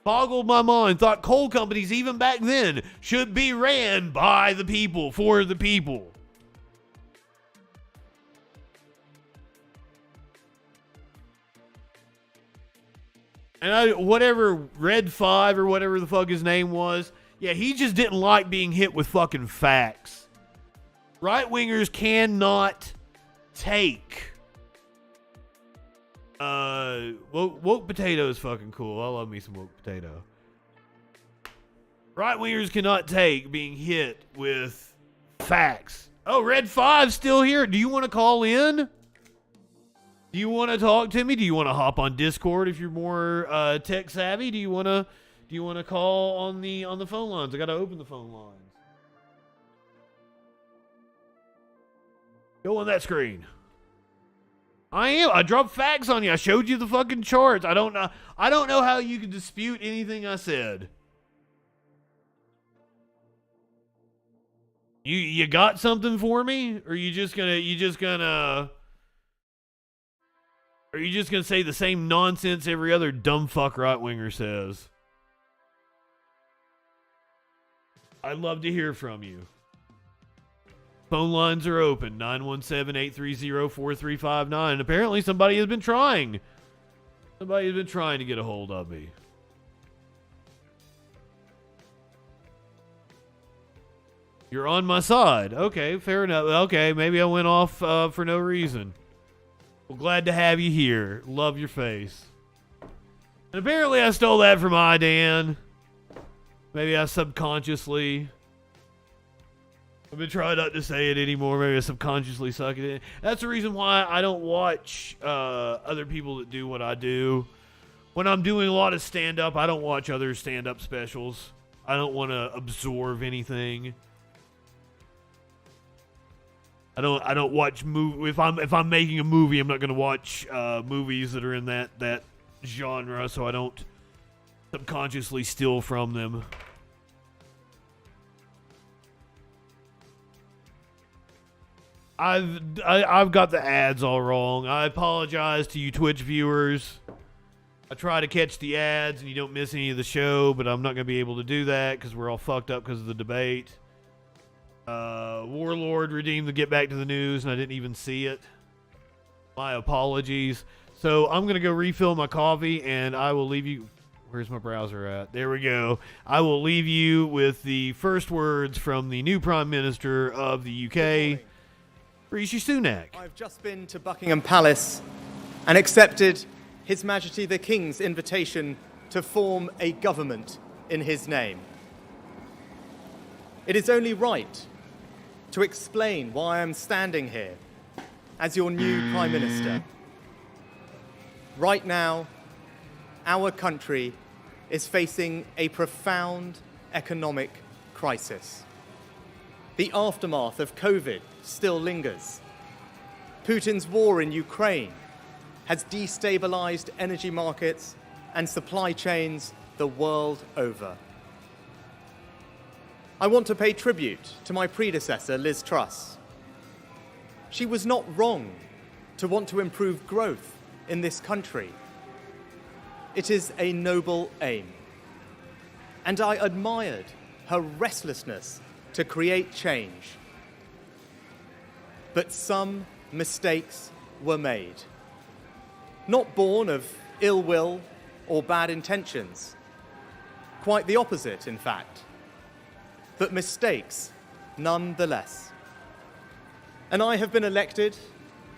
Boggled my mind. Thought coal companies, even back then, should be ran by the people, for the people. And whatever Red 5 or whatever the fuck his name was, yeah, he just didn't like being hit with fucking facts. Right-wingers cannot take. Woke potato is fucking cool. I love me some woke potato. Right-wingers cannot take being hit with facts. Oh, Red 5's still here. Do you want to call in? Do you want to talk to me? Do you want to hop on Discord if you're more tech savvy? Do you want to call on the phone lines? I got to open the phone lines. Go on that screen. I dropped facts on you. I showed you the fucking charts. I don't know how you can dispute anything I said. You got something for me? Or are you just gonna say the same nonsense every other dumb fuck right-winger says? I'd love to hear from you. Phone lines are open, 917-830-4359. And apparently somebody has been trying. Somebody has been trying to get a hold of me. You're on my side. Okay, fair enough. Okay, maybe I went off for no reason. Well, glad to have you here. Love your face. And apparently I stole that from IDan. Maybe I subconsciously... I've been trying not to say it anymore. Maybe I subconsciously suck it in. That's the reason why I don't watch other people that do what I do. When I'm doing a lot of stand-up, I don't watch other stand-up specials. I don't want to absorb anything. I don't watch movie. If I'm making a movie, I'm not going to watch movies that are in that genre, so I don't subconsciously steal from them. I've got the ads all wrong. I apologize to you Twitch viewers. I try to catch the ads and you don't miss any of the show, but I'm not going to be able to do that because we're all fucked up because of the debate. Warlord redeemed the Get Back to the News and I didn't even see it. My apologies. So I'm going to go refill my coffee and I will leave you... Where's my browser at? There we go. I will leave you with the first words from the new Prime Minister of the UK, Rishi Sunak. I've just been to Buckingham Palace and accepted His Majesty the King's invitation to form a government in his name. It is only right to explain why I am standing here as your new Prime Minister. Right now, our country is facing a profound economic crisis. The aftermath of COVID still lingers. Putin's war in Ukraine has destabilized energy markets and supply chains the world over. I want to pay tribute to my predecessor, Liz Truss. She was not wrong to want to improve growth in this country. It is a noble aim. And I admired her restlessness to create change. But some mistakes were made. Not born of ill will or bad intentions. Quite the opposite, in fact. But mistakes nonetheless. And I have been elected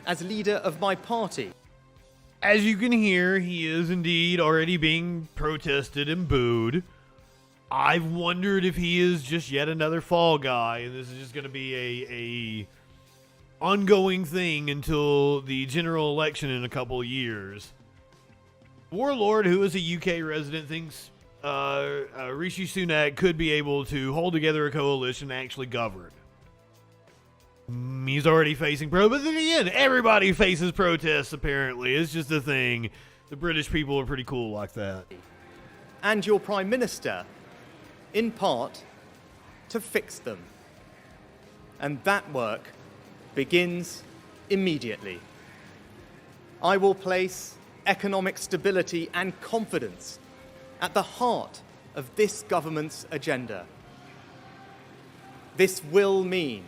as leader of my party. As you can hear, he is indeed already being protested and booed. I've wondered if he is just yet another fall guy, and this is just going to be ongoing thing until the general election in a couple of years. Warlord, who is a UK resident, thinks Rishi Sunak could be able to hold together a coalition and actually govern. He's already facing but then again, everybody faces protests, apparently. It's just a thing. The British people are pretty cool like that. And your Prime Minister, in part, to fix them. And that work begins immediately. I will place economic stability and confidence at the heart of this government's agenda. This will mean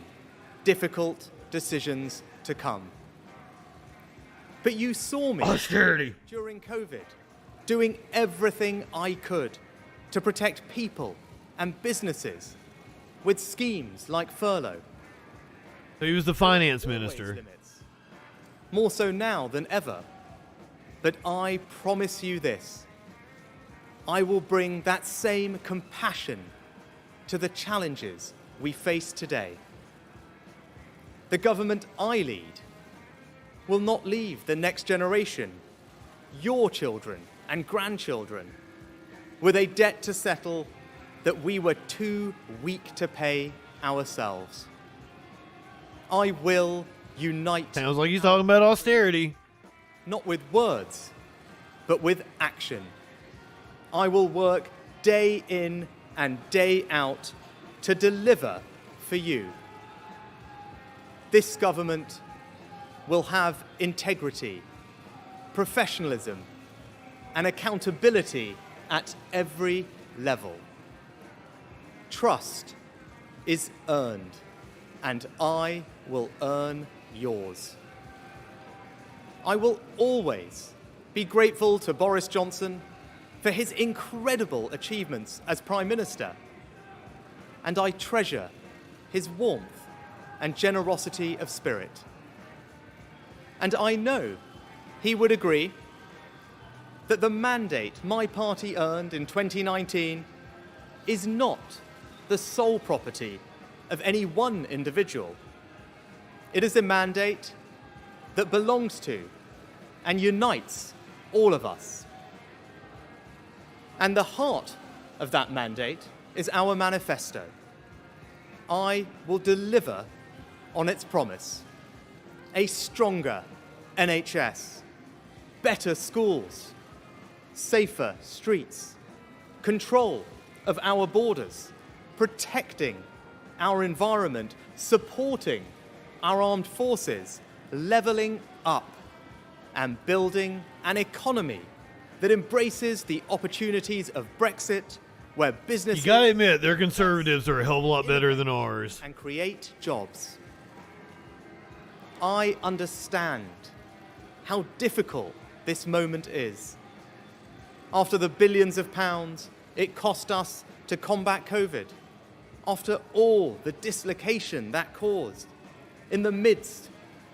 difficult decisions to come. But you saw me austerity during COVID, doing everything I could to protect people and businesses with schemes like furlough. So he was the finance minister. Limits, more so now than ever. But I promise you this, I will bring that same compassion to the challenges we face today. The government I lead will not leave the next generation, your children and grandchildren, with a debt to settle that we were too weak to pay ourselves. I will unite. Sounds like he's talking about austerity. Not with words, but with action. I will work day in and day out to deliver for you. This government will have integrity, professionalism, and accountability at every level. Trust is earned, and I will earn yours. I will always be grateful to Boris Johnson for his incredible achievements as Prime Minister, and I treasure his warmth and generosity of spirit. And I know he would agree that the mandate my party earned in 2019 is not the sole property of any one individual. It is a mandate that belongs to and unites all of us. And the heart of that mandate is our manifesto. I will deliver on its promise. A stronger NHS, better schools, safer streets, control of our borders, protecting our environment, supporting our armed forces, levelling up, and building an economy that embraces the opportunities of Brexit, where businesses... You gotta admit, their conservatives are a hell of a lot better than ours. ...and create jobs. I understand how difficult this moment is. After the billions of pounds it cost us to combat COVID, after all the dislocation that caused, in the midst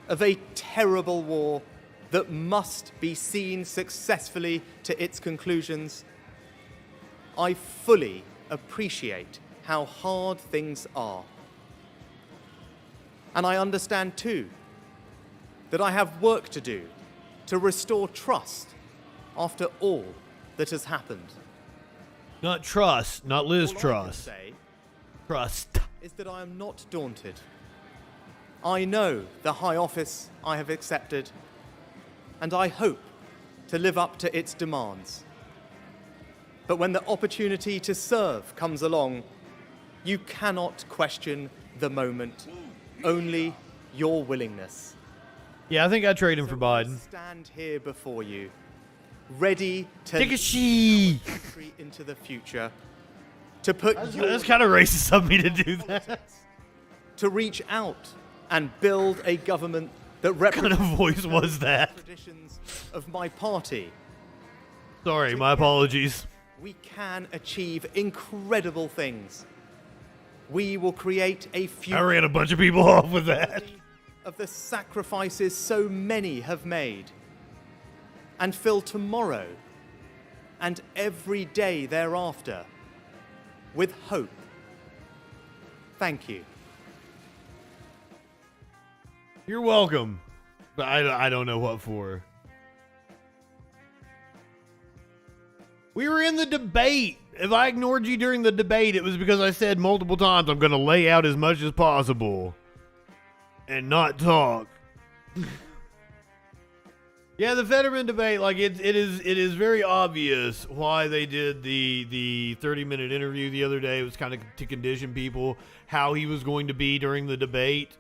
of a terrible war that must be seen successfully to its conclusions, I fully appreciate how hard things are. And I understand too that I have work to do to restore trust after all that has happened. Not trust, not Liz All Truss. I can say Trust. is that I am not daunted. I know the high office I have accepted, and I hope to live up to its demands. But when the opportunity to serve comes along, you cannot question the moment, only your willingness. Yeah, I think I'd trade him for I Biden. stand here before you, ready to Take a lead she. our country into the future, to put your That's kind of racist of me to do that. to reach out and build a government that What kind represents of voice was that? the traditions of my party. Sorry, my apologies. We can achieve incredible things. We will create a I future ran a bunch of people off with that. of the sacrifices so many have made, and fill tomorrow and every day thereafter with hope. Thank you. You're welcome. But I don't know what for. We were in the debate. If I ignored you during the debate, it was because I said multiple times I'm going to lay out as much as possible and not talk. Yeah, the Fetterman debate, like it is very obvious why they did the 30-minute interview the other day. It was kind of to condition people how he was going to be during the debate.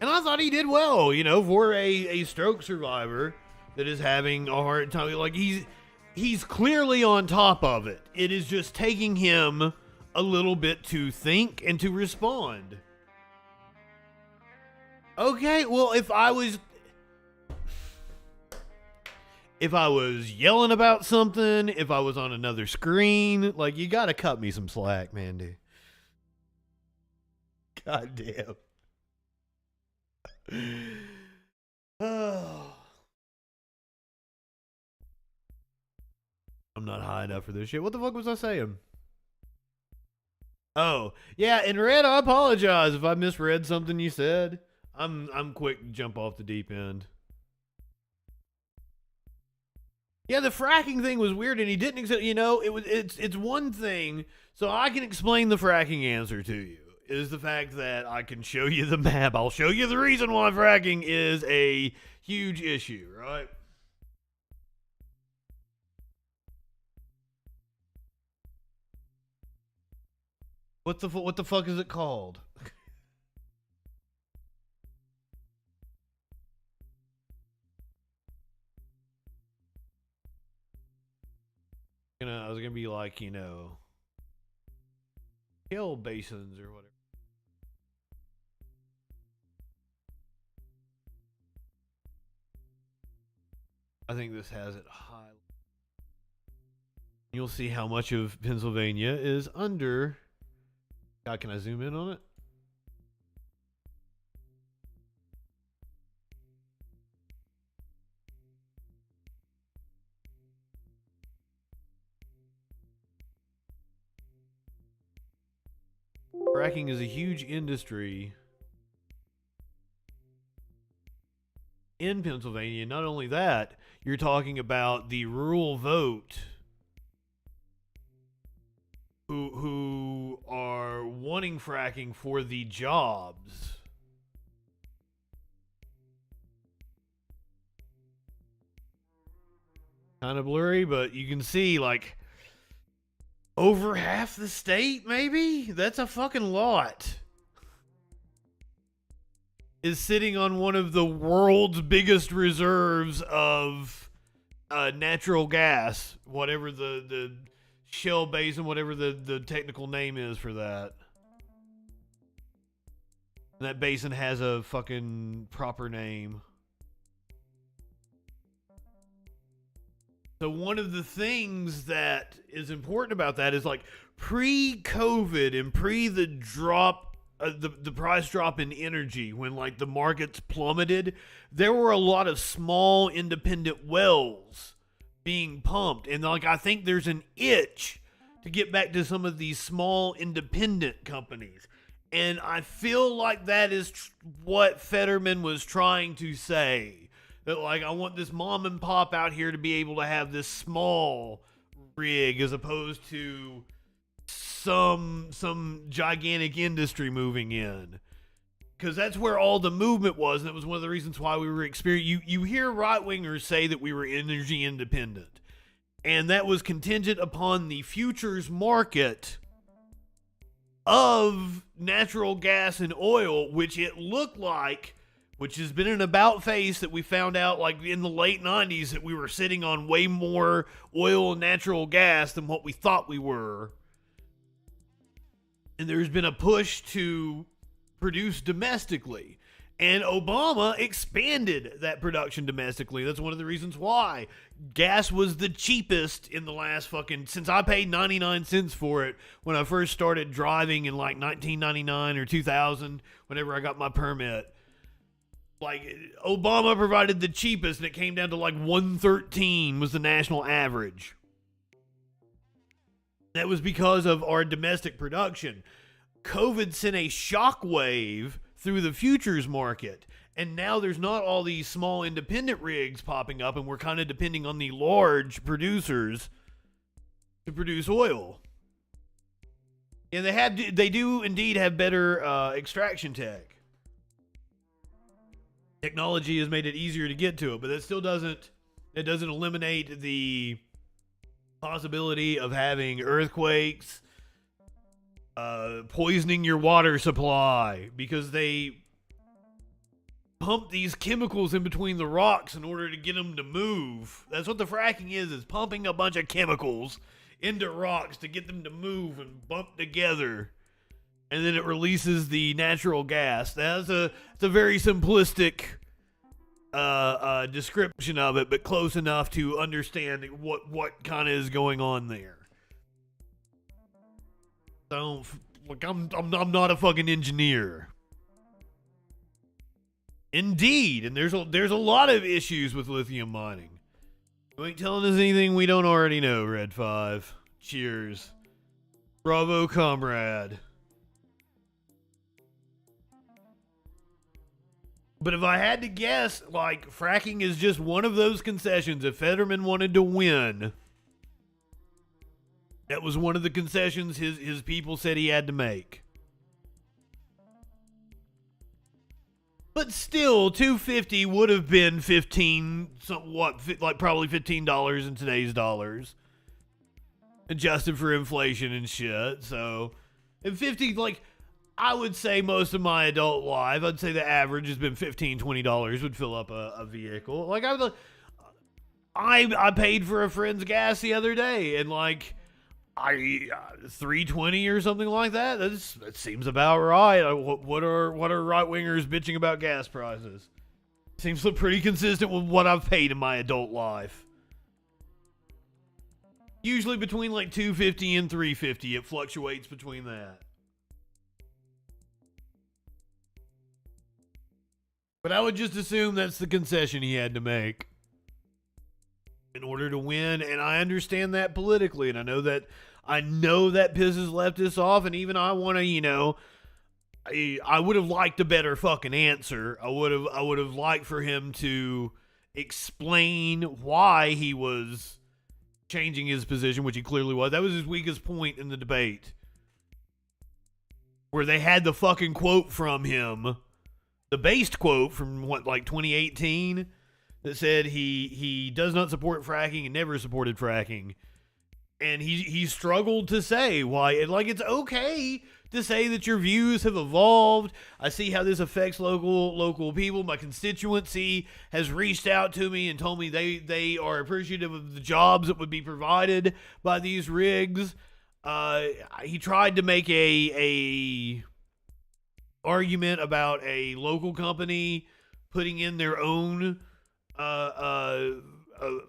And I thought he did well, you know, for a stroke survivor that is having a hard time. Like he's clearly on top of it. It is just taking him a little bit to think and to respond. Okay, well, if I was yelling about something, if I was on another screen, like, you gotta cut me some slack, Mandy. God damn. Oh. I'm not high enough for this shit. What the fuck was I saying? Oh, yeah, and Red, I apologize if I misread something you said. I'm quick to jump off the deep end. Yeah, the fracking thing was weird, and he didn't accept, you know, it's one thing, so I can explain the fracking answer to you, is the fact that I can show you the map. I'll show you the reason why fracking is a huge issue, right? What the fuck is it called? I was gonna be like, you know, hill basins or whatever. I think this has it high. You'll see how much of Pennsylvania is under. God, can I zoom in on it? Fracking is a huge industry in Pennsylvania. Not only that, you're talking about the rural vote who are wanting fracking for the jobs. Kind of blurry, but you can see, like, over half the state, maybe? That's a fucking lot. Is sitting on one of the world's biggest reserves of natural gas, whatever the shell basin, whatever the technical name is for that. And that basin has a fucking proper name. So one of the things that is important about that is, like, pre-COVID and pre the drop, the price drop in energy, when, like, the markets plummeted, there were a lot of small independent wells being pumped. And, like, I think there's an itch to get back to some of these small independent companies. And I feel like that is what Fetterman was trying to say. That, like, I want this mom and pop out here to be able to have this small rig as opposed to some gigantic industry moving in. Because that's where all the movement was, and it was one of the reasons why we were experiencing. You hear right-wingers say that we were energy independent. And that was contingent upon the futures market of natural gas and oil, which it looked like, which has been an about face that we found out, like, in the late 90s, that we were sitting on way more oil and natural gas than what we thought we were. And there's been a push to produce domestically. And Obama expanded that production domestically. That's one of the reasons why gas was the cheapest in the last since I paid 99 cents for it when I first started driving in, like, 1999 or 2000, whenever I got my permit. Like, Obama provided the cheapest, and it came down to, like, 113 was the national average. That was because of our domestic production. COVID sent a shockwave through the futures market. And now there's not all these small independent rigs popping up, and we're kind of depending on the large producers to produce oil. And they do indeed have better extraction tech. Technology has made it easier to get to it, but that still doesn't eliminate the possibility of having earthquakes, poisoning your water supply, because they pump these chemicals in between the rocks in order to get them to move. That's what the fracking is pumping a bunch of chemicals into rocks to get them to move and bump together. And then it releases the natural gas. It's a very simplistic description of it, but close enough to understand what kind of is going on there. So, look, I'm not a fucking engineer. Indeed, and there's a lot of issues with lithium mining. You ain't telling us anything we don't already know, Red 5. Cheers. Bravo, comrade. But if I had to guess, like, fracking is just one of those concessions. If Fetterman wanted to win, that was one of the concessions his people said he had to make. But still, $2.50 would have been probably $15 in today's dollars, adjusted for inflation and shit. So, and 50, like, I would say most of my adult life, I'd say the average has been $15, $20 would fill up a vehicle. Like, I paid for a friend's gas the other day, and like, $3.20 or something like that. That seems about right. What are right wingers bitching about gas prices? Seems pretty consistent with what I've paid in my adult life. Usually between like $2.50 and $3.50. It fluctuates between that. But I would just assume that's the concession he had to make in order to win, and I understand that politically, and I know that pisses leftists off, and even I want to, I would have liked a better fucking answer. I would have liked for him to explain why he was changing his position, which he clearly was. That was his weakest point in the debate, where they had the fucking quote from him, the based quote from 2018, that said he does not support fracking and never supported fracking. And he struggled to say why. It's okay to say that your views have evolved. I see how this affects local people. My constituency has reached out to me and told me they are appreciative of the jobs that would be provided by these rigs. He tried to make a argument about a local company putting in their own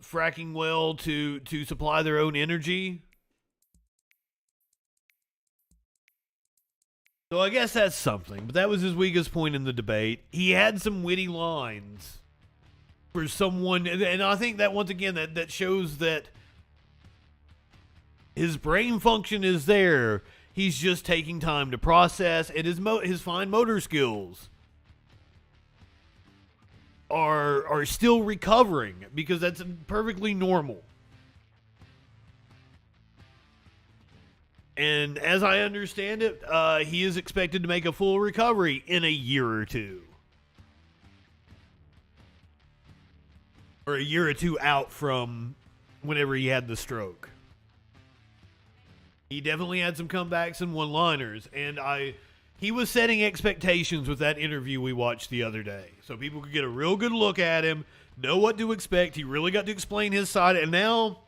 fracking well to supply their own energy. So I guess that's something, but that was his weakest point in the debate. He had some witty lines for someone, and I think that once again that shows that his brain function is there. He's just taking time to process, and his fine motor skills are still recovering, because that's perfectly normal. And as I understand it, he is expected to make a full recovery in a year or two. Or a year or two out from whenever he had the stroke. He definitely had some comebacks and one-liners, and he was setting expectations with that interview we watched the other day. So people could get a real good look at him, know what to expect. He really got to explain his side. And now,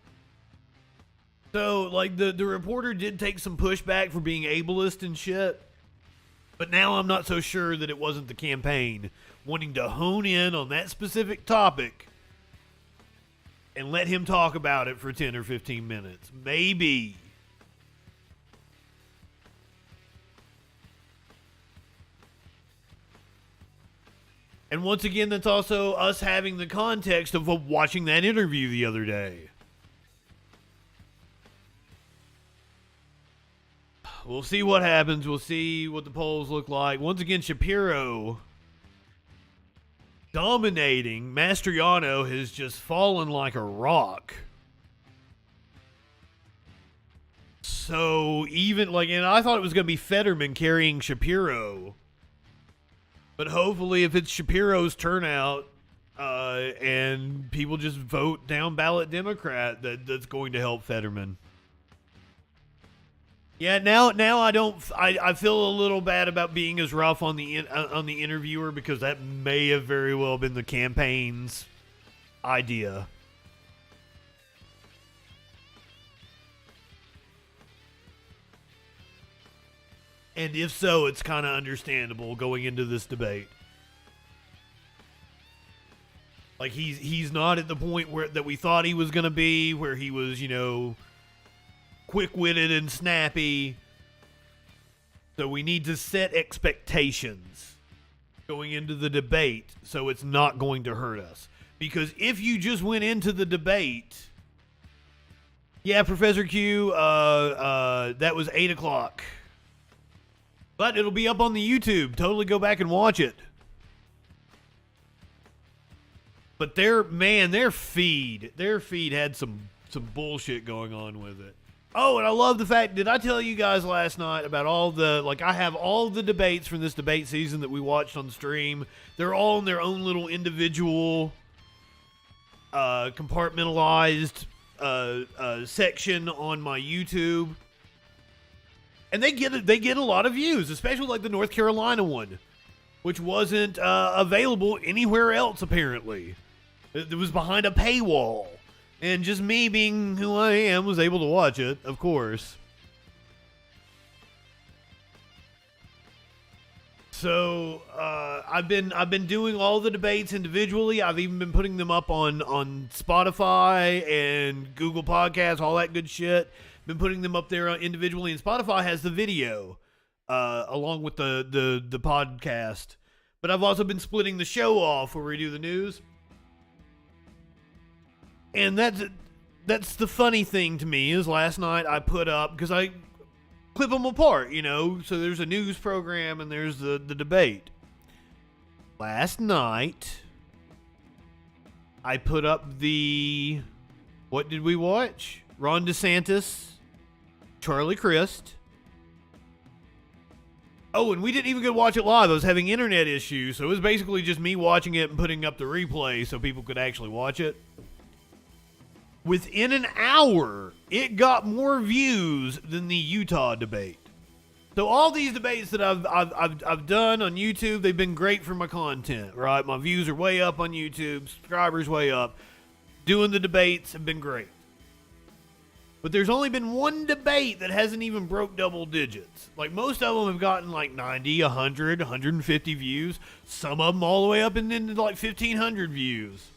so like the reporter did take some pushback for being ableist and shit. But now I'm not so sure that it wasn't the campaign wanting to hone in on that specific topic and let him talk about it for 10 or 15 minutes. Maybe. And once again, that's also us having the context of watching that interview the other day. We'll see what happens. We'll see what the polls look like. Once again, Shapiro dominating. Mastriano has just fallen like a rock. So even like, and I thought it was going to be Fetterman carrying Shapiro. But hopefully if it's Shapiro's turnout and people just vote down ballot Democrat, that's going to help Fetterman. Yeah, now I feel a little bad about being as rough on the interviewer, because that may have very well been the campaign's idea. And if so, it's kind of understandable going into this debate. Like he's not at the point where that we thought he was going to be, where he was, quick-witted and snappy. So we need to set expectations going into the debate so it's not going to hurt us. Because if you just went into the debate, yeah, Professor Q, that was 8 o'clock. But it'll be up on the YouTube. Totally go back and watch it. But their feed had some bullshit going on with it. Oh, and I love the fact, did I tell you guys last night about I have all the debates from this debate season that we watched on the stream. They're all in their own little individual compartmentalized section on my YouTube. And they get a lot of views, especially like the North Carolina one, which wasn't available anywhere else, apparently. It was behind a paywall. And just me being who I am was able to watch it, of course. So I've been doing all the debates individually. I've even been putting them up on Spotify and Google Podcasts, all that good shit. Been putting them up there individually, and Spotify has the video along with the podcast. But I've also been splitting the show off where we do the news. And that's the funny thing to me is last night I put up, because I clip them apart, so there's a news program and there's the debate. Last night I put up what did we watch? Ron DeSantis, Charlie Crist. Oh, and we didn't even get to watch it live. I was having internet issues, so it was basically just me watching it and putting up the replay so people could actually watch it. Within an hour, it got more views than the Utah debate. So all these debates that I've done on YouTube, they've been great for my content, right? My views are way up on YouTube, subscribers way up. Doing the debates have been great. But there's only been one debate that hasn't even broke double digits. Like, most of them have gotten like 90, 100, 150 views. Some of them all the way up into like 1,500 views.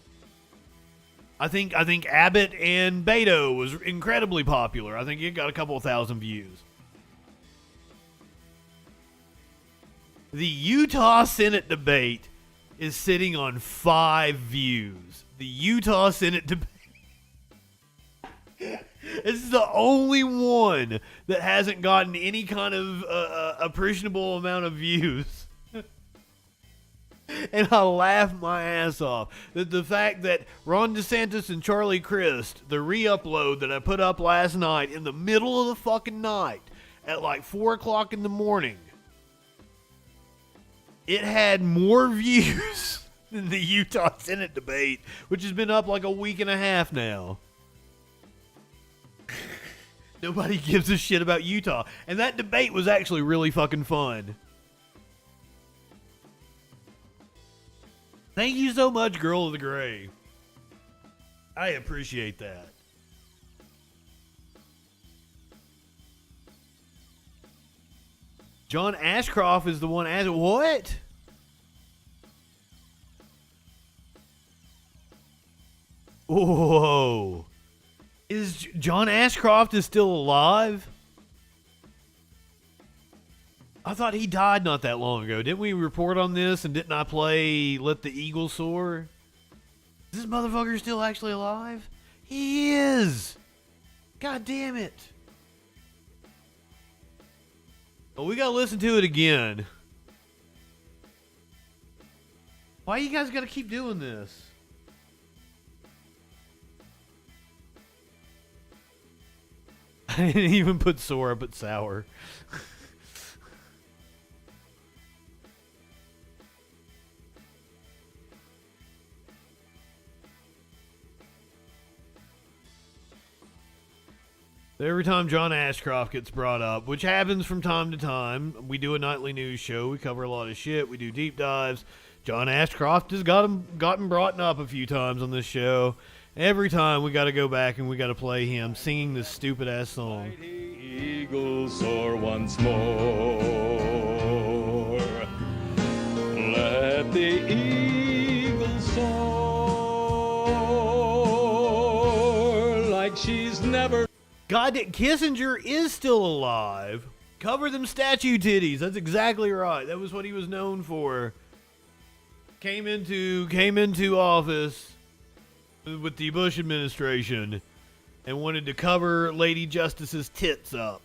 I think Abbott and Beto was incredibly popular. I think it got a couple of thousand views. The Utah Senate debate is sitting on 5 views. The Utah Senate debate. This is the only one that hasn't gotten any kind of appreciable amount of views. And I laugh my ass off. The fact that Ron DeSantis and Charlie Crist, the re-upload that I put up last night in the middle of the fucking night at like 4 o'clock in the morning, it had more views than the Utah Senate debate, which has been up like a week and a half now. Nobody gives a shit about Utah. And that debate was actually really fucking fun. Thank you so much, Girl of the Gray. I appreciate that. John Ashcroft is the one asking, what? Whoa. Is John Ashcroft is still alive? I thought he died not that long ago. Didn't we report on this, and didn't I play Let the Eagle Soar? Is this motherfucker still actually alive? He is! God damn it. But we gotta listen to it again. Why you guys gotta keep doing this? I didn't even put sore, but sour. Every time John Ashcroft gets brought up, which happens from time to time, we do a nightly news show. We cover a lot of shit. We do deep dives. John Ashcroft has gotten brought up a few times on this show. Every time we got to go back and we got to play him singing this stupid ass song. Eagles soar once more. Let the eagles soar like she's never. God, Kissinger is still alive. Cover them statue titties. That's exactly right. That was what he was known for. Came into office with the Bush administration and wanted to cover Lady Justice's tits up.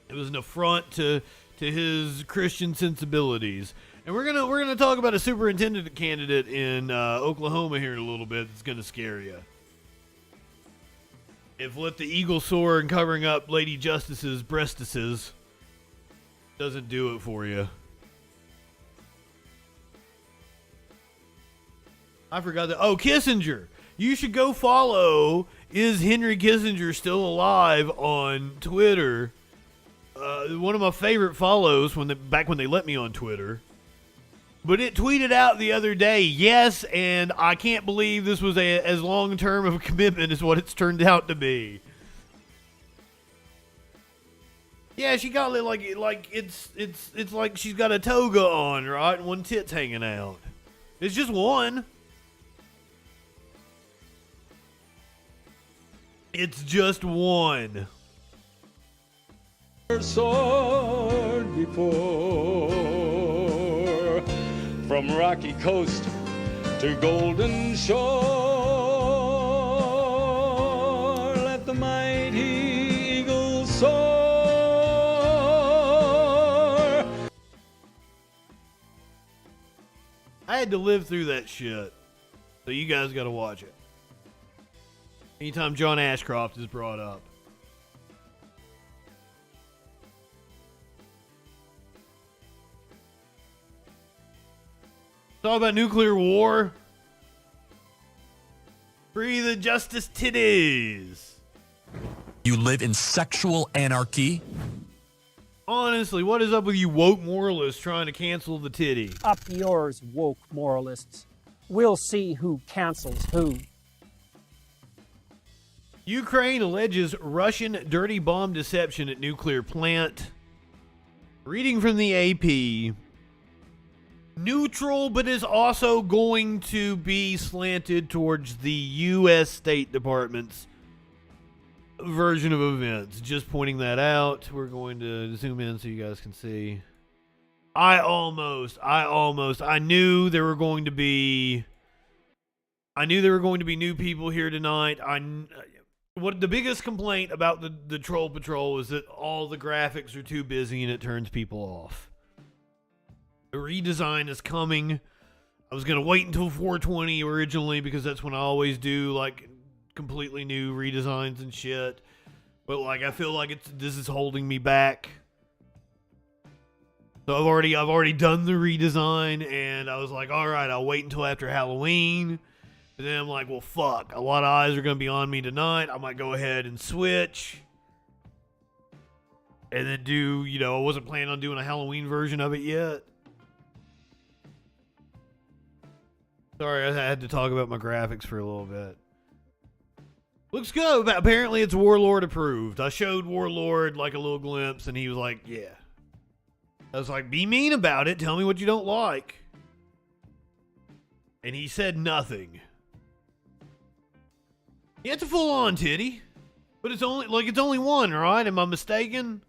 It was an affront to his Christian sensibilities. And we're gonna talk about a superintendent candidate in Oklahoma here in a little bit that's gonna scare you. If let the eagle soar and covering up Lady Justice's breastises doesn't do it for you. I forgot that. Oh, Kissinger. You should go follow Is Henry Kissinger Still Alive on Twitter. One of my favorite follows back when they let me on Twitter. But it tweeted out the other day, yes, and I can't believe this was as long-term of a commitment as what it's turned out to be. Yeah, she got like it's like she's got a toga on, right? And one tit's hanging out. It's just one. It's just one. Soared before, from rocky coast to golden shore, let the mighty eagle soar. I had to live through that shit, so you guys got to watch it. Anytime John Ashcroft is brought up. Talk about nuclear war. Free the justice titties. You live in sexual anarchy? Honestly, what is up with you woke moralists trying to cancel the titty? Up yours, woke moralists. We'll see who cancels who. Ukraine alleges Russian dirty bomb deception at nuclear plant. Reading from the AP. Neutral, but is also going to be slanted towards the U.S. State Department's version of events. Just pointing that out. We're going to zoom in so you guys can see. I knew there were going to be new people here tonight. What the biggest complaint about the Troll Patrol is that all the graphics are too busy and it turns people off. The redesign is coming. I was going to wait until 420 originally because that's when I always do like completely new redesigns and shit. But like I feel like this is holding me back. So I've already done the redesign and I was like, all right, I'll wait until after Halloween. And then I'm like, well, fuck. A lot of eyes are going to be on me tonight. I might go ahead and switch. And then I wasn't planning on doing a Halloween version of it yet. Sorry, I had to talk about my graphics for a little bit. Looks good. Apparently it's Warlord approved. I showed Warlord like a little glimpse and he was like, yeah. I was like, be mean about it. Tell me what you don't like. And he said nothing. Yeah, it's a full-on titty. But it's only one, right? Am I mistaken?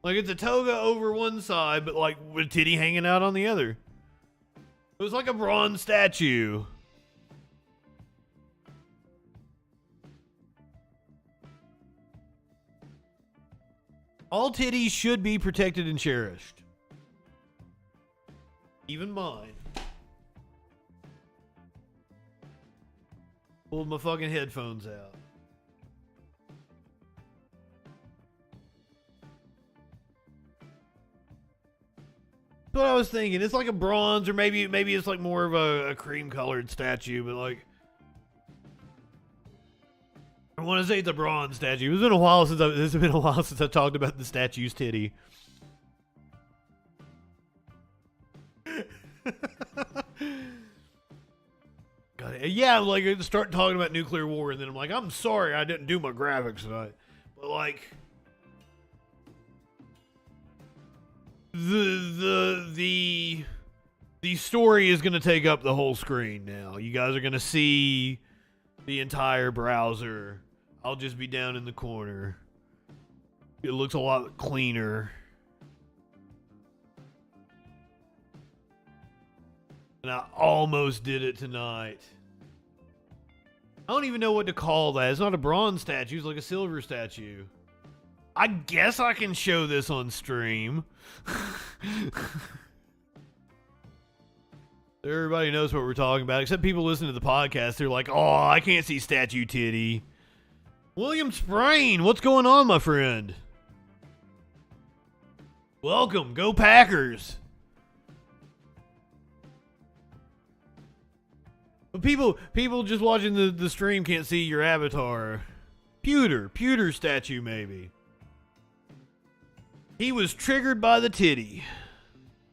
Like it's a toga over one side, but like with a titty hanging out on the other. It was like a bronze statue. All titties should be protected and cherished. Even mine. Pulled my fucking headphones out. That's what I was thinking. It's like a bronze, or maybe it's like more of a cream colored statue, but like I want to say it's a bronze statue. It's been a while since I talked about the statue's titty. God, yeah, like I start talking about nuclear war, and then I'm like, I'm sorry I didn't do my graphics tonight, but like the story is going to take up the whole screen now. You guys are going to see the entire browser. I'll just be down in the corner. It looks a lot cleaner. And I almost did it tonight. I don't even know what to call that. It's not a bronze statue. It's like a silver statue. I guess I can show this on stream. Everybody knows what we're talking about, except people listening to the podcast. They're like, oh, I can't see statue titty. William Sprain, what's going on, my friend? Welcome. Go Packers. But people just watching the stream can't see your avatar. Pewter statue, maybe. He was triggered by the titty.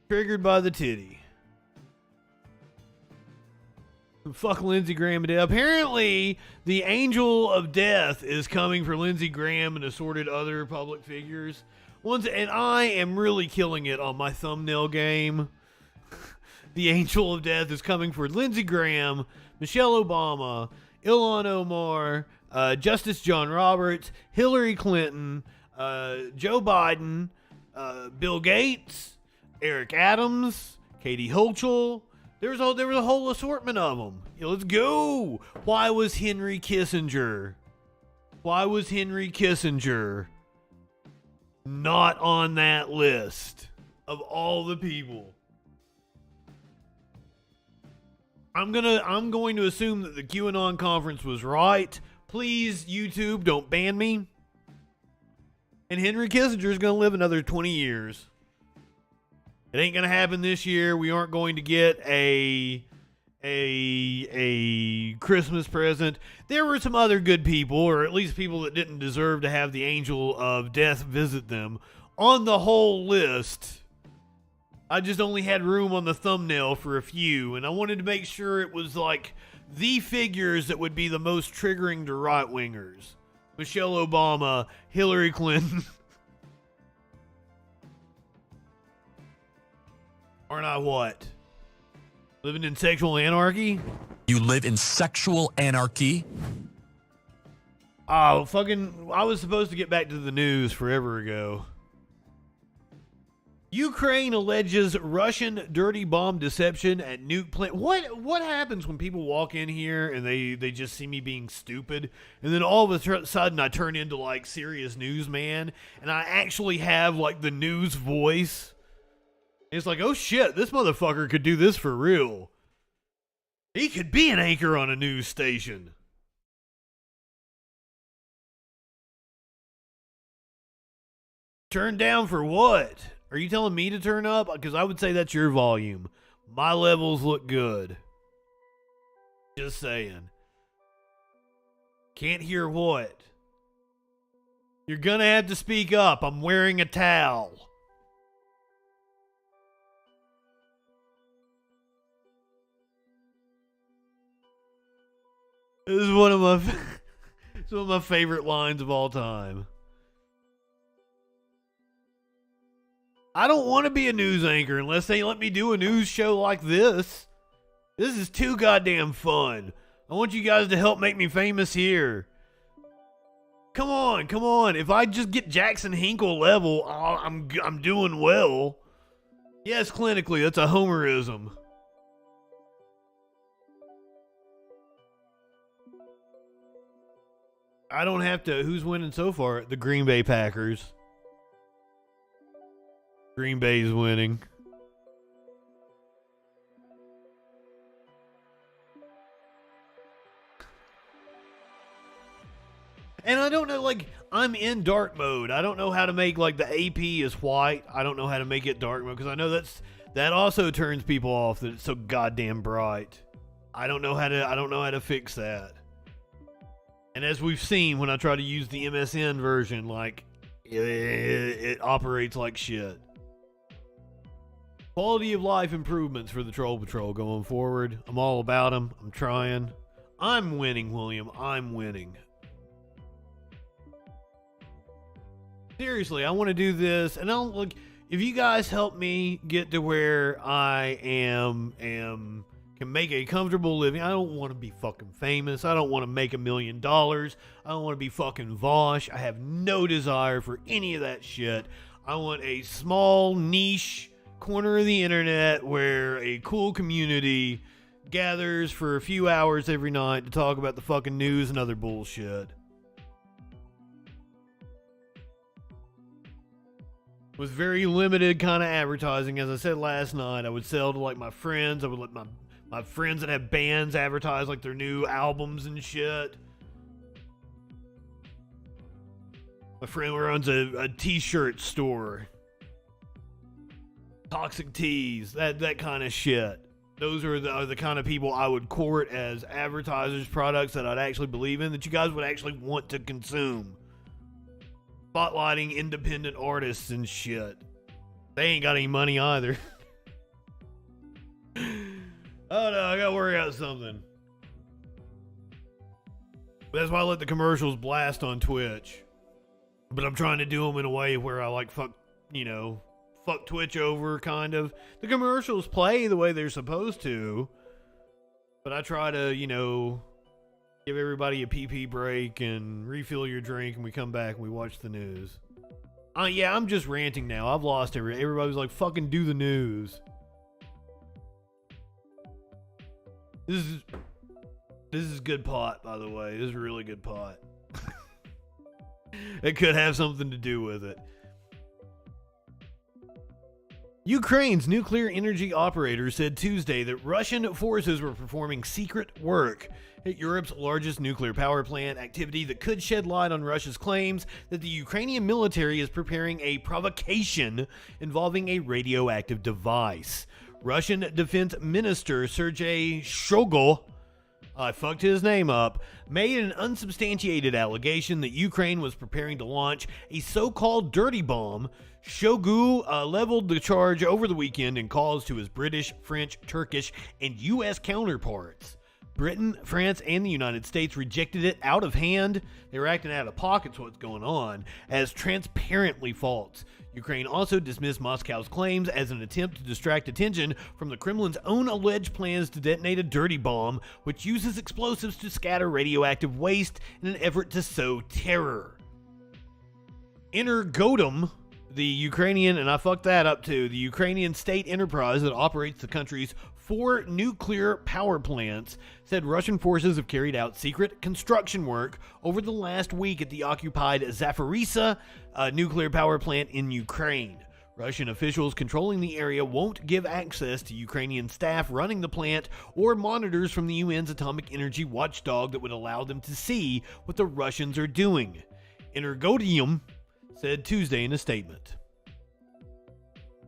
Triggered by the titty. Fuck Lindsey Graham today. Apparently, the angel of death is coming for Lindsey Graham and assorted other public figures. And I am really killing it on my thumbnail game. The angel of death is coming for Lindsey Graham, Michelle Obama, Ilhan Omar, Justice John Roberts, Hillary Clinton, Joe Biden, Bill Gates, Eric Adams, Katie Hochul. There was a whole assortment of them. Let's go. Why was Henry Kissinger not on that list of all the people? I'm going to assume that the QAnon conference was right. Please, YouTube, don't ban me. And Henry Kissinger is going to live another 20 years. It ain't going to happen this year. We aren't going to get a Christmas present. There were some other good people, or at least people that didn't deserve to have the angel of death visit them, on the whole list. I just only had room on the thumbnail for a few, and I wanted to make sure it was like the figures that would be the most triggering to right-wingers. Michelle Obama, Hillary Clinton. Aren't I what? Living in sexual anarchy? You live in sexual anarchy? Oh, fucking, I was supposed to get back to the news forever ago. Ukraine alleges Russian dirty bomb deception at nuke plant. What happens when people walk in here and they just see me being stupid, and then all of a sudden I turn into like serious newsman, and I actually have like the news voice? It's like, oh shit, this motherfucker could do this for real. He could be an anchor on a news station. Turn down for what? Are you telling me to turn up? Because I would say that's your volume. My levels look good. Just saying. Can't hear what? You're gonna have to speak up. I'm wearing a towel. This is one of my favorite lines of all time. I don't want to be a news anchor unless they let me do a news show like this. This is too goddamn fun. I want you guys to help make me famous here. Come on. If I just get Jackson Hinkle level, I'm doing well. Yes, clinically, that's a homerism. I don't have to. Who's winning so far? The Green Bay Packers. Green Bay's winning. And I don't know, like, I'm in dark mode. I don't know how to make, like, the AP is white. I don't know how to make it dark mode because I know that also turns people off that it's so goddamn bright. I don't know how to fix that. And as we've seen when I try to use the MSN version, like, it operates like shit. Quality of life improvements for the Troll Patrol going forward. I'm all about them. I'm trying. I'm winning, William. I'm winning. Seriously, I want to do this, and I'll look. If you guys help me get to where I can make a comfortable living. I don't want to be fucking famous. I don't want to make $1 million. I don't want to be fucking Walsh. I have no desire for any of that shit. I want a small niche corner of the internet where a cool community gathers for a few hours every night to talk about the fucking news and other bullshit. With very limited kind of advertising. As I said last night, I would sell to like my friends. I would let my friends that have bands advertise like their new albums and shit. My friend runs a t-shirt store. Toxic tees, that kind of shit. Those are the kind of people I would court as advertisers, products that I'd actually believe in, that you guys would actually want to consume. Spotlighting independent artists and shit. They ain't got any money either. Oh no, I gotta worry out something. That's why I let the commercials blast on Twitch. But I'm trying to do them in a way where I like fuck Twitch over, kind of. The commercials play the way they're supposed to. But I try to, give everybody a pee break and refill your drink, and we come back and we watch the news. Yeah, I'm just ranting now. I've lost everybody's like, fucking do the news. This is good pot, by the way. This is really good pot. It could have something to do with it. Ukraine's nuclear energy operator said Tuesday that Russian forces were performing secret work at Europe's largest nuclear power plant, activity that could shed light on Russia's claims that the Ukrainian military is preparing a provocation involving a radioactive device. Russian Defense Minister Sergei Shoigu, I fucked his name up, made an unsubstantiated allegation that Ukraine was preparing to launch a so-called dirty bomb. Shoigu leveled the charge over the weekend in calls to his British, French, Turkish, and U.S. counterparts. Britain, France, and the United States rejected it out of hand. They were acting out of pocket, so what's going on, as transparently false. Ukraine also dismissed Moscow's claims as an attempt to distract attention from the Kremlin's own alleged plans to detonate a dirty bomb, which uses explosives to scatter radioactive waste in an effort to sow terror. Energodom, the Ukrainian, and I fucked that up too, the Ukrainian state enterprise that operates the country's 4 nuclear power plants, said Russian forces have carried out secret construction work over the last week at the occupied Zaporizhzhia nuclear power plant in Ukraine. Russian officials controlling the area won't give access to Ukrainian staff running the plant or monitors from the UN's atomic energy watchdog that would allow them to see what the Russians are doing. Energodom said Tuesday in a statement.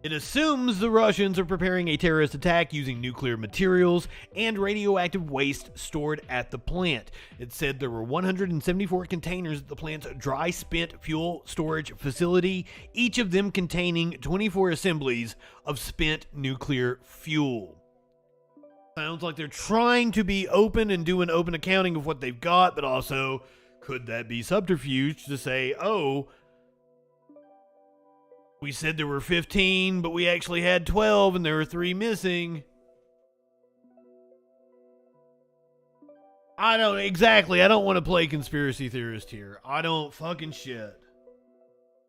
It assumes the Russians are preparing a terrorist attack using nuclear materials and radioactive waste stored at the plant. It said there were 174 containers at the plant's dry spent fuel storage facility, each of them containing 24 assemblies of spent nuclear fuel. Sounds like they're trying to be open and do an open accounting of what they've got, but also, could that be subterfuge to say, oh, we said there were 15, but we actually had 12 and there were 3 missing. I don't want to play conspiracy theorist here. I don't fucking shit.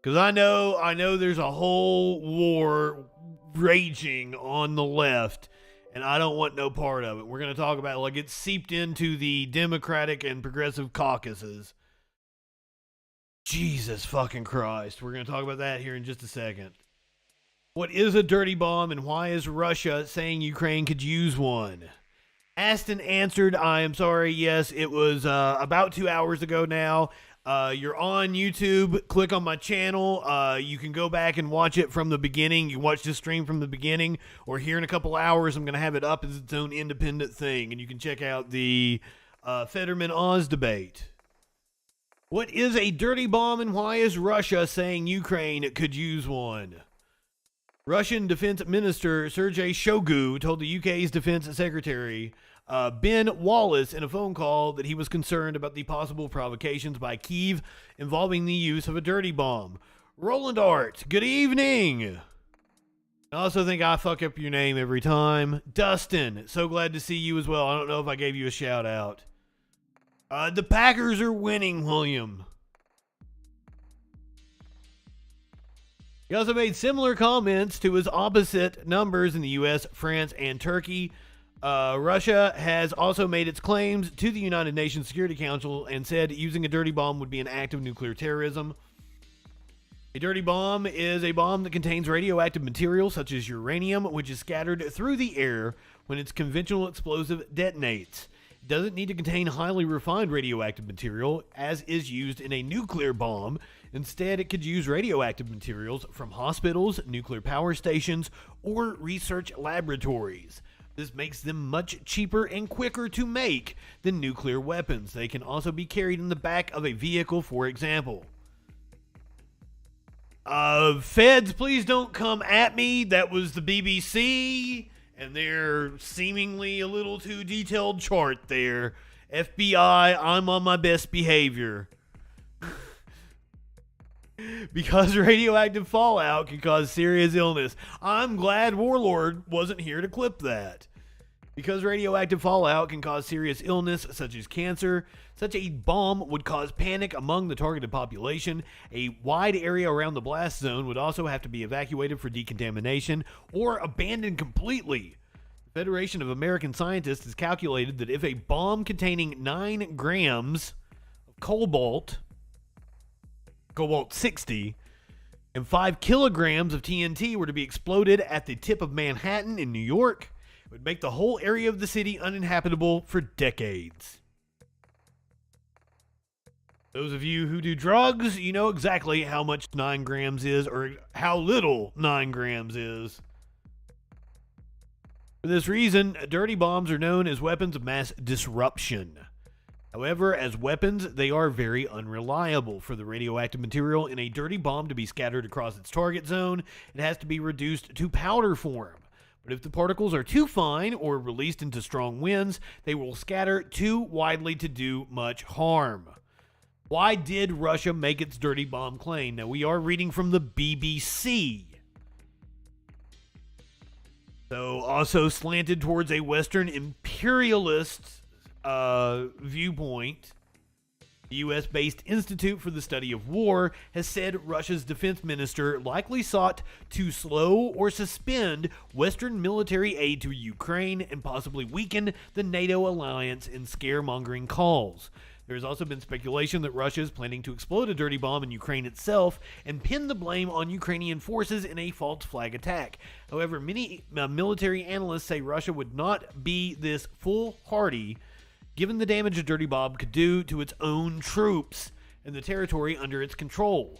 Because I know there's a whole war raging on the left, and I don't want no part of it. We're going to talk about it like it's seeped into the Democratic and Progressive caucuses. Jesus fucking Christ. We're going to talk about that here in just a second. What is a dirty bomb and why is Russia saying Ukraine could use one? Asked and answered. I am sorry. Yes, it was about 2 hours ago now. You're on YouTube. Click on my channel. You can go back and watch it from the beginning. You can watch this stream from the beginning, or here in a couple hours, I'm going to have it up as its own independent thing, and you can check out the Fetterman Oz debate. What is a dirty bomb and why is Russia saying Ukraine could use one? Russian Defense Minister Sergei Shoigu told the UK's Defense Secretary Ben Wallace in a phone call that he was concerned about the possible provocations by Kyiv involving the use of a dirty bomb. Roland Art, good evening. I also think I fuck up your name every time. Dustin, so glad to see you as well. I don't know if I gave you a shout out. The Packers are winning, William. He also made similar comments to his opposite numbers in the U.S., France, and Turkey. Russia has also made its claims to the United Nations Security Council and said using a dirty bomb would be an act of nuclear terrorism. A dirty bomb is a bomb that contains radioactive material such as uranium, which is scattered through the air when its conventional explosive detonates. It doesn't need to contain highly refined radioactive material, as is used in a nuclear bomb. Instead, it could use radioactive materials from hospitals, nuclear power stations, or research laboratories. This makes them much cheaper and quicker to make than nuclear weapons. They can also be carried in the back of a vehicle, for example. Feds, please don't come at me. That was the BBC, and their seemingly a little too detailed chart there. FBI, I'm on my best behavior. Because radioactive fallout can cause serious illness. I'm glad Warlord wasn't here to clip that. Because radioactive fallout can cause serious illness such as cancer, such a bomb would cause panic among the targeted population. A wide area around the blast zone would also have to be evacuated for decontamination or abandoned completely. The Federation of American Scientists has calculated that if a bomb containing 9 grams of cobalt-60, and 5 kilograms of TNT were to be exploded at the tip of Manhattan in New York, it would make the whole area of the city uninhabitable for decades. Those of you who do drugs, you know exactly how much 9 grams is, or how little 9 grams is. For this reason, dirty bombs are known as weapons of mass disruption. However, as weapons, they are very unreliable. For the radioactive material in a dirty bomb to be scattered across its target zone, it has to be reduced to powder form. But if the particles are too fine or released into strong winds, they will scatter too widely to do much harm. Why did Russia make its dirty bomb claim? Now, we are reading from the BBC. So, also slanted towards a Western imperialist viewpoint, the U.S.-based Institute for the Study of War has said Russia's defense minister likely sought to slow or suspend Western military aid to Ukraine and possibly weaken the NATO alliance in scaremongering calls. There has also been speculation that Russia is planning to explode a dirty bomb in Ukraine itself and pin the blame on Ukrainian forces in a false flag attack. However, many military analysts say Russia would not be this foolhardy given the damage a dirty bomb could do to its own troops and the territory under its control.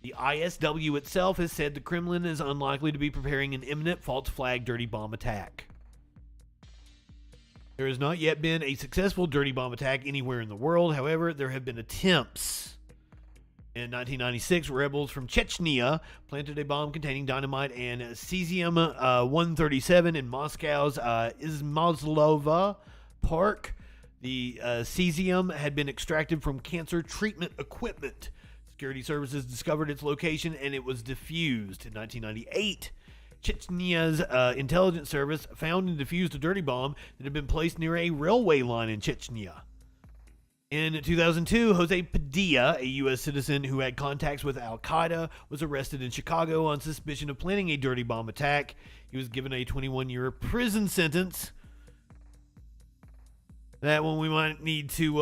The ISW itself has said the Kremlin is unlikely to be preparing an imminent false flag dirty bomb attack. There has not yet been a successful dirty bomb attack anywhere in the world. However, there have been attempts. In 1996, rebels from Chechnya planted a bomb containing dynamite and cesium-137 in Moscow's Izmazlova Park. The cesium had been extracted from cancer treatment equipment. Security services discovered its location and it was defused. In 1998, Chechnya's intelligence service found and defused a dirty bomb that had been placed near a railway line in Chechnya. In 2002, Jose Padilla, a U.S. citizen who had contacts with Al-Qaeda, was arrested in Chicago on suspicion of planning a dirty bomb attack. He was given a 21-year prison sentence. That one we might need to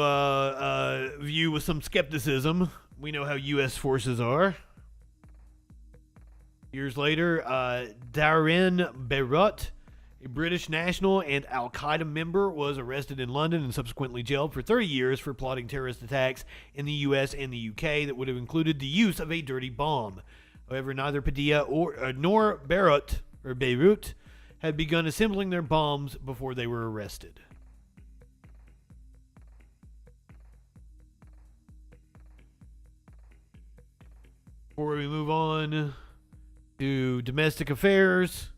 view with some skepticism. We know how U.S. forces are. Years later, Darren Beirut, a British national and Al-Qaeda member, was arrested in London and subsequently jailed for 30 years for plotting terrorist attacks in the U.S. and the U.K. that would have included the use of a dirty bomb. However, neither Padilla nor Beirut had begun assembling their bombs before they were arrested. Before we move on to domestic affairs,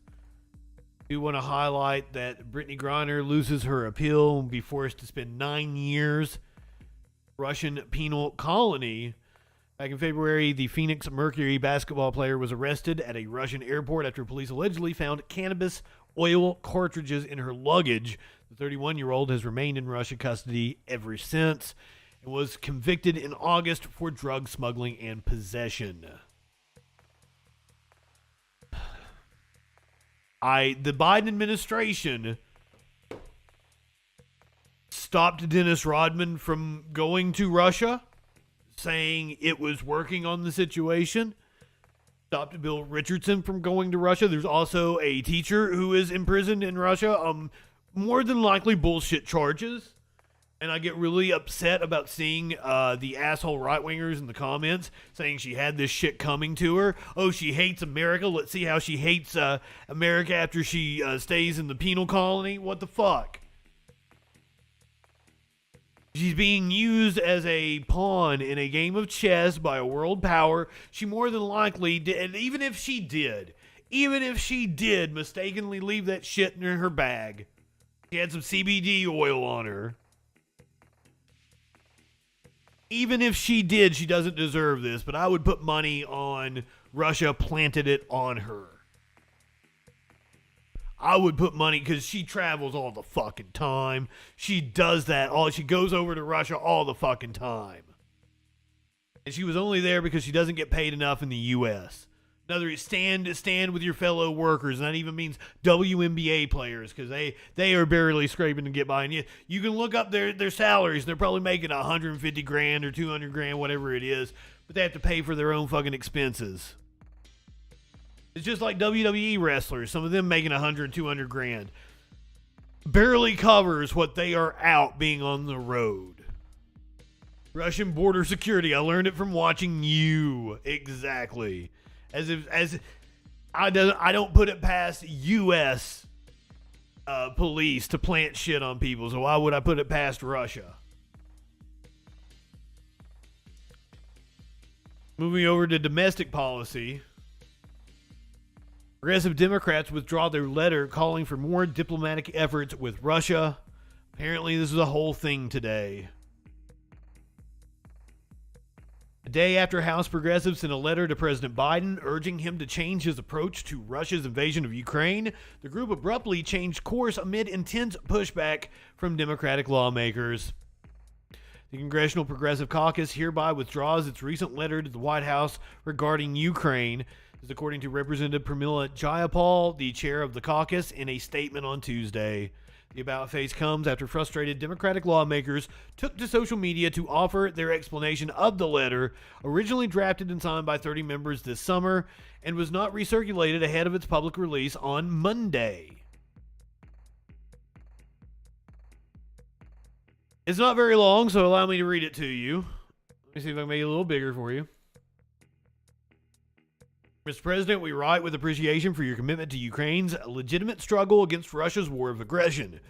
we want to highlight that Brittany Griner loses her appeal and will be forced to spend 9 years Russian penal colony. Back in February, the Phoenix Mercury basketball player was arrested at a Russian airport after police allegedly found cannabis oil cartridges in her luggage. The 31-year-old has remained in Russian custody ever since and was convicted in August for drug smuggling and possession. The Biden administration stopped Dennis Rodman from going to Russia, saying it was working on the situation. Stopped Bill Richardson from going to Russia. There's also a teacher who is imprisoned in Russia, more than likely bullshit charges. And I get really upset about seeing the asshole right-wingers in the comments saying she had this shit coming to her. Oh, she hates America. Let's see how she hates America after she stays in the penal colony. What the fuck? She's being used as a pawn in a game of chess by a world power. She more than likely did, and even if she did mistakenly leave that shit in her bag, she had some CBD oil on her. Even if she did, she doesn't deserve this, but I would put money on Russia planted it on her. I would put money because she travels all the fucking time. She does that. She goes over to Russia all the fucking time. And she was only there because she doesn't get paid enough in the U.S. Another stand with your fellow workers, and that even means WNBA players, because they are barely scraping to get by. And you can look up their salaries. They're probably making $150,000 or $200,000, whatever it is, but they have to pay for their own fucking expenses. It's just like WWE wrestlers. Some of them making $100,000, $200,000 barely covers what they are out being on the road. Russian border security. I learned it from watching you. Exactly. I don't put it past U.S. Police to plant shit on people, so why would I put it past Russia? Moving over to domestic policy, progressive Democrats withdraw their letter calling for more diplomatic efforts with Russia. Apparently, this is a whole thing today. A day after House progressives sent a letter to President Biden urging him to change his approach to Russia's invasion of Ukraine, the group abruptly changed course amid intense pushback from Democratic lawmakers. The Congressional Progressive Caucus hereby withdraws its recent letter to the White House regarding Ukraine, as according to Representative Pramila Jayapal, the chair of the caucus, in a statement on Tuesday. The about-face comes after frustrated Democratic lawmakers took to social media to offer their explanation of the letter, originally drafted and signed by 30 members this summer, and was not recirculated ahead of its public release on Monday. It's not very long, so allow me to read it to you. Let me see if I can make it a little bigger for you. Mr. President, we write with appreciation for your commitment to Ukraine's legitimate struggle against Russia's war of aggression.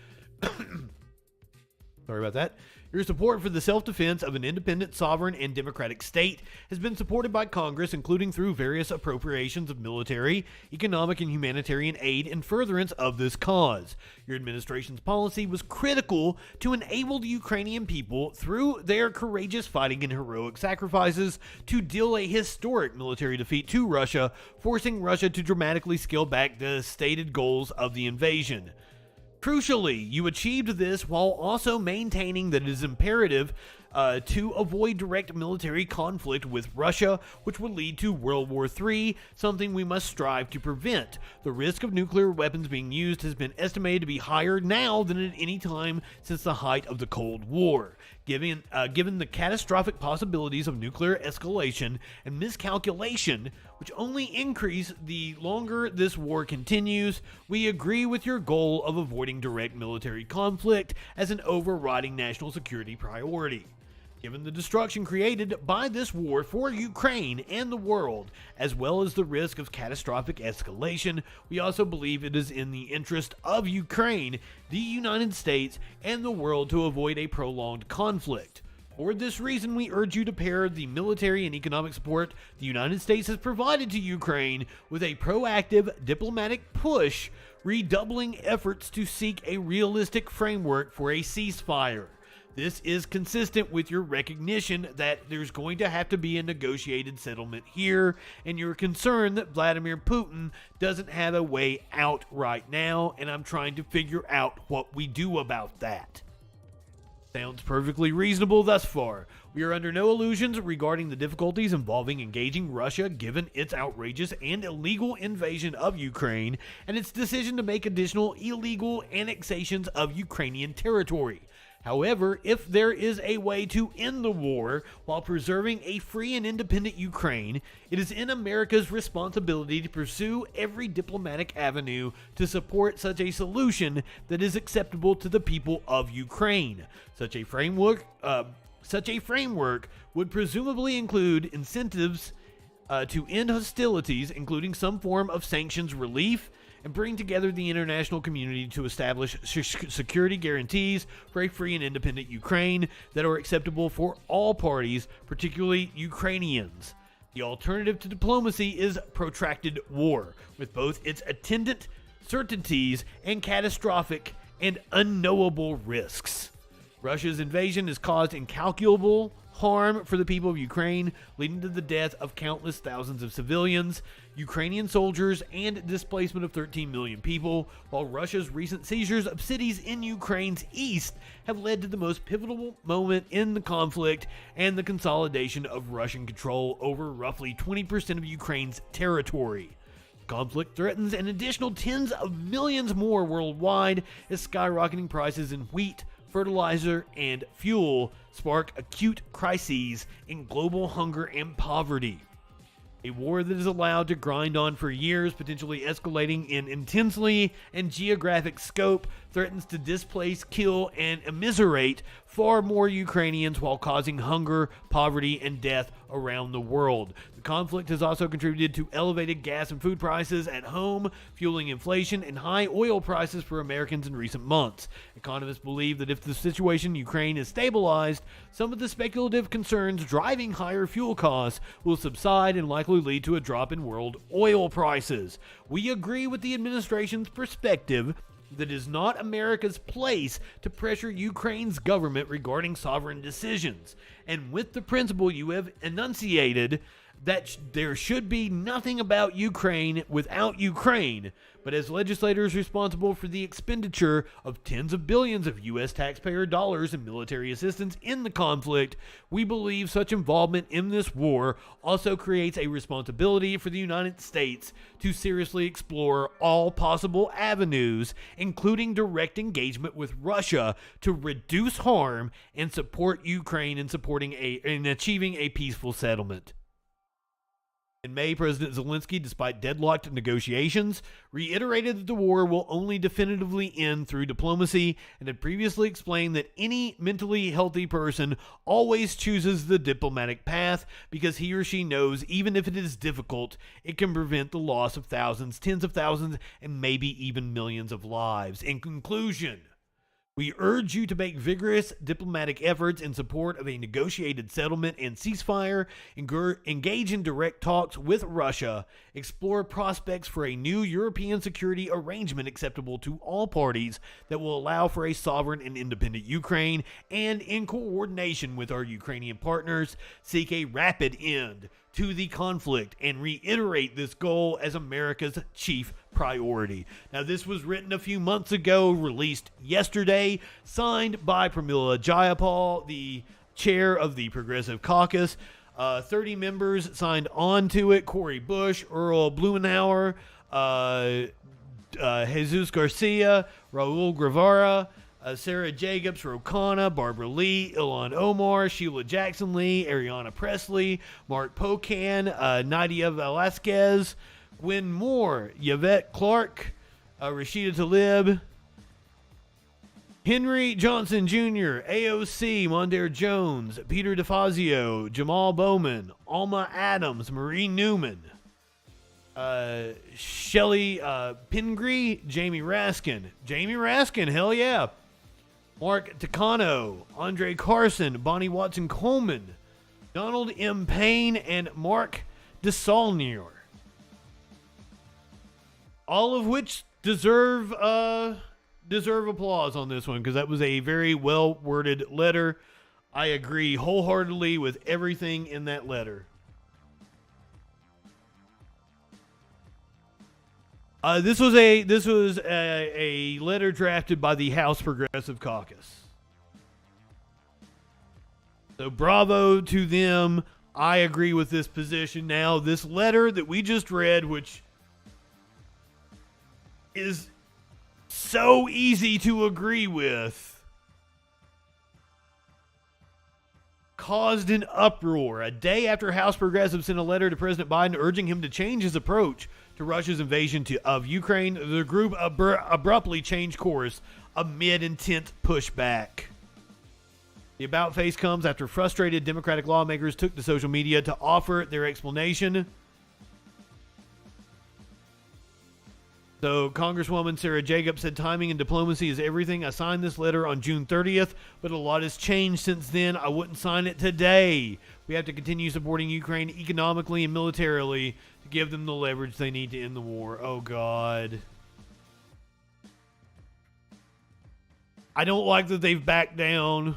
Sorry about that. Your support for the self-defense of an independent, sovereign, and democratic state has been supported by Congress, including through various appropriations of military, economic, and humanitarian aid in furtherance of this cause. Your administration's policy was critical to enable the Ukrainian people, through their courageous fighting and heroic sacrifices, to deal a historic military defeat to Russia, forcing Russia to dramatically scale back the stated goals of the invasion. Crucially, you achieved this while also maintaining that it is imperative to avoid direct military conflict with Russia, which would lead to World War III, something we must strive to prevent. The risk of nuclear weapons being used has been estimated to be higher now than at any time since the height of the Cold War. Given the catastrophic possibilities of nuclear escalation and miscalculation, which only increase the longer this war continues, we agree with your goal of avoiding direct military conflict as an overriding national security priority. Given the destruction created by this war for Ukraine and the world, as well as the risk of catastrophic escalation, we also believe it is in the interest of Ukraine, the United States, and the world to avoid a prolonged conflict. For this reason, we urge you to pair the military and economic support the United States has provided to Ukraine with a proactive diplomatic push, redoubling efforts to seek a realistic framework for a ceasefire. This is consistent with your recognition that there's going to have to be a negotiated settlement here, and your concern that Vladimir Putin doesn't have a way out right now, and I'm trying to figure out what we do about that. Sounds perfectly reasonable thus far. We are under no illusions regarding the difficulties involving engaging Russia given its outrageous and illegal invasion of Ukraine and its decision to make additional illegal annexations of Ukrainian territory. However, if there is a way to end the war while preserving a free and independent Ukraine, it is in America's responsibility to pursue every diplomatic avenue to support such a solution that is acceptable to the people of Ukraine. Such a framework would presumably include incentives to end hostilities, including some form of sanctions relief, and bring together the international community to establish security guarantees for a free and independent Ukraine that are acceptable for all parties, particularly Ukrainians. The alternative to diplomacy is protracted war, with both its attendant certainties and catastrophic and unknowable risks. Russia's invasion has caused incalculable harm for the people of Ukraine, leading to the death of countless thousands of civilians, Ukrainian soldiers, and displacement of 13 million people, while Russia's recent seizures of cities in Ukraine's east have led to the most pivotal moment in the conflict and the consolidation of Russian control over roughly 20% of Ukraine's territory. The conflict threatens an additional tens of millions more worldwide as skyrocketing prices in wheat, fertilizer, and fuel spark acute crises in global hunger and poverty. A war that is allowed to grind on for years, potentially escalating in intensity and geographic scope, threatens to displace, kill, and immiserate far more Ukrainians while causing hunger, poverty, and death around the world. The conflict has also contributed to elevated gas and food prices at home, fueling inflation and high oil prices for Americans in recent months. Economists believe that if the situation in Ukraine is stabilized, some of the speculative concerns driving higher fuel costs will subside and likely lead to a drop in world oil prices. We agree with the administration's perspective that it is not America's place to pressure Ukraine's government regarding sovereign decisions, and with the principle you have enunciated that there should be nothing about Ukraine without Ukraine, but as legislators responsible for the expenditure of tens of billions of U.S. taxpayer dollars in military assistance in the conflict, we believe such involvement in this war also creates a responsibility for the United States to seriously explore all possible avenues, including direct engagement with Russia, to reduce harm and support Ukraine in achieving a peaceful settlement. In May, President Zelensky, despite deadlocked negotiations, reiterated that the war will only definitively end through diplomacy and had previously explained that any mentally healthy person always chooses the diplomatic path because he or she knows even if it is difficult, it can prevent the loss of thousands, tens of thousands, and maybe even millions of lives. In conclusion, we urge you to make vigorous diplomatic efforts in support of a negotiated settlement and ceasefire, engage in direct talks with Russia, explore prospects for a new European security arrangement acceptable to all parties that will allow for a sovereign and independent Ukraine, and in coordination with our Ukrainian partners, seek a rapid end to the conflict and reiterate this goal as America's chief priority. Now, this was written a few months ago, released yesterday, signed by Pramila Jayapal, the chair of the Progressive Caucus. 30 members signed on to it. Cory Bush, Earl Blumenauer, Jesus Garcia, Raul Guevara, Sarah Jacobs, Ro Khanna, Barbara Lee, Ilhan Omar, Sheila Jackson Lee, Ariana Presley, Mark Pocan, Nadia Velasquez, Gwen Moore, Yvette Clark, Rashida Tlaib, Henry Johnson Jr., AOC, Mondaire Jones, Peter DeFazio, Jamal Bowman, Alma Adams, Marie Newman, Shelley Pingree, Jamie Raskin, hell yeah, Mark Takano, Andre Carson, Bonnie Watson Coleman, Donald M. Payne, and Mark DeSaulnier. All of which deserve applause on this one, because that was a very well worded letter. I agree wholeheartedly with everything in that letter. This was a letter drafted by the House Progressive Caucus. So bravo to them. I agree with this position. Now, this letter that we just read, which is so easy to agree with, caused an uproar. A day after House Progressives sent a letter to President Biden urging him to change his approach to Russia's invasion of Ukraine, the group abruptly changed course amid intense pushback. The about face comes after frustrated Democratic lawmakers took to social media to offer their explanation. So, Congresswoman Sarah Jacobs said, timing and diplomacy is everything. I signed this letter on June 30th, but a lot has changed since then. I wouldn't sign it today. We have to continue supporting Ukraine economically and militarily to give them the leverage they need to end the war. Oh, God. I don't like that they've backed down.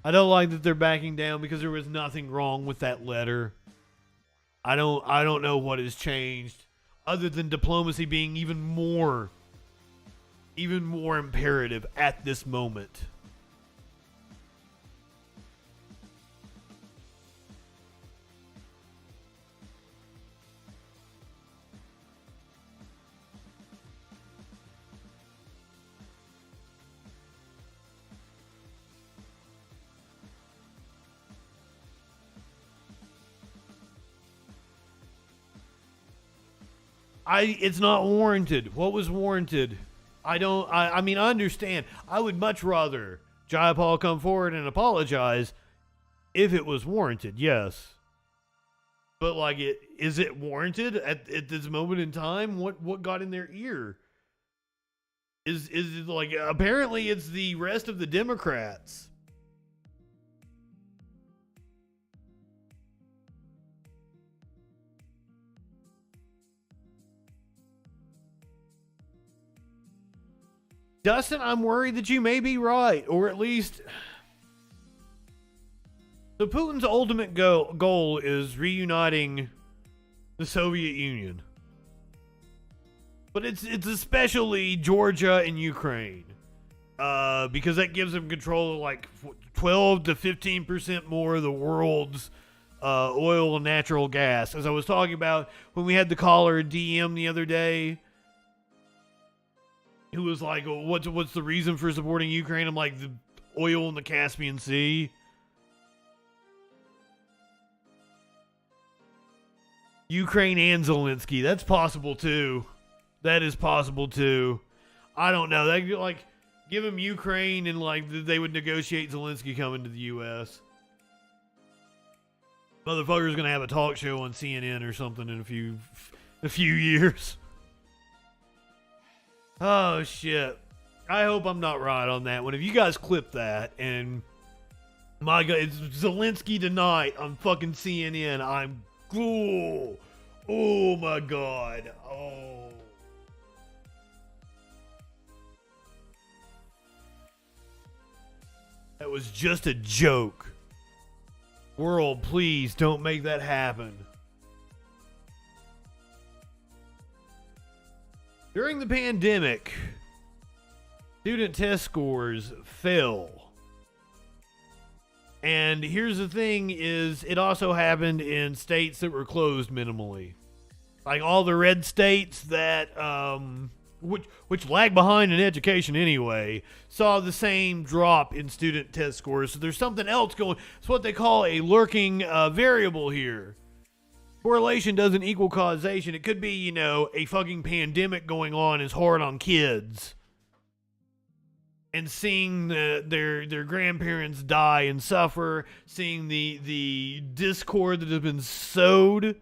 I don't like that they're backing down because there was nothing wrong with that letter. I don't know what has changed other than diplomacy being even more imperative at this moment. It's not warranted. What was warranted? I mean, I understand. I would much rather Jayapal come forward and apologize if it was warranted, yes. But, like, is it warranted at this moment in time? What got in their ear? Is it, like, apparently it's the rest of the Democrats. Dustin, I'm worried that you may be right, or at least... So Putin's ultimate goal is reuniting the Soviet Union. But it's especially Georgia and Ukraine. Because that gives them control of like 12 to 15% more of the world's oil and natural gas. As I was talking about when we had the caller DM the other day, who was like, what's the reason for supporting Ukraine? I'm like, the oil in the Caspian Sea. Ukraine and Zelensky. That's possible too. That is possible too. I don't know. They like give them Ukraine and like they would negotiate Zelensky coming to the U.S. Motherfucker's gonna have a talk show on CNN or something in a few years. Oh, shit. I hope I'm not right on that one. If you guys clip that and, my God, it's Zelensky tonight on fucking CNN. I'm cool. Oh, my God. Oh. That was just a joke. World, please don't make that happen. During the pandemic, student test scores fell. And here's the thing is it also happened in states that were closed minimally. Like all the red states that, which lag behind in education anyway, saw the same drop in student test scores. So there's something else going. It's what they call a lurking variable here. Correlation doesn't equal causation. It could be, a fucking pandemic going on is hard on kids. And seeing their grandparents die and suffer, seeing the discord that has been sowed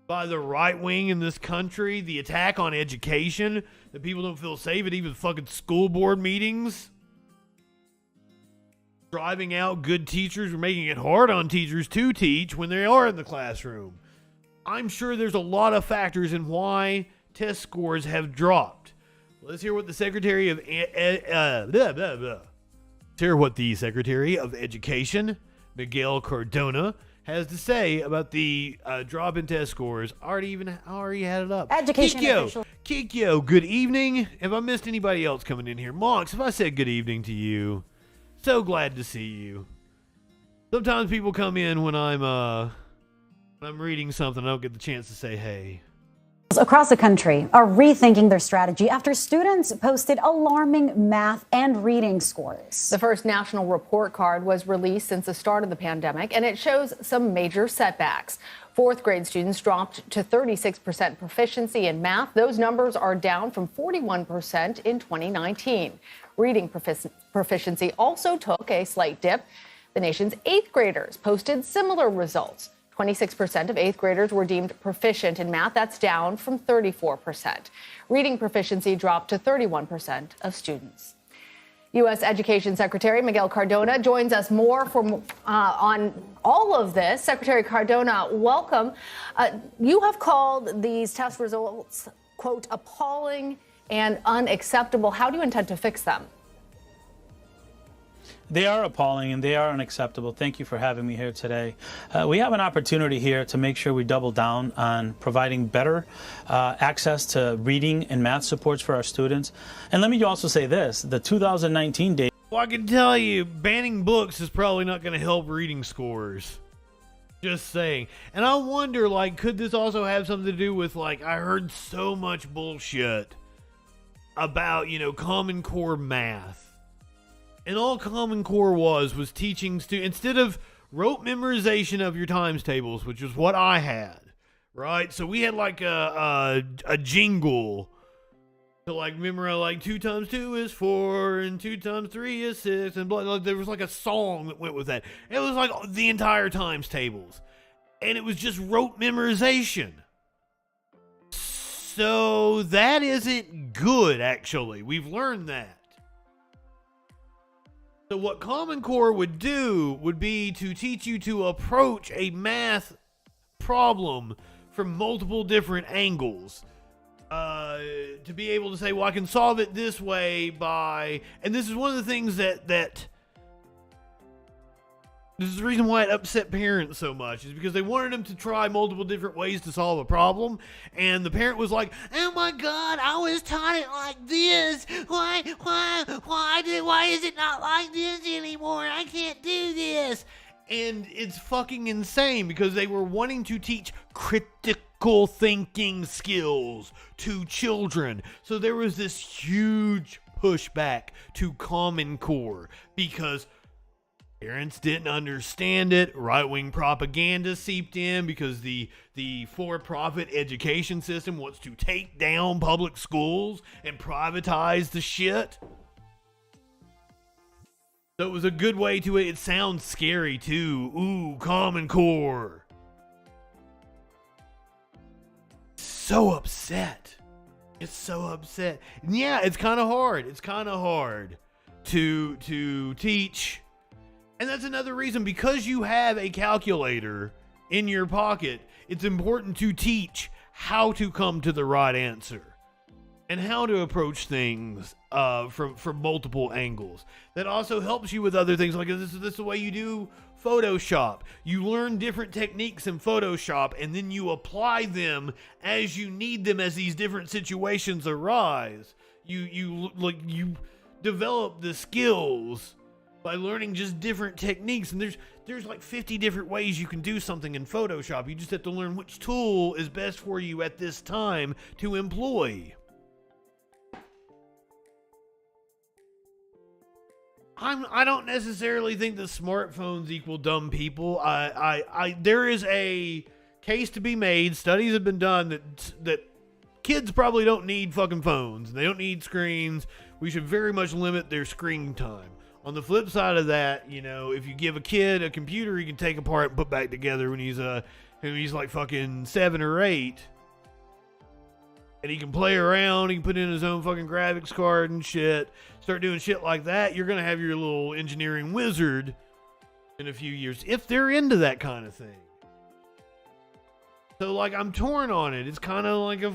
by the right wing in this country, the attack on education, that people don't feel safe at even fucking school board meetings, driving out good teachers, or making it hard on teachers to teach when they are in the classroom. I'm sure there's a lot of factors in why test scores have dropped. Let's hear what the Secretary of Education, Miguel Cardona, has to say about the drop in test scores. Already had it up. Education official. Kikyo, good evening. If I missed anybody else coming in here, Monks, if I said good evening to you, so glad to see you. Sometimes people come in when I'm reading something, I don't get the chance to say hey. Across the country are rethinking their strategy after students posted alarming math and reading scores. The first national report card was released since the start of the pandemic, and it shows some major setbacks. Fourth grade students dropped to 36% proficiency in math. Those numbers are down from 41% in 2019. Reading proficiency also took a slight dip. The nation's eighth graders posted similar results. 26% of eighth graders were deemed proficient in math. That's down from 34%. Reading proficiency dropped to 31% of students. U.S. Education Secretary Miguel Cardona joins us more on all of this. Secretary Cardona, welcome. You have called these test results, quote, appalling and unacceptable. How do you intend to fix them? They are appalling and they are unacceptable. Thank you for having me here today. We have an opportunity here to make sure we double down on providing better access to reading and math supports for our students. And let me also say this, the 2019 data. Well, I can tell you, banning books is probably not going to help reading scores. Just saying. And I wonder, could this also have something to do with, I heard so much bullshit about, Common Core math. And all Common Core was teaching students, instead of rote memorization of your times tables, which is what I had, right? So we had a jingle to memorize 2 times 2 is 4 and 2 times 3 is 6 and blah, there was a song that went with that. It was the entire times tables. And it was just rote memorization. So that isn't good, actually. We've learned that. So what Common Core would do would be to teach you to approach a math problem from multiple different angles. To be able to say, well, I can solve it this way by... And this is one of the things that this is the reason why it upset parents so much, is because they wanted them to try multiple different ways to solve a problem, and the parent was like, oh my god, I was taught it like this. Why is it not like this anymore? I can't do this. And it's fucking insane because they were wanting to teach critical thinking skills to children. So there was this huge pushback to Common Core because parents didn't understand it. Right-wing propaganda seeped in because the for-profit education system wants to take down public schools and privatize the shit. So it was a good way to... It sounds scary, too. Ooh, Common Core. So upset. It's so upset. And yeah, it's kind of hard. It's kind of hard to teach... And that's another reason, because you have a calculator in your pocket, it's important to teach how to come to the right answer and how to approach things from multiple angles. That also helps you with other things, like this is the way you do Photoshop. You learn different techniques in Photoshop and then you apply them as you need them as these different situations arise. You develop the skills by learning just different techniques. And there's like 50 different ways you can do something in Photoshop. You just have to learn which tool is best for you at this time to employ. I don't necessarily think that smartphones equal dumb people. There is a case to be made. Studies have been done that kids probably don't need fucking phones. They don't need screens. We should very much limit their screen time. On the flip side of that, you know, if you give a kid a computer he can take apart and put back together when he's like fucking 7 or 8, and he can play around, he can put in his own fucking graphics card and shit, start doing shit like that, you're gonna have your little engineering wizard in a few years, if they're into that kind of thing. So, like, I'm torn on it. It's kind of like a...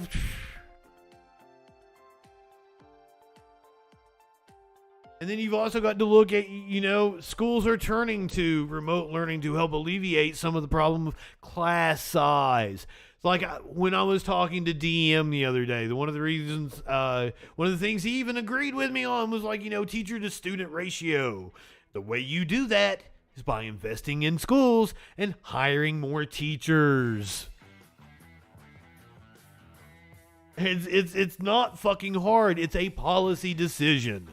And then you've also got to look at, you know, schools are turning to remote learning to help alleviate some of the problem of class size. It's like when I was talking to DM the other day, one of the reasons, one of the things he even agreed with me on was like, you know, teacher to student ratio. The way you do that is by investing in schools and hiring more teachers. It's not fucking hard. It's a policy decision.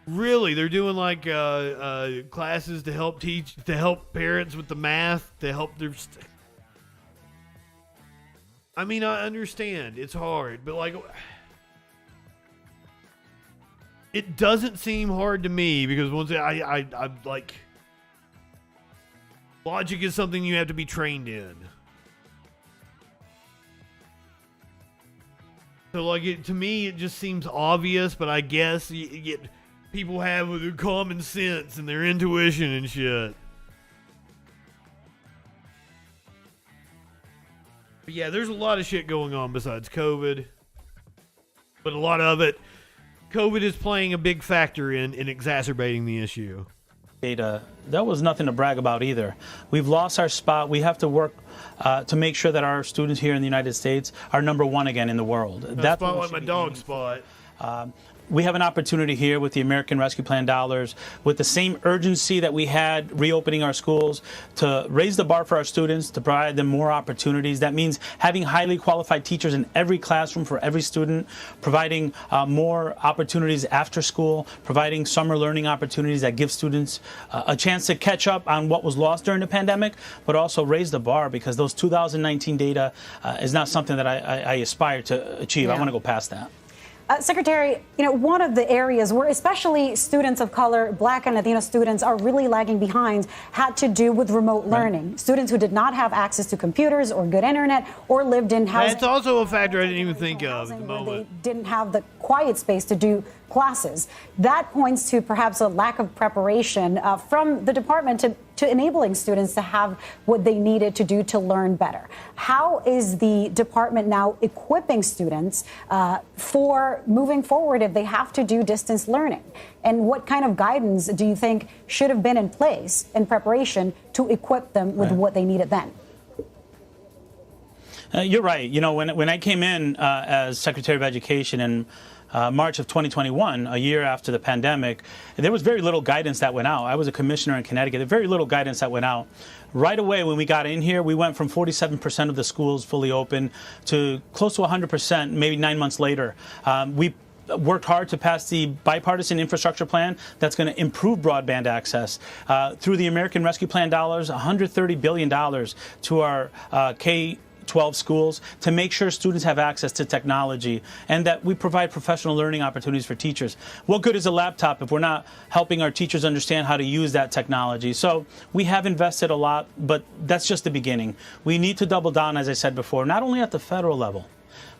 Really, they're doing like classes to help parents with the math, to help their. I mean, I understand it's hard, but like, it doesn't seem hard to me because once I like, logic is something you have to be trained in. So like, to me, it just seems obvious, but I guess you get. People have with their common sense and their intuition and shit. But yeah, there's a lot of shit going on besides COVID. But a lot of it, COVID is playing a big factor in exacerbating the issue. Data, that was nothing to brag about either. We've lost our spot. We have to work to make sure that our students here in the United States are number one again in the world. That's spot like my dog spot. We have an opportunity here with the American Rescue Plan dollars, with the same urgency that we had reopening our schools, to raise the bar for our students, to provide them more opportunities. That means having highly qualified teachers in every classroom for every student, providing more opportunities after school, providing summer learning opportunities that give students a chance to catch up on what was lost during the pandemic, but also raise the bar, because those 2019 data is not something that I aspire to achieve. Yeah. I want to go past that. Secretary, you know, one of the areas where especially students of color, Black and Latino students, are really lagging behind had to do with remote learning. Students who did not have access to computers or good internet or lived in housing. That's also a factor I didn't even think of at the moment. They didn't have the quiet space to do classes. That points to perhaps a lack of preparation from the department to enabling students to have what they needed to do to learn better. How is the department now equipping students for moving forward if they have to do distance learning? And what kind of guidance do you think should have been in place in preparation to equip them with what they needed then? You're right. You know, when I came in as Secretary of Education in March of 2021, a year after the pandemic, there was very little guidance that went out. I was a commissioner in Connecticut. There was very little guidance that went out. Right away, when we got in here, we went from 47% of the schools fully open to close to 100%, maybe 9 months later. We worked hard to pass the bipartisan infrastructure plan that's going to improve broadband access. Through the American Rescue Plan dollars, $130 billion to our K-12 schools to make sure students have access to technology, and that we provide professional learning opportunities for teachers. What good is a laptop if we're not helping our teachers understand how to use that technology? So we have invested a lot, but that's just the beginning. We need to double down, as I said before, not only at the federal level,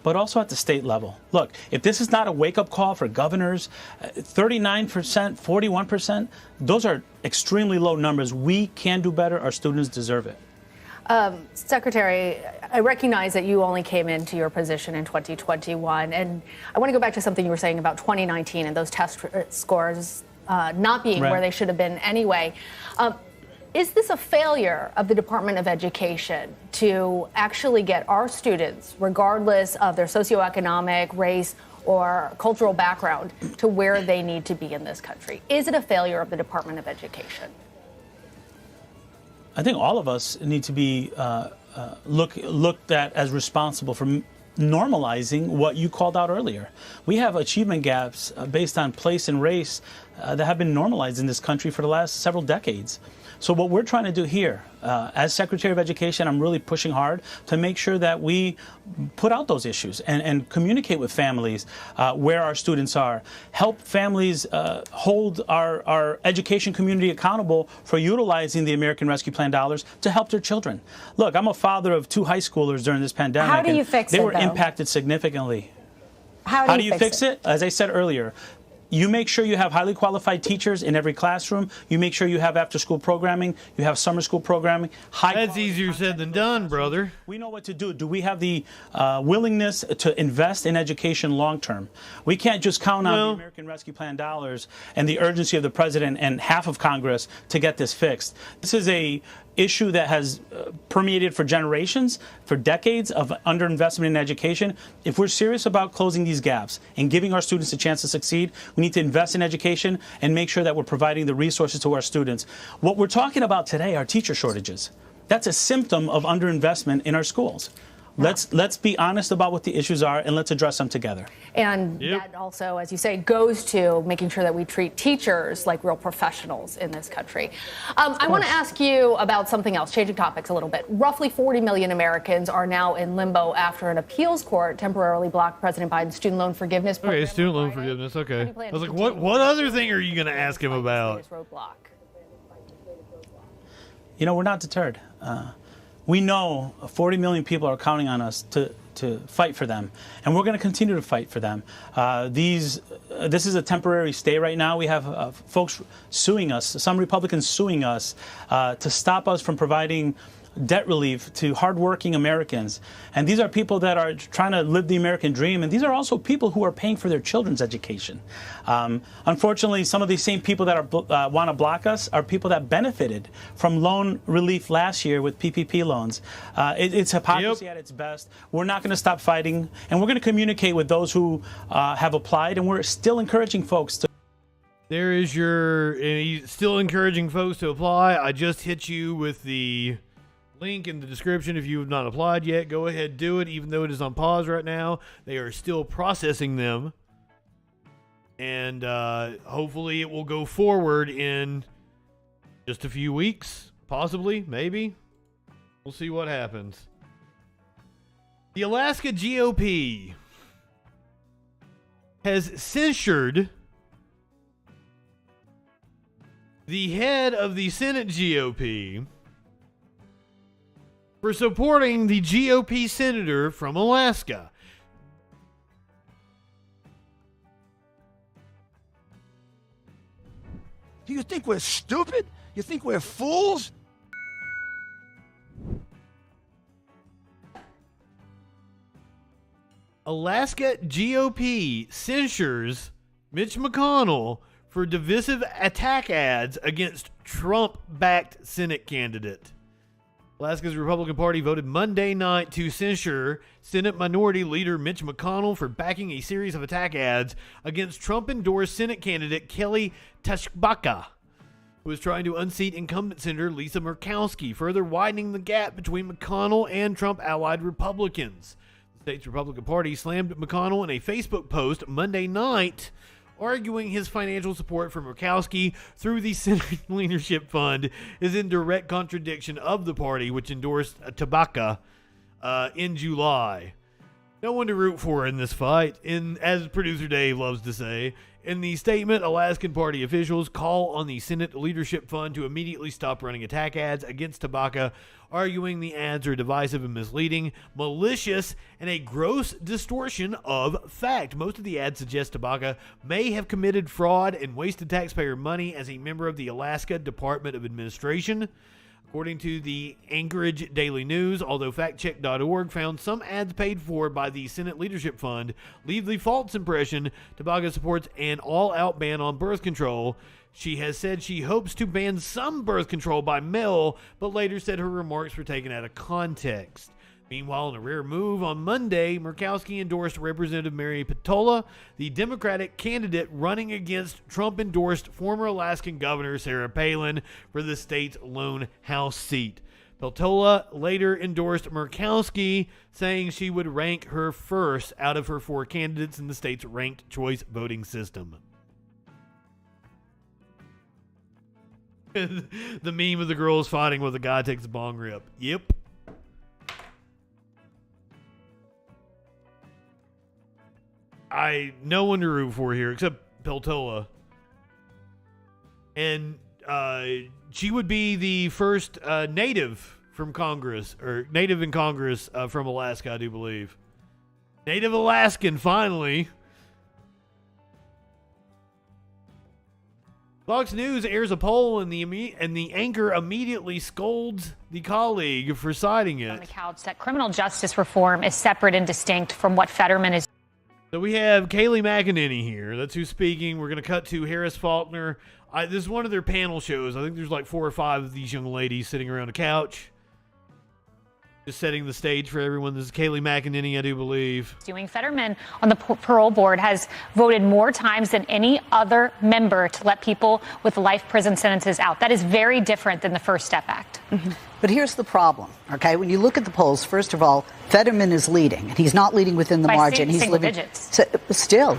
but also at the state level. Look, if this is not a wake-up call for governors, 39%, 41%, those are extremely low numbers. We can do better. Our students deserve it. Secretary, I recognize that you only came into your position in 2021, and I want to go back to something you were saying about 2019 and those test scores not being where they should have been anyway. Is this a failure of the Department of Education to actually get our students, regardless of their socioeconomic, race, or cultural background, to where they need to be in this country? Is it a failure of the Department of Education? I think all of us need to be looked at as responsible for normalizing what you called out earlier. We have achievement gaps based on place and race that have been normalized in this country for the last several decades. So what we're trying to do here, as Secretary of Education, I'm really pushing hard to make sure that we put out those issues and communicate with families where our students are, help families hold our education community accountable for utilizing the American Rescue Plan dollars to help their children. Look, I'm a father of 2 high schoolers during this pandemic. How do you fix it, They were though? impacted significantly. How do you fix it? As I said earlier, you make sure you have highly qualified teachers in every classroom. You make sure you have after-school programming. You have summer school programming. That's easier said than done, brother. We know what to do. Do we have the willingness to invest in education long-term? We can't just count on the American Rescue Plan dollars and the urgency of the president and half of Congress to get this fixed. This is a issue that has permeated for generations, for decades of underinvestment in education. If we're serious about closing these gaps and giving our students a chance to succeed, we need to invest in education and make sure that we're providing the resources to our students. What we're talking about today are teacher shortages. That's a symptom of underinvestment in our schools. Let's be honest about what the issues are and let's address them together. And that also, as you say, goes to making sure that we treat teachers like real professionals in this country. I want to ask you about something else, changing topics a little bit. Roughly 40 million Americans are now in limbo after an appeals court temporarily blocked President Biden's student loan forgiveness program. Okay, student loan forgiveness. Okay. I was like, what other thing are you going to ask him about? You know, we're not deterred. We know 40 million people are counting on us to fight for them, and we're going to continue to fight for them. This is a temporary stay right now. We have folks suing us, some Republicans suing us to stop us from providing debt relief to hardworking Americans. And these are people that are trying to live the American dream, and these are also people who are paying for their children's education. Unfortunately, some of these same people that are want to block us are people that benefited from loan relief last year with PPP loans. It's hypocrisy at its best. We're not going to stop fighting, and we're going to communicate with those who have applied, and we're still encouraging folks to. There is he's still encouraging folks to apply. I just hit you with the link in the description. If you have not applied yet, go ahead, do it. Even though it is on pause right now, they are still processing them. And hopefully it will go forward in just a few weeks, possibly, maybe. We'll see what happens. The Alaska GOP has censured the head of the Senate GOP for supporting the GOP senator from Alaska. Do you think we're stupid? You think we're fools? Alaska GOP censures Mitch McConnell for divisive attack ads against Trump-backed Senate candidate. Alaska's Republican Party voted Monday night to censure Senate Minority Leader Mitch McConnell for backing a series of attack ads against Trump-endorsed Senate candidate Kelly Tshibaka, who is trying to unseat incumbent Senator Lisa Murkowski, further widening the gap between McConnell and Trump-allied Republicans. The state's Republican Party slammed McConnell in a Facebook post Monday night, arguing his financial support for Murkowski through the Senate Leadership Fund is in direct contradiction of the party, which endorsed Tshibaka in July. No one to root for in this fight, as producer Dave loves to say. In the statement, Alaskan Party officials call on the Senate Leadership Fund to immediately stop running attack ads against Tshibaka, arguing the ads are divisive and misleading, malicious, and a gross distortion of fact. Most of the ads suggest Tshibaka may have committed fraud and wasted taxpayer money as a member of the Alaska Department of Administration. According to the Anchorage Daily News, although factcheck.org found some ads paid for by the Senate Leadership Fund leave the false impression Tabaga supports an all-out ban on birth control. She has said she hopes to ban some birth control by mail, but later said her remarks were taken out of context. Meanwhile, in a rare move, on Monday, Murkowski endorsed Representative Mary Peltola, the Democratic candidate running against Trump-endorsed former Alaskan Governor Sarah Palin for the state's lone House seat. Peltola later endorsed Murkowski, saying she would rank her first out of her 4 candidates in the state's ranked choice voting system. The meme of the girls fighting with a guy takes a bong rip. Yep. No one to root for here except Peltola. And she would be the first native from Congress, or native in Congress from Alaska, I do believe. Native Alaskan, finally. Fox News airs a poll, and the anchor immediately scolds the colleague for citing it. On the couch that criminal justice reform is separate and distinct from what Fetterman is. So we have Kayleigh McEnany here. That's who's speaking. We're going to cut to Harris Faulkner. This is one of their panel shows. I think there's like 4 or 5 of these young ladies sitting around a couch. Just setting the stage for everyone. This is Kayleigh McEnany, I do believe. Doing Fetterman on the parole board has voted more times than any other member to let people with life prison sentences out. That is very different than the First Step Act. Mm-hmm. But here's the problem, okay? When you look at the polls, first of all, Fetterman is leading, and he's not leading within the margin. He's single leading, digits.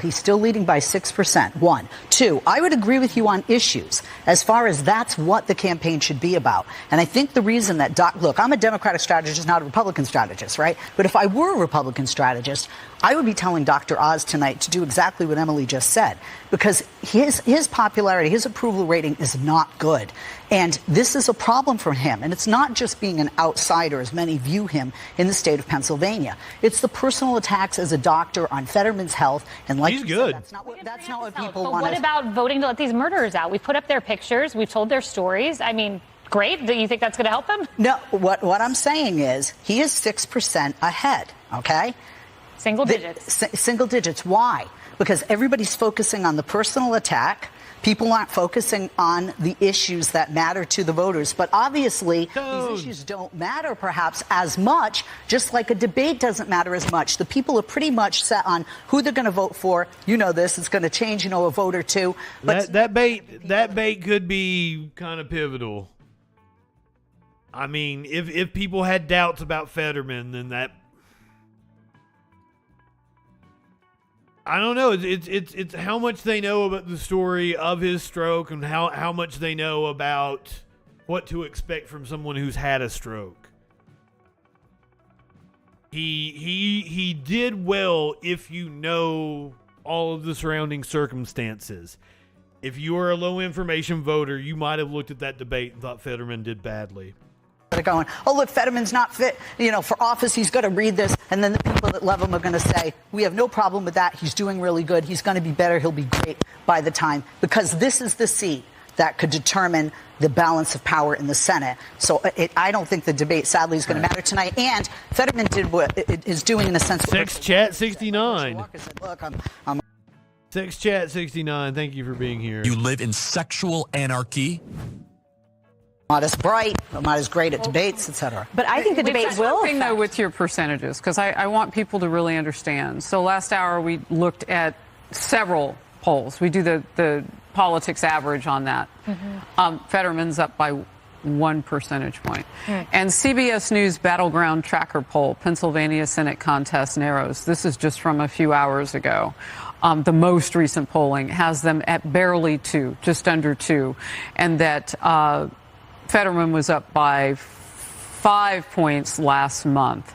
He's still leading by 6%. 1. 2, I would agree with you on issues as far as that's what the campaign should be about. And I think the reason that look, I'm a Democratic strategist, not a Republican strategist, right? But if I were a Republican strategist, I would be telling Dr. Oz tonight to do exactly what Emily just said, because his popularity, his approval rating is not good. And this is a problem for him. And it's not just being an outsider, as many view him in the state of Pennsylvania. It's the personal attacks as a doctor on Fetterman's health. And like he's good. Said, that's not what people But want. what about voting to let these murderers out? We put up their pictures. We've told their stories. I mean, great. Do you think that's going to help him? No. What I'm saying is he is 6% ahead. Okay. Single digits. Single digits. Why? Because everybody's focusing on the personal attack. People aren't focusing on the issues that matter to the voters. But obviously, these issues don't matter perhaps as much, just like a debate doesn't matter as much. The people are pretty much set on who they're going to vote for. You know this. It's going to change, a vote or two. But that bait could be kind of pivotal. I mean, if people had doubts about Fetterman, then that... I don't know. It's how much they know about the story of his stroke and how much they know about what to expect from someone who's had a stroke. He did well if you know all of the surrounding circumstances. If you are a low information voter, you might have looked at that debate and thought Fetterman did badly. They're going, oh, look, Fetterman's not fit, for office. He's going to read this. And then the people that love him are going to say, we have no problem with that. He's doing really good. He's going to be better. He'll be great by the time, because this is the seat that could determine the balance of power in the Senate. So I don't think the debate, sadly, is going to matter tonight. And Fetterman did what it is doing in a sense. Sex Chat 69. Said, look, I'm Sex Chat 69. Thank you for being here. You live in sexual anarchy? Not as bright, not as great at debates, etc. But I think the debate will affect. Though, with your percentages, because I want people to really understand. So last hour we looked at several polls. We do the politics average on that. Mm-hmm. Fetterman's up by 1 percentage point. And CBS News Battleground Tracker poll, Pennsylvania Senate contest narrows. This is just from a few hours ago. The most recent polling has them at barely 2, just under 2, and that Fetterman was up by 5 points last month.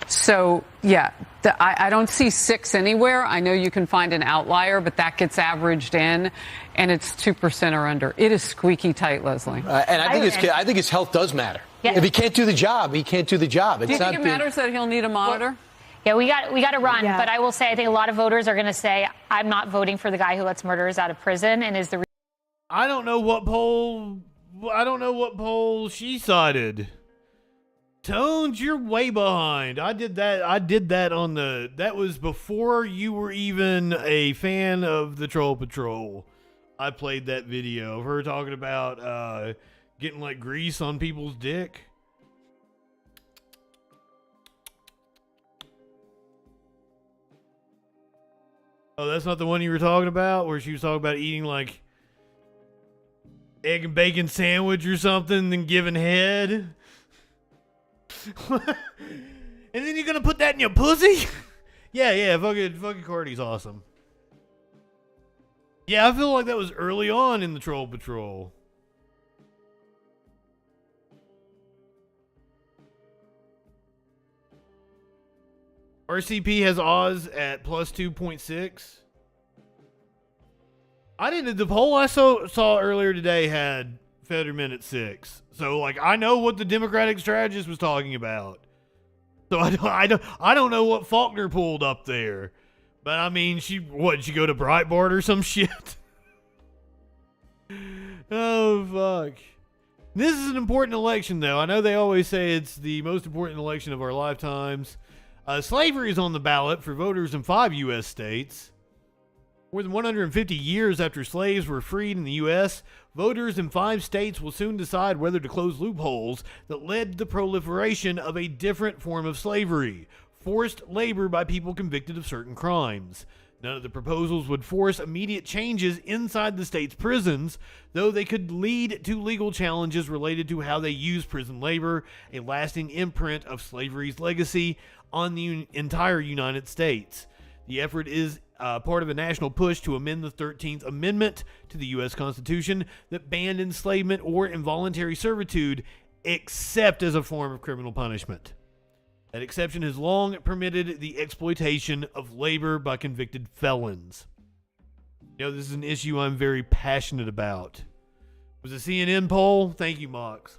So, yeah, I don't see 6 anywhere. I know you can find an outlier, but that gets averaged in, and it's 2% or under. It is squeaky tight, Leslie. And I think his health does matter. Yeah. If he can't do the job, he can't do the job. Do you think it matters that he'll need a monitor? Yeah, we got to run. Yeah. But I will say, I think a lot of voters are going to say, I'm not voting for the guy who lets murderers out of prison, and is the... I don't know what poll I don't know what poll she cited. Tones, you're way behind. I did that on the... That was before you were even a fan of the Troll Patrol. I played that video of her talking about getting like grease on people's dick. Oh, that's not the one you were talking about? Where she was talking about eating like egg and bacon sandwich or something and giving head? And then you're gonna put that in your pussy? yeah, fucking Cardi's awesome. Yeah, I feel like that was early on in the Troll Patrol. RCP has Oz at plus 2.6. The poll I saw earlier today had Fetterman at 6. So, like, I know what the Democratic strategist was talking about. So I don't know what Faulkner pulled up there. But I mean, she go to Breitbart or some shit? Oh, fuck. This is an important election, though. I know they always say it's the most important election of our lifetimes. Slavery is on the ballot for voters in 5 U.S. states. More than 150 years after slaves were freed in the U.S., voters in 5 states will soon decide whether to close loopholes that led to the proliferation of a different form of slavery, forced labor by people convicted of certain crimes. None of the proposals would force immediate changes inside the state's prisons, though they could lead to legal challenges related to how they use prison labor, a lasting imprint of slavery's legacy on the entire United States. The effort is part of a national push to amend the 13th Amendment to the U.S. Constitution that banned enslavement or involuntary servitude except as a form of criminal punishment. That exception has long permitted the exploitation of labor by convicted felons. You know, this is an issue I'm very passionate about. It was a CNN poll. Thank you, Mox.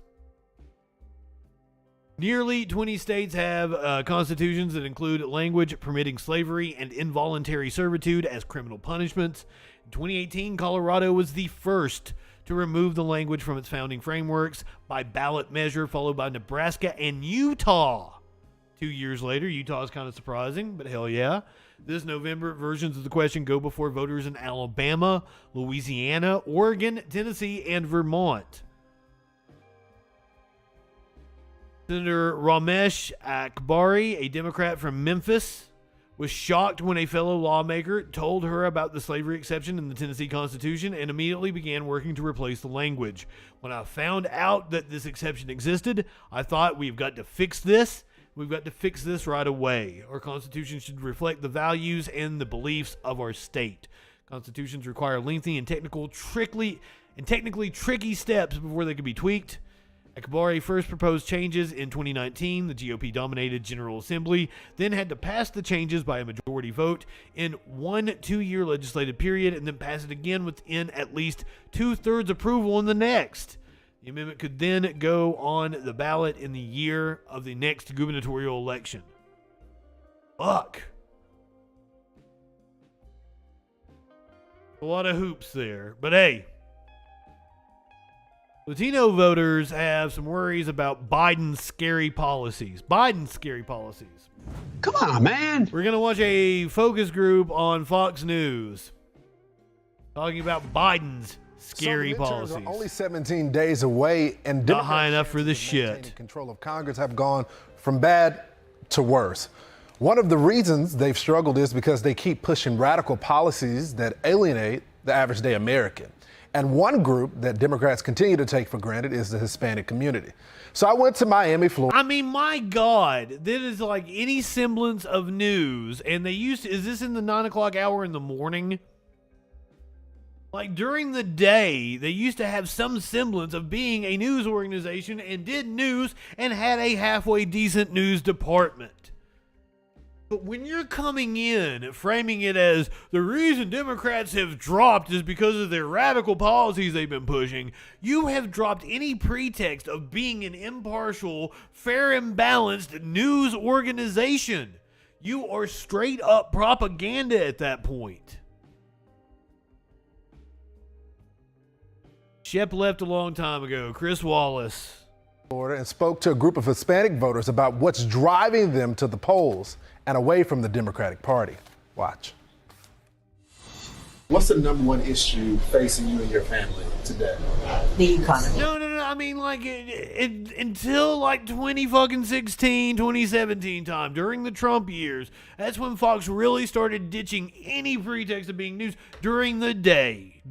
Nearly 20 states have constitutions that include language permitting slavery and involuntary servitude as criminal punishments. In 2018, Colorado was the first to remove the language from its founding frameworks by ballot measure, followed by Nebraska and Utah. 2 years later, Utah is kind of surprising, but hell yeah. This November, versions of the question go before voters in Alabama, Louisiana, Oregon, Tennessee, and Vermont. Senator Ramesh Akbari, a Democrat from Memphis, was shocked when a fellow lawmaker told her about the slavery exception in the Tennessee Constitution and immediately began working to replace the language. When I found out that this exception existed, I thought, we've got to fix this. We've got to fix this right away. Our Constitution should reflect the values and the beliefs of our state. Constitutions require lengthy and technically tricky steps before they can be tweaked. Akbari first proposed changes in 2019. The GOP-dominated General Assembly then had to pass the changes by a majority vote in one 2-year legislative period and then pass it again within at least 2/3 approval in the next. The amendment could then go on the ballot in the year of the next gubernatorial election. Fuck. A lot of hoops there. But hey, Latino voters have some worries about Biden's scary policies. Come on, man. We're going to watch a focus group on Fox News talking about Biden's scary policies. Are only 17 days away, and not high enough for this shit. Control of Congress have gone from bad to worse. One of the reasons they've struggled is because they keep pushing radical policies that alienate the average day American. And one group that Democrats continue to take for granted is the Hispanic community. So I went to Miami, Florida. I mean, my God, that is like any semblance of news. And they used to, is this in the 9 o'clock hour in the morning? Like during the day, they used to have some semblance of being a news organization and did news and had a halfway decent news department. But when you're coming in, framing it as the reason Democrats have dropped is because of their radical policies they've been pushing, you have dropped any pretext of being an impartial, fair and balanced news organization. You are straight up propaganda at that point. Shep left a long time ago. Chris Wallace. Florida, and spoke to a group of Hispanic voters about what's driving them to the polls and away from the Democratic Party. Watch. What's the number one issue facing you and your family today? The economy. No. I mean, like, until like 2016, 2017 time, during the Trump years, that's when Fox really started ditching any pretext of being news. During the day,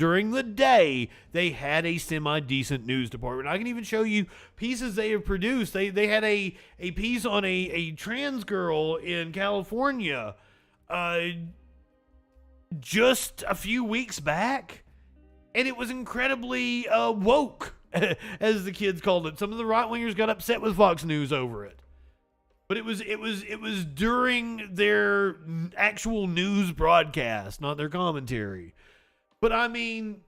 they had a semi-decent news department. I can even show you pieces they have produced. They had a piece on a trans girl in California just a few weeks back, and it was incredibly woke, as the kids called it. Some of the right wingers got upset with Fox News over it, but it was during their actual news broadcast, not their commentary. But I mean,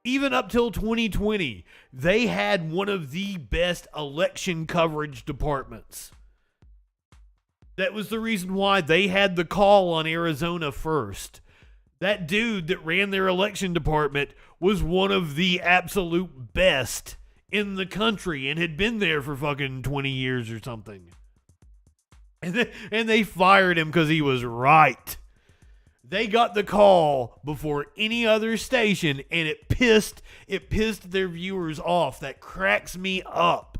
even up till 2020, they had one of the best election coverage departments. That was the reason why they had the call on Arizona first. That dude that ran their election department was one of the absolute best in the country and had been there for fucking 20 years or something. And they fired him because he was right. They got the call before any other station, and it pissed their viewers off. That cracks me up.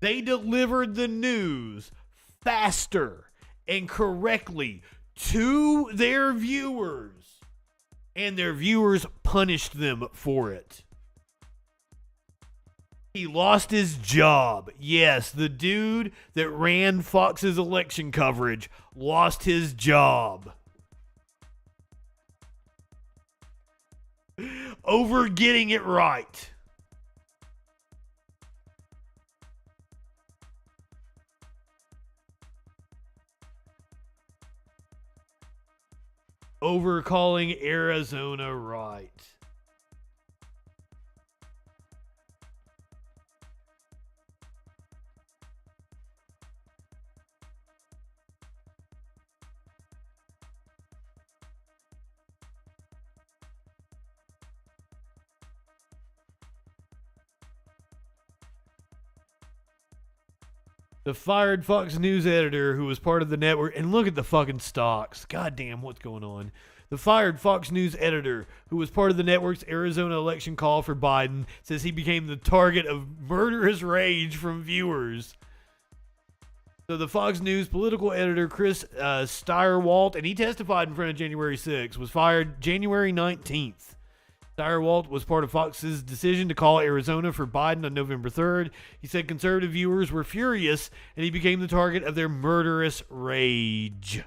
They delivered the news faster and correctly to their viewers, and their viewers punished them for it. He lost his job. Yes, the dude that ran Fox's election coverage lost his job over getting it right. Over calling Arizona right. The fired Fox News editor who was part of the network, and look at the fucking stocks. God damn, what's going on? The fired Fox News editor who was part of the network's Arizona election call for Biden says he became the target of murderous rage from viewers. So the Fox News political editor, Chris Steyerwalt, and he testified in front of January 6th, was fired January 19th. Steyerwalt was part of Fox's decision to call Arizona for Biden on November 3rd. He said conservative viewers were furious, and he became the target of their murderous rage.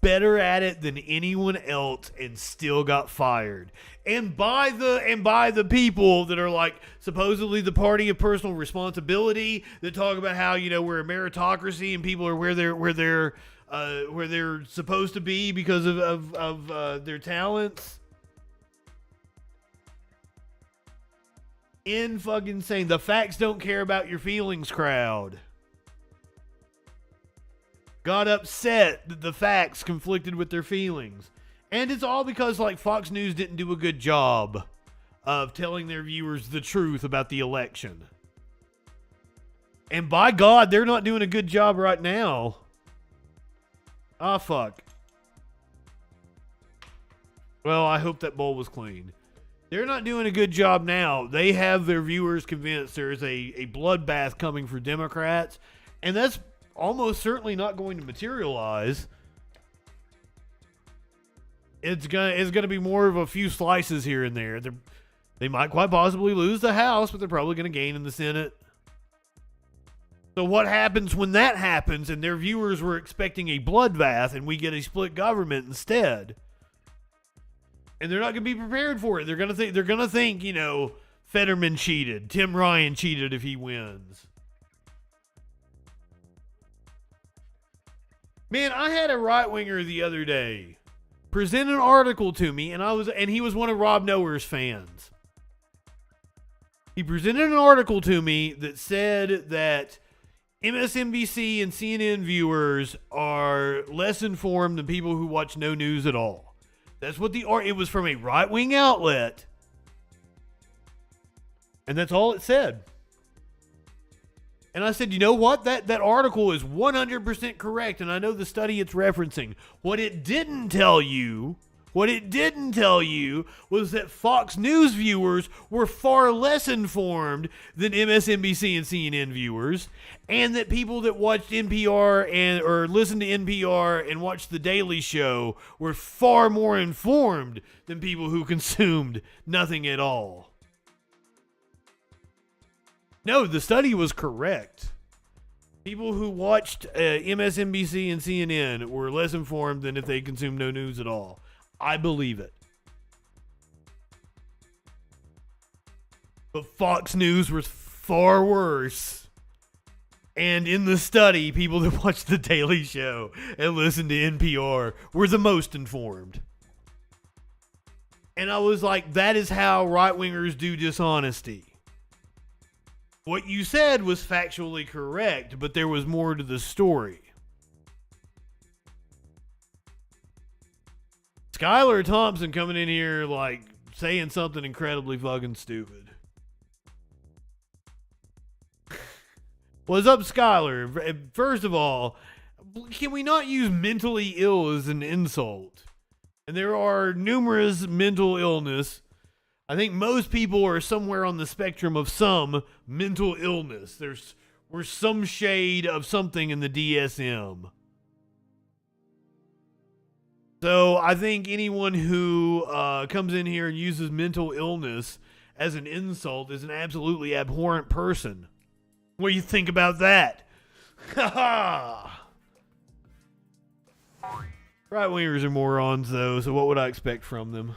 Better at it than anyone else, and still got fired. And by the people that are like supposedly the party of personal responsibility, that talk about how, you know, we're a meritocracy and people are where they're supposed to be because of their talents. In fucking saying the facts don't care about your feelings crowd got upset that the facts conflicted with their feelings. And it's all because, like, Fox News didn't do a good job of telling their viewers the truth about the election. And by God, they're not doing a good job right now. Ah, fuck. Well, I hope that bowl was clean. They're not doing a good job now. They have their viewers convinced there's a bloodbath coming for Democrats, and that's almost certainly not going to materialize. It's gonna be more of a few slices here and there. They might quite possibly lose the House, but they're probably going to gain in the Senate. So what happens when that happens and their viewers were expecting a bloodbath and we get a split government instead? And they're not going to be prepared for it. They're going to think, you know, Fetterman cheated. Tim Ryan cheated if he wins. Man, I had a right-winger the other day present an article to me, and he was one of Rob Noer's fans. He presented an article to me that said that MSNBC and CNN viewers are less informed than people who watch no news at all. That's what it was from a right-wing outlet. And that's all it said. And I said, you know what? That article is 100% correct, and I know the study it's referencing. What it didn't tell you was that Fox News viewers were far less informed than MSNBC and CNN viewers, and that people that watched NPR or listened to NPR and watched The Daily Show were far more informed than people who consumed nothing at all. No, the study was correct. People who watched MSNBC and CNN were less informed than if they consumed no news at all. I believe it. But Fox News was far worse. And in the study, people that watched The Daily Show and listened to NPR were the most informed. And I was like, that is how right-wingers do dishonesty. What you said was factually correct, but there was more to the story. Skylar Thompson coming in here like saying something incredibly fucking stupid. What's up, Skylar? First of all, can we not use mentally ill as an insult? And there are numerous mental illness. I think most people are somewhere on the spectrum of some mental illness. We're some shade of something in the DSM. So I think anyone who comes in here and uses mental illness as an insult is an absolutely abhorrent person. What do you think about that? Ha ha! Right-wingers are morons, though, so what would I expect from them?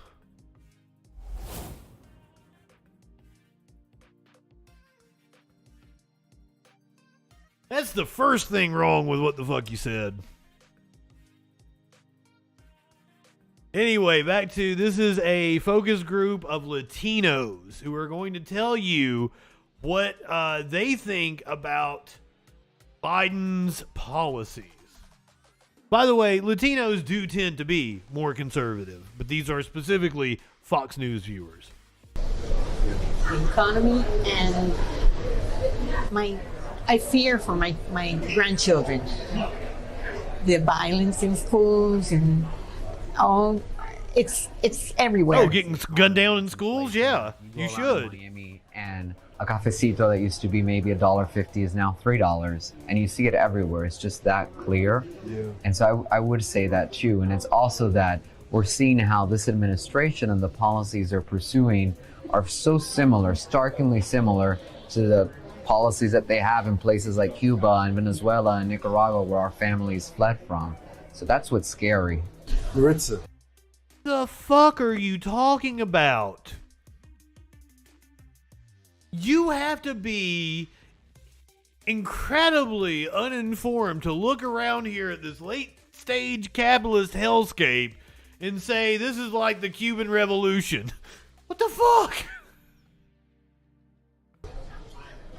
That's the first thing wrong with what the fuck you said. Anyway, back to this is a focus group of Latinos who are going to tell you what they think about Biden's policies. By the way, Latinos do tend to be more conservative, but these are specifically Fox News viewers. The economy and I fear for my grandchildren. The violence in schools and all, it's everywhere. Oh, getting gunned down in schools? Yeah, you should. And a cafecito that used to be maybe $1.50 is now $3, and you see it everywhere. It's just that clear. Yeah. And so I would say that too. And it's also that we're seeing how this administration and the policies they're pursuing are so similar, starkly similar to the policies that they have in places like Cuba and Venezuela and Nicaragua where our families fled from. So that's what's scary. Maritza. The fuck are you talking about? You have to be incredibly uninformed to look around here at this late stage capitalist hellscape and say this is like the Cuban Revolution. What the fuck?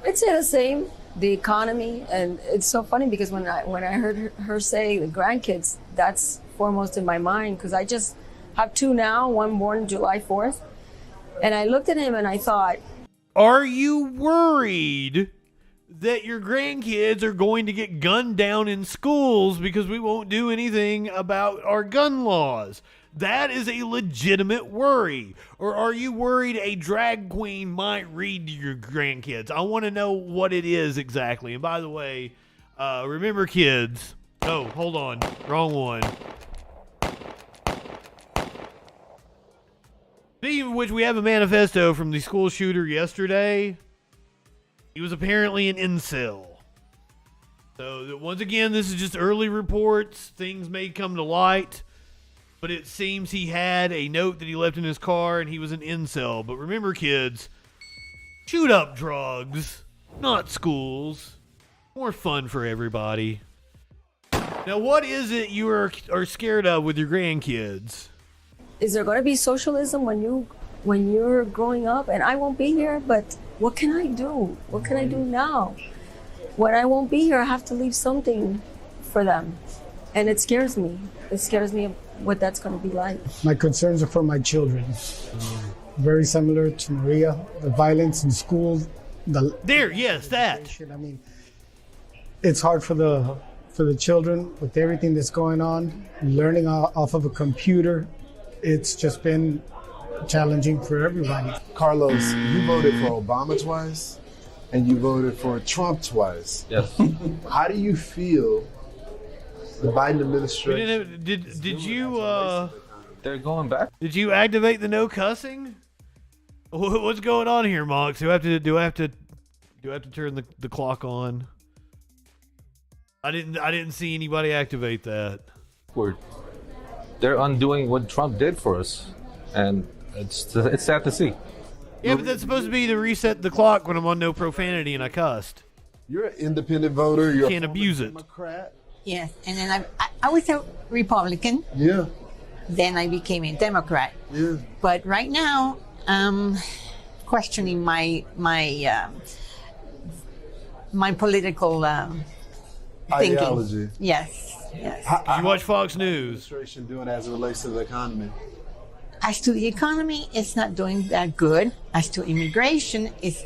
I'd say the same. The economy, and it's so funny because when I heard her say the grandkids, that's foremost in my mind because I just have two now, one born July 4th, and I looked at him and I thought, are you worried that your grandkids are going to get gunned down in schools because we won't do anything about our gun laws? That is a legitimate worry. Or are you worried a drag queen might read to your grandkids? I want to know what it is exactly. And by the way, remember kids. Oh, hold on. Wrong one. Speaking of which, we have a manifesto from the school shooter yesterday. He was apparently an incel. So once again, this is just early reports. Things may come to light. But it seems he had a note that he left in his car and he was an incel. But remember, kids, shoot up drugs, not schools. More fun for everybody. Now, what is it you are scared of with your grandkids? is there going to be socialism when you're growing up? And I won't be here, but what can I do? What can I do now? When I won't be here, I have to leave something for them. And it scares me. It scares me what that's going to be like. My concerns are for my children. Very similar to Maria. The violence in school. I mean, it's hard for the children with everything that's going on. Learning off of a computer, it's just been challenging for everybody. Carlos, you voted for Obama twice, and you voted for Trump twice. Yes. How do you feel the Biden administration? Did you? They're going back. Did you activate the no cussing? What's going on here, Mox? Do I have to turn the clock on? I didn't see anybody activate that. They're undoing what Trump did for us, and it's sad to see. Yeah, but that's supposed to be to reset the clock when I'm on no profanity and I cussed. You're an independent voter. You can't abuse it. Democrat. Yes, and then I was a Republican. Yeah. Then I became a Democrat. Yeah. But right now, questioning my political thinking. Ideology. Yes. Did you watch Fox News? Administration doing as it relates to the economy. As to the economy, it's not doing that good. As to immigration, it's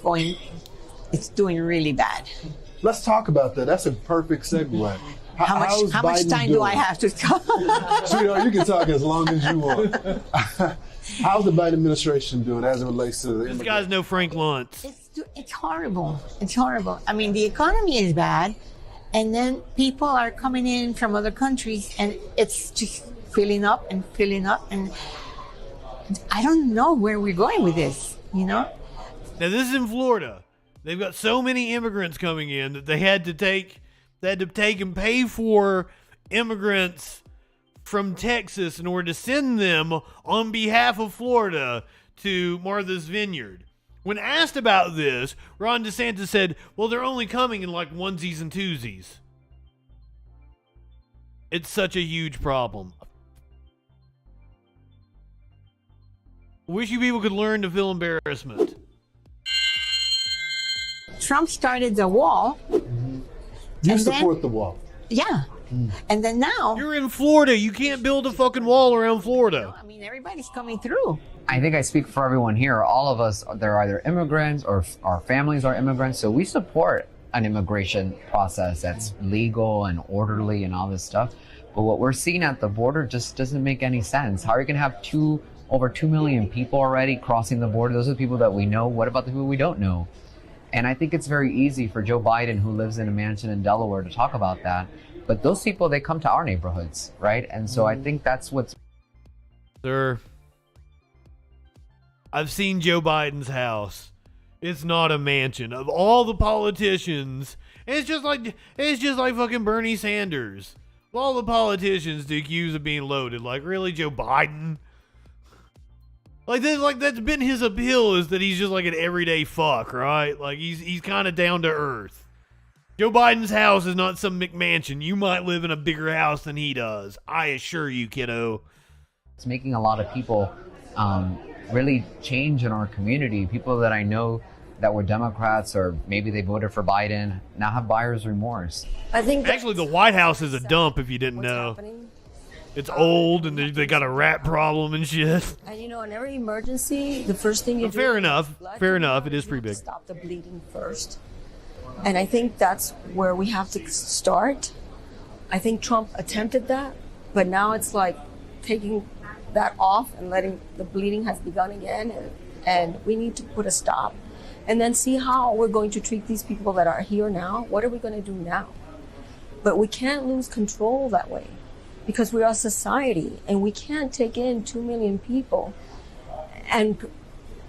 doing really bad. Let's talk about that. That's a perfect segue. How much time do I have to talk? Sweetheart, you can talk as long as you want. How's the Biden administration doing as it relates to the This guy's no Frank Luntz. It's horrible. It's horrible. I mean, the economy is bad, and then people are coming in from other countries, and it's just filling up, and I don't know where we're going with this, Now, this is in Florida. They've got so many immigrants coming in that they had to take and pay for immigrants from Texas in order to send them on behalf of Florida to Martha's Vineyard. When asked about this, Ron DeSantis said, well, they're only coming in like onesies and twosies. It's such a huge problem. Wish you people could learn to feel embarrassment. Trump started the wall. You support the wall. Yeah. And then now... You're in Florida. You can't build a fucking wall around Florida. I mean, everybody's coming through. I think I speak for everyone here. All of us, they're either immigrants or our families are immigrants. So we support an immigration process that's legal and orderly and all this stuff. But what we're seeing at the border just doesn't make any sense. How are you going to have over 2 million people already crossing the border? Those are the people that we know. What about the people we don't know? And I think it's very easy for Joe Biden, who lives in a mansion in Delaware, to talk about that. But those people, they come to our neighborhoods, right? And so I think that's what's... Sir, I've seen Joe Biden's house. It's not a mansion. Of all the politicians, it's just like fucking Bernie Sanders. Of all the politicians to accuse of being loaded, like really, Joe Biden? That's been his appeal, is that he's just like an everyday fuck, right? Like he's kind of down to earth. Joe Biden's house is not some McMansion. You might live in a bigger house than he does. I assure you, kiddo. It's making a lot of people really change in our community. People that I know that were Democrats, or maybe they voted for Biden, now have buyer's remorse. I think actually the White House is a dump, if you didn't know. It's old and they got a rat problem and shit. And in every emergency, the first thing you do... Fair enough. It is pretty big. Stop the bleeding first. And I think that's where we have to start. I think Trump attempted that, but now it's like taking that off and letting the bleeding has begun again. And we need to put a stop. And then see how we're going to treat these people that are here now. What are we going to do now? But we can't lose control that way, because we are a society and we can't take in 2 million people and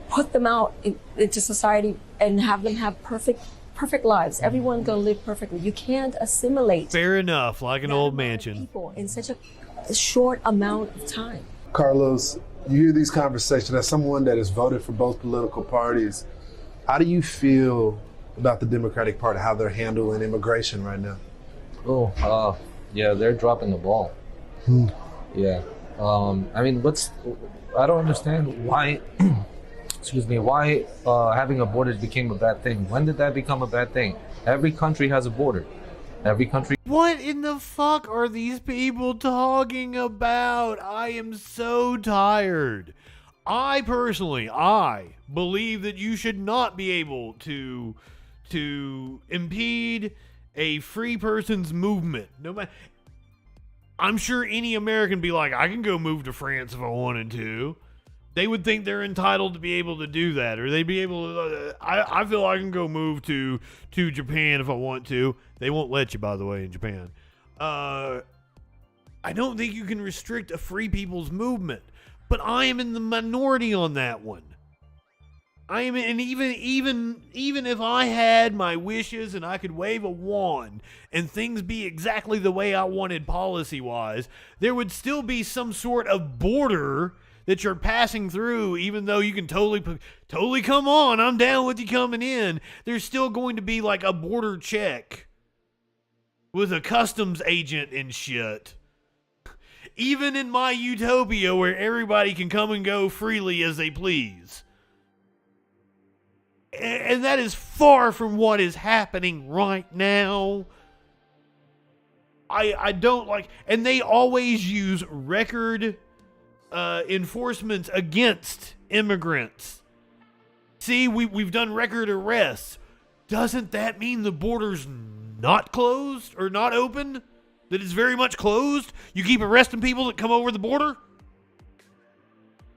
put them out into society and have them have perfect lives. Everyone's going to live perfectly. You can't assimilate. Fair enough, like an old mansion. People in such a short amount of time. Carlos, you hear these conversations as someone that has voted for both political parties. How do you feel about the Democratic Party, how they're handling immigration right now? Yeah, they're dropping the ball. Yeah. I mean, I don't understand why, why having a border became a bad thing. When did that become a bad thing? Every country has a border. Every country. What in the fuck are these people talking about? I am so tired. I personally believe that you should not be able to impede a free person's movement. No matter, I'm sure any American be like, I can go move to France if I wanted to. They would think they're entitled to be able to do that, or they'd be able to. I feel I can go move to Japan if I want to. They won't let you, by the way, in Japan. I don't think you can restrict a free people's movement, but I am in the minority on that one. And even if I had my wishes and I could wave a wand and things be exactly the way I wanted policy-wise, there would still be some sort of border that you're passing through, even though you can totally come on, I'm down with you coming in. There's still going to be like a border check with a customs agent and shit. Even in my utopia where everybody can come and go freely as they please. And that is far from what is happening right now. I don't like, and they always use record enforcement against immigrants. See, we've done record arrests. Doesn't that mean the border's not closed or not open? That it's very much closed? You keep arresting people that come over the border?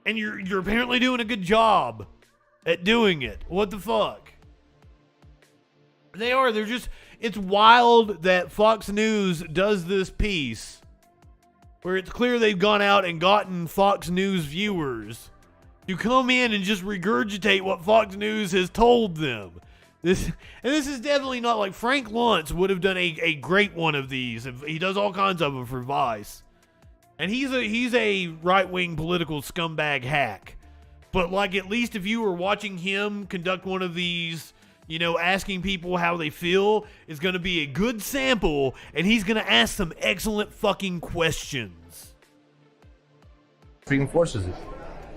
And you're apparently doing a good job at doing it. What the fuck? They're just, it's wild that Fox News does this piece where it's clear they've gone out and gotten Fox News viewers to come in and just regurgitate what Fox News has told them. This is definitely not like Frank Luntz would have done a great one of these. He does all kinds of them for Vice. And he's a right-wing political scumbag hack. But like, at least if you were watching him conduct one of these, asking people how they feel, is going to be a good sample, and he's going to ask some excellent fucking questions. He enforces it.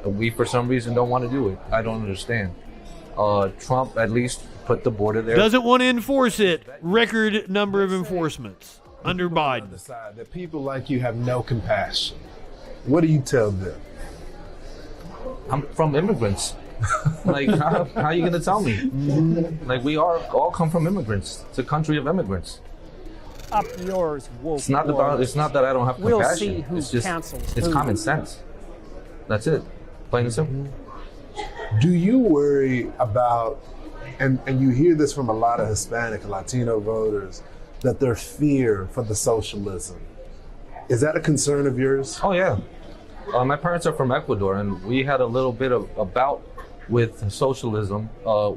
We, for some reason, don't want to do it. I don't understand. Trump at least put the border there. Doesn't want to enforce it. Record number of enforcements under Biden. That people like you have no compassion. What do you tell them? I'm from immigrants. Like, how are you going to tell me? Like, we all come from immigrants. It's a country of immigrants. Up yours, woke. It's not that I don't have compassion. We'll see who it's just cancels it's who. common sense. That's it. Plain and simple. Do you worry about, and you hear this from a lot of Hispanic and Latino voters, that their fear for the socialism, is that a concern of yours? Oh, yeah. My parents are from Ecuador, and we had a little bit of a bout with socialism.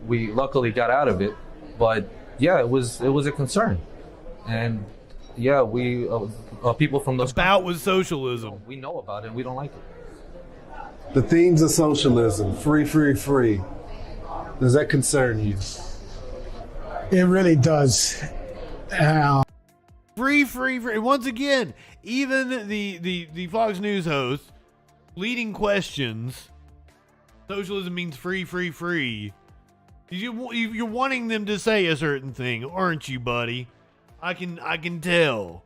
We luckily got out of it, but yeah, it was a concern. And yeah, we people from those bout with socialism. We know about it, and we don't like it. The themes of socialism, free, free, free. Does that concern you? It really does. Free, free, free. Once again, even the Fox News host leading questions. Socialism means free, free, free. You're wanting them to say a certain thing, aren't you, buddy? I can tell.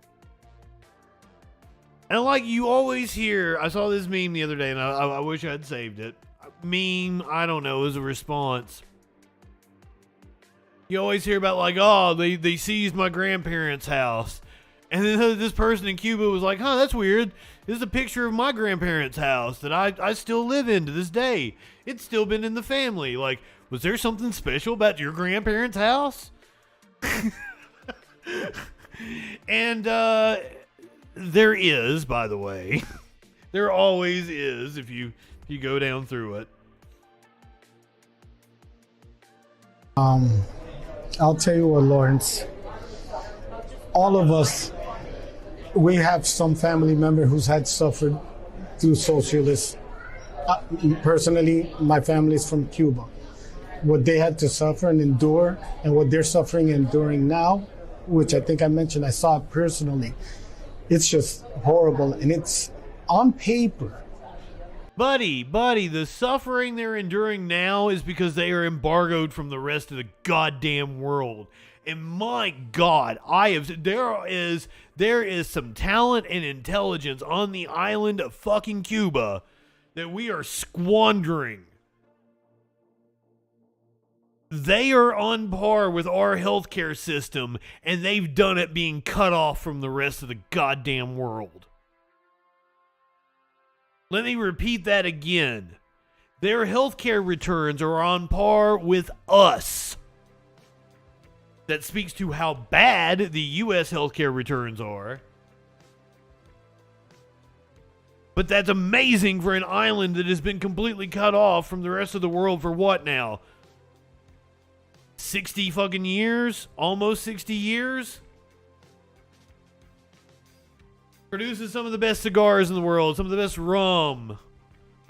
And like you always hear, I saw this meme the other day, and I wish I had saved it. Meme, I don't know, as a response. You always hear about like, oh, they seized my grandparents' house. And then this person in Cuba was like, huh, that's weird. This is a picture of my grandparents' house that I still live in to this day. It's still been in the family. Like, was there something special about your grandparents' house? And there is, by the way. There always is if you go down through it. I'll tell you what, Lawrence. All of us, we have some family member who's had suffered through socialism. Personally, my family is from Cuba. What they had to suffer and endure, and what they're suffering and enduring now, which I think I mentioned, I saw it personally. It's just horrible, and it's on paper. Buddy, the suffering they're enduring now is because they are embargoed from the rest of the goddamn world. And my God, there is some talent and intelligence on the island of fucking Cuba that we are squandering. They are on par with our healthcare system, and they've done it being cut off from the rest of the goddamn world. Let me repeat that again. Their healthcare returns are on par with us. That speaks to how bad the U.S. healthcare returns are. But that's amazing for an island that has been completely cut off from the rest of the world for what now? 60 fucking years? Almost 60 years? Produces some of the best cigars in the world, some of the best rum.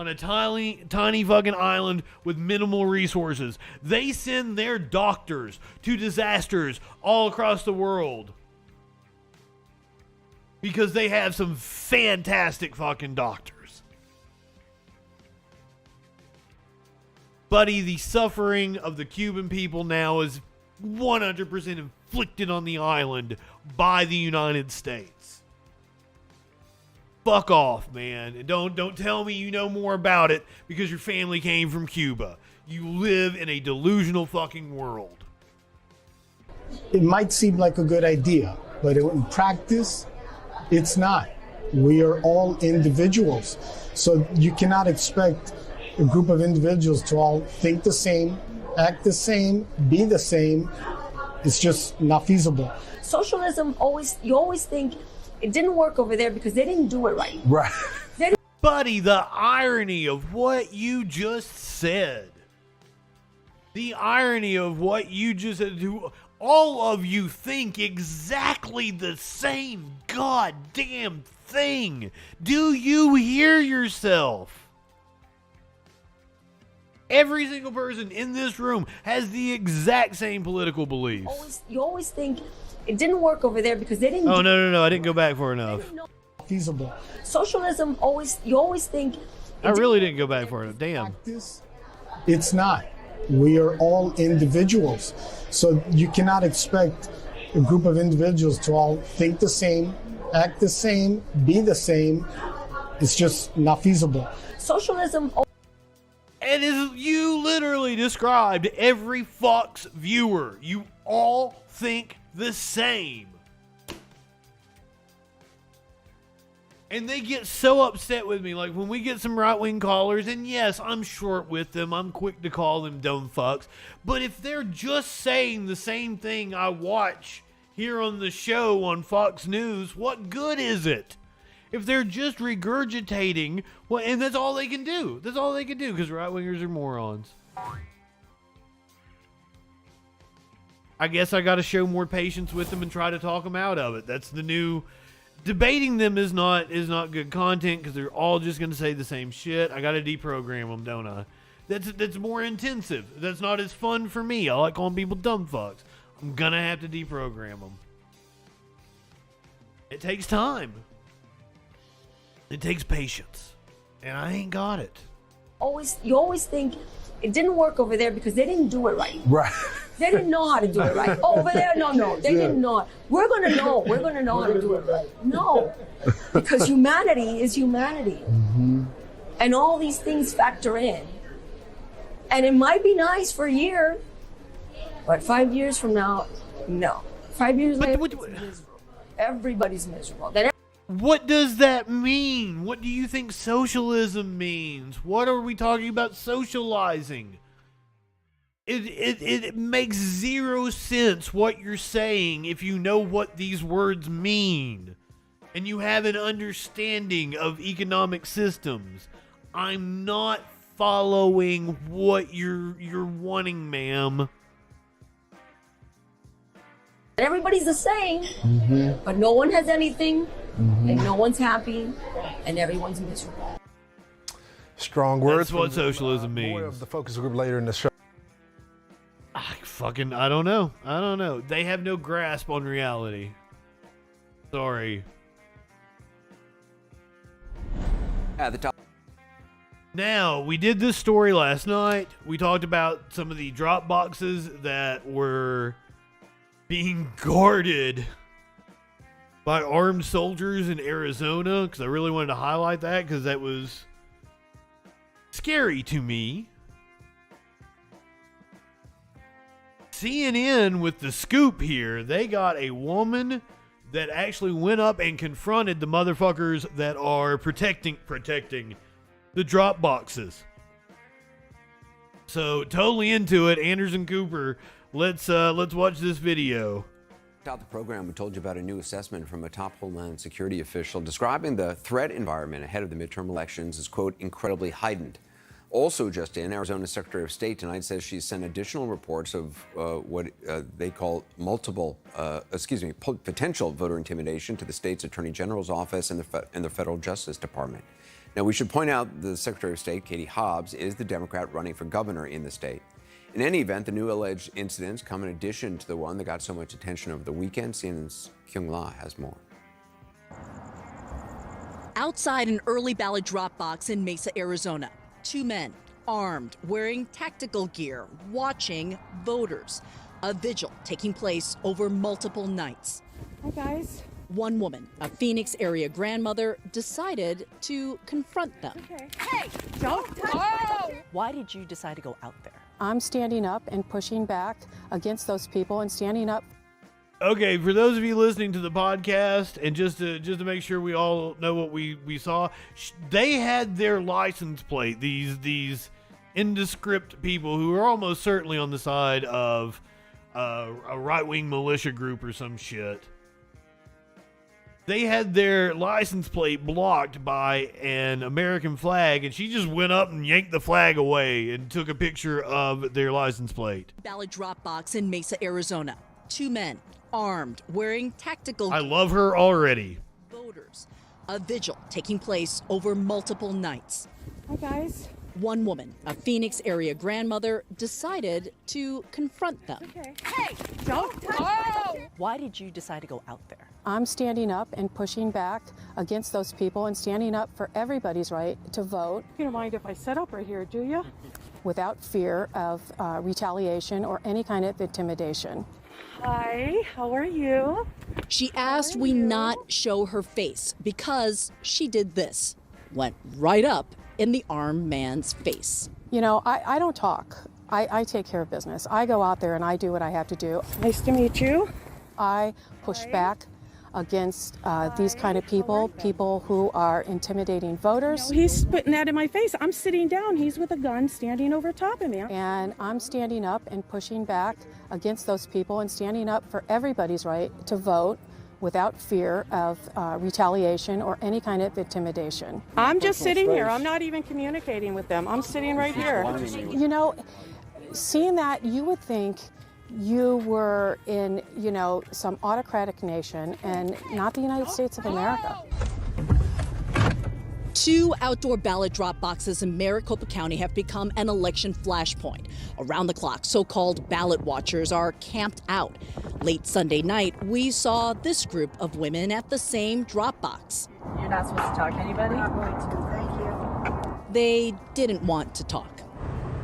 On a tiny fucking island with minimal resources. They send their doctors to disasters all across the world. Because they have some fantastic fucking doctors. Buddy, the suffering of the Cuban people now is 100% inflicted on the island by the United States. Fuck off, man. And don't tell me you know more about it because your family came from Cuba. You live in a delusional fucking world. It might seem like a good idea, but in practice, it's not. We are all individuals. So you cannot expect a group of individuals to all think the same, act the same, be the same. It's just not feasible. Socialism you always think it didn't work over there because they didn't do it right. Right. Buddy, the irony of what you just said. The irony of what you just said. All of you think exactly the same goddamn thing. Do you hear yourself? Every single person in this room has the exact same political beliefs. You always think it didn't work over there because they didn't. Oh, no. I didn't go back far enough. Feasible. Socialism you always think. I really didn't go back far enough. Damn. It's not. We are all individuals. So you cannot expect a group of individuals to all think the same, act the same, be the same. It's just not feasible. Socialism. And as you literally described every Fox viewer, you all think the same. And they get so upset with me, like when we get some right-wing callers, and yes, I'm short with them, I'm quick to call them dumb fucks, but if they're just saying the same thing I watch here on the show on Fox News, what good is it? If they're just regurgitating, well, and that's all they can do. That's all they can do, because right-wingers are morons. I guess I got to show more patience with them and try to talk them out of it. That's the new... Debating them is not good content because they're all just going to say the same shit. I got to deprogram them, don't I? That's more intensive. That's not as fun for me. I like calling people dumb fucks. I'm going to have to deprogram them. It takes time. It takes patience. And I ain't got it. You always think it didn't work over there because they didn't do it right. Right. They didn't know how to do it right. Oh, over there, no. They didn't know. We're going to know. We're going to know how to do it right. No. Because humanity is humanity. Mm-hmm. And all these things factor in. And it might be nice for a year, but 5 years from now, no. 5 years later, it's miserable. Everybody's miserable. What does that mean? What do you think socialism means? What are we talking about socializing? It makes zero sense what you're saying if you know what these words mean and you have an understanding of economic systems. I'm not following what you're wanting, ma'am. Everybody's the same, but no one has anything, and no one's happy, and everyone's miserable. Strong words. That's what socialism means. More of the focus group later in the show. I don't know. They have no grasp on reality. Sorry. At the top. Now, we did this story last night. We talked about some of the drop boxes that were being guarded by armed soldiers in Arizona, because I really wanted to highlight that because that was scary to me. CNN with the scoop here, they got a woman that actually went up and confronted the motherfuckers that are protecting the drop boxes. So totally into it. Anderson Cooper, let's watch this video. Top the program, we told you about a new assessment from a top Homeland Security official describing the threat environment ahead of the midterm elections as, quote, incredibly heightened. Also just in, Arizona's Secretary of State tonight says she's sent additional reports of what they call potential voter intimidation to the state's Attorney General's office and the Federal Justice Department. Now, we should point out the Secretary of State, Katie Hobbs, is the Democrat running for governor in the state. In any event, the new alleged incidents come in addition to the one that got so much attention over the weekend. CNN's Kyung La has more. Outside an early ballot drop box in Mesa, Arizona, two men armed, wearing tactical gear, watching voters. A vigil taking place over multiple nights. Hi, guys. One woman, a Phoenix area grandmother, decided to confront them. Okay. Hey, don't touch me. Why did you decide to go out there? I'm standing up and pushing back against those people and standing up. Okay, for those of you listening to the podcast, and just to make sure we all know what we saw, they had their license plate. These indescript people who are almost certainly on the side of a right-wing militia group or some shit. They had their license plate blocked by an American flag, and she just went up and yanked the flag away and took a picture of their license plate. Ballot drop box in Mesa, Arizona. Two men armed, wearing tactical. I love her already. Voters. A vigil taking place over multiple nights. Hi, guys. One woman, a Phoenix area grandmother, decided to confront them. Okay. Hey, don't touch me. Why did you decide to go out there? I'm standing up and pushing back against those people and standing up for everybody's right to vote. You don't mind if I set up right here, do you? Without fear of retaliation or any kind of intimidation. Hi, how are you? She asked we not show her face because she did this. Went right up in the armed man's face. You know, I don't talk. I take care of business. I go out there and I do what I have to do. Nice to meet you. I push back against these kind of people who are intimidating voters. He's putting that in my face. I'm sitting down. He's with a gun standing over top of me. And I'm standing up and pushing back against those people and standing up for everybody's right to vote without fear of retaliation or any kind of intimidation. I'm just sitting here. I'm not even communicating with them. I'm sitting right here. You know, seeing that, you would think you were in, you know, some autocratic nation and not the United States of America. Two outdoor ballot drop boxes in Maricopa County have become an election flashpoint. Around the clock, so-called ballot watchers are camped out. Late Sunday night, we saw this group of women at the same drop box. You're not supposed to talk to anybody? I'm not going to, thank you. They didn't want to talk.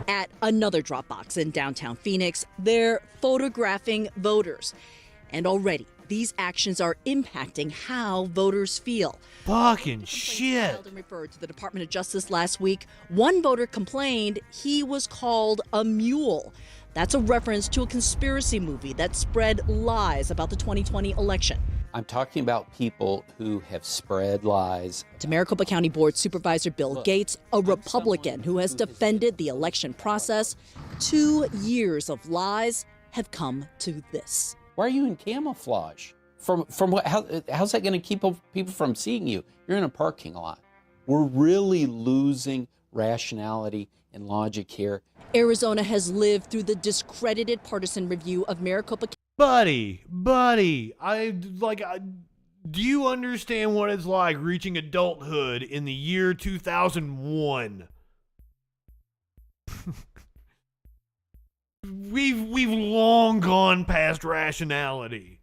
At another drop box in downtown Phoenix, they're photographing voters. And already, these actions are impacting how voters feel. Fucking shit. Referred to the Department of Justice last week. One voter complained he was called a mule. That's a reference to a conspiracy movie that spread lies about the 2020 election. I'm talking about people who have spread lies. To Maricopa County Board Supervisor Bill Gates, a Republican who has defended the election process, 2 years of lies have come to this. Why are you in camouflage? From what? How's that going to keep people from seeing you? You're in a parking lot. We're really losing rationality and logic here. Arizona has lived through the discredited partisan review of Maricopa. Buddy, do you understand what it's like reaching adulthood in the year 2001? We've long gone past rationality,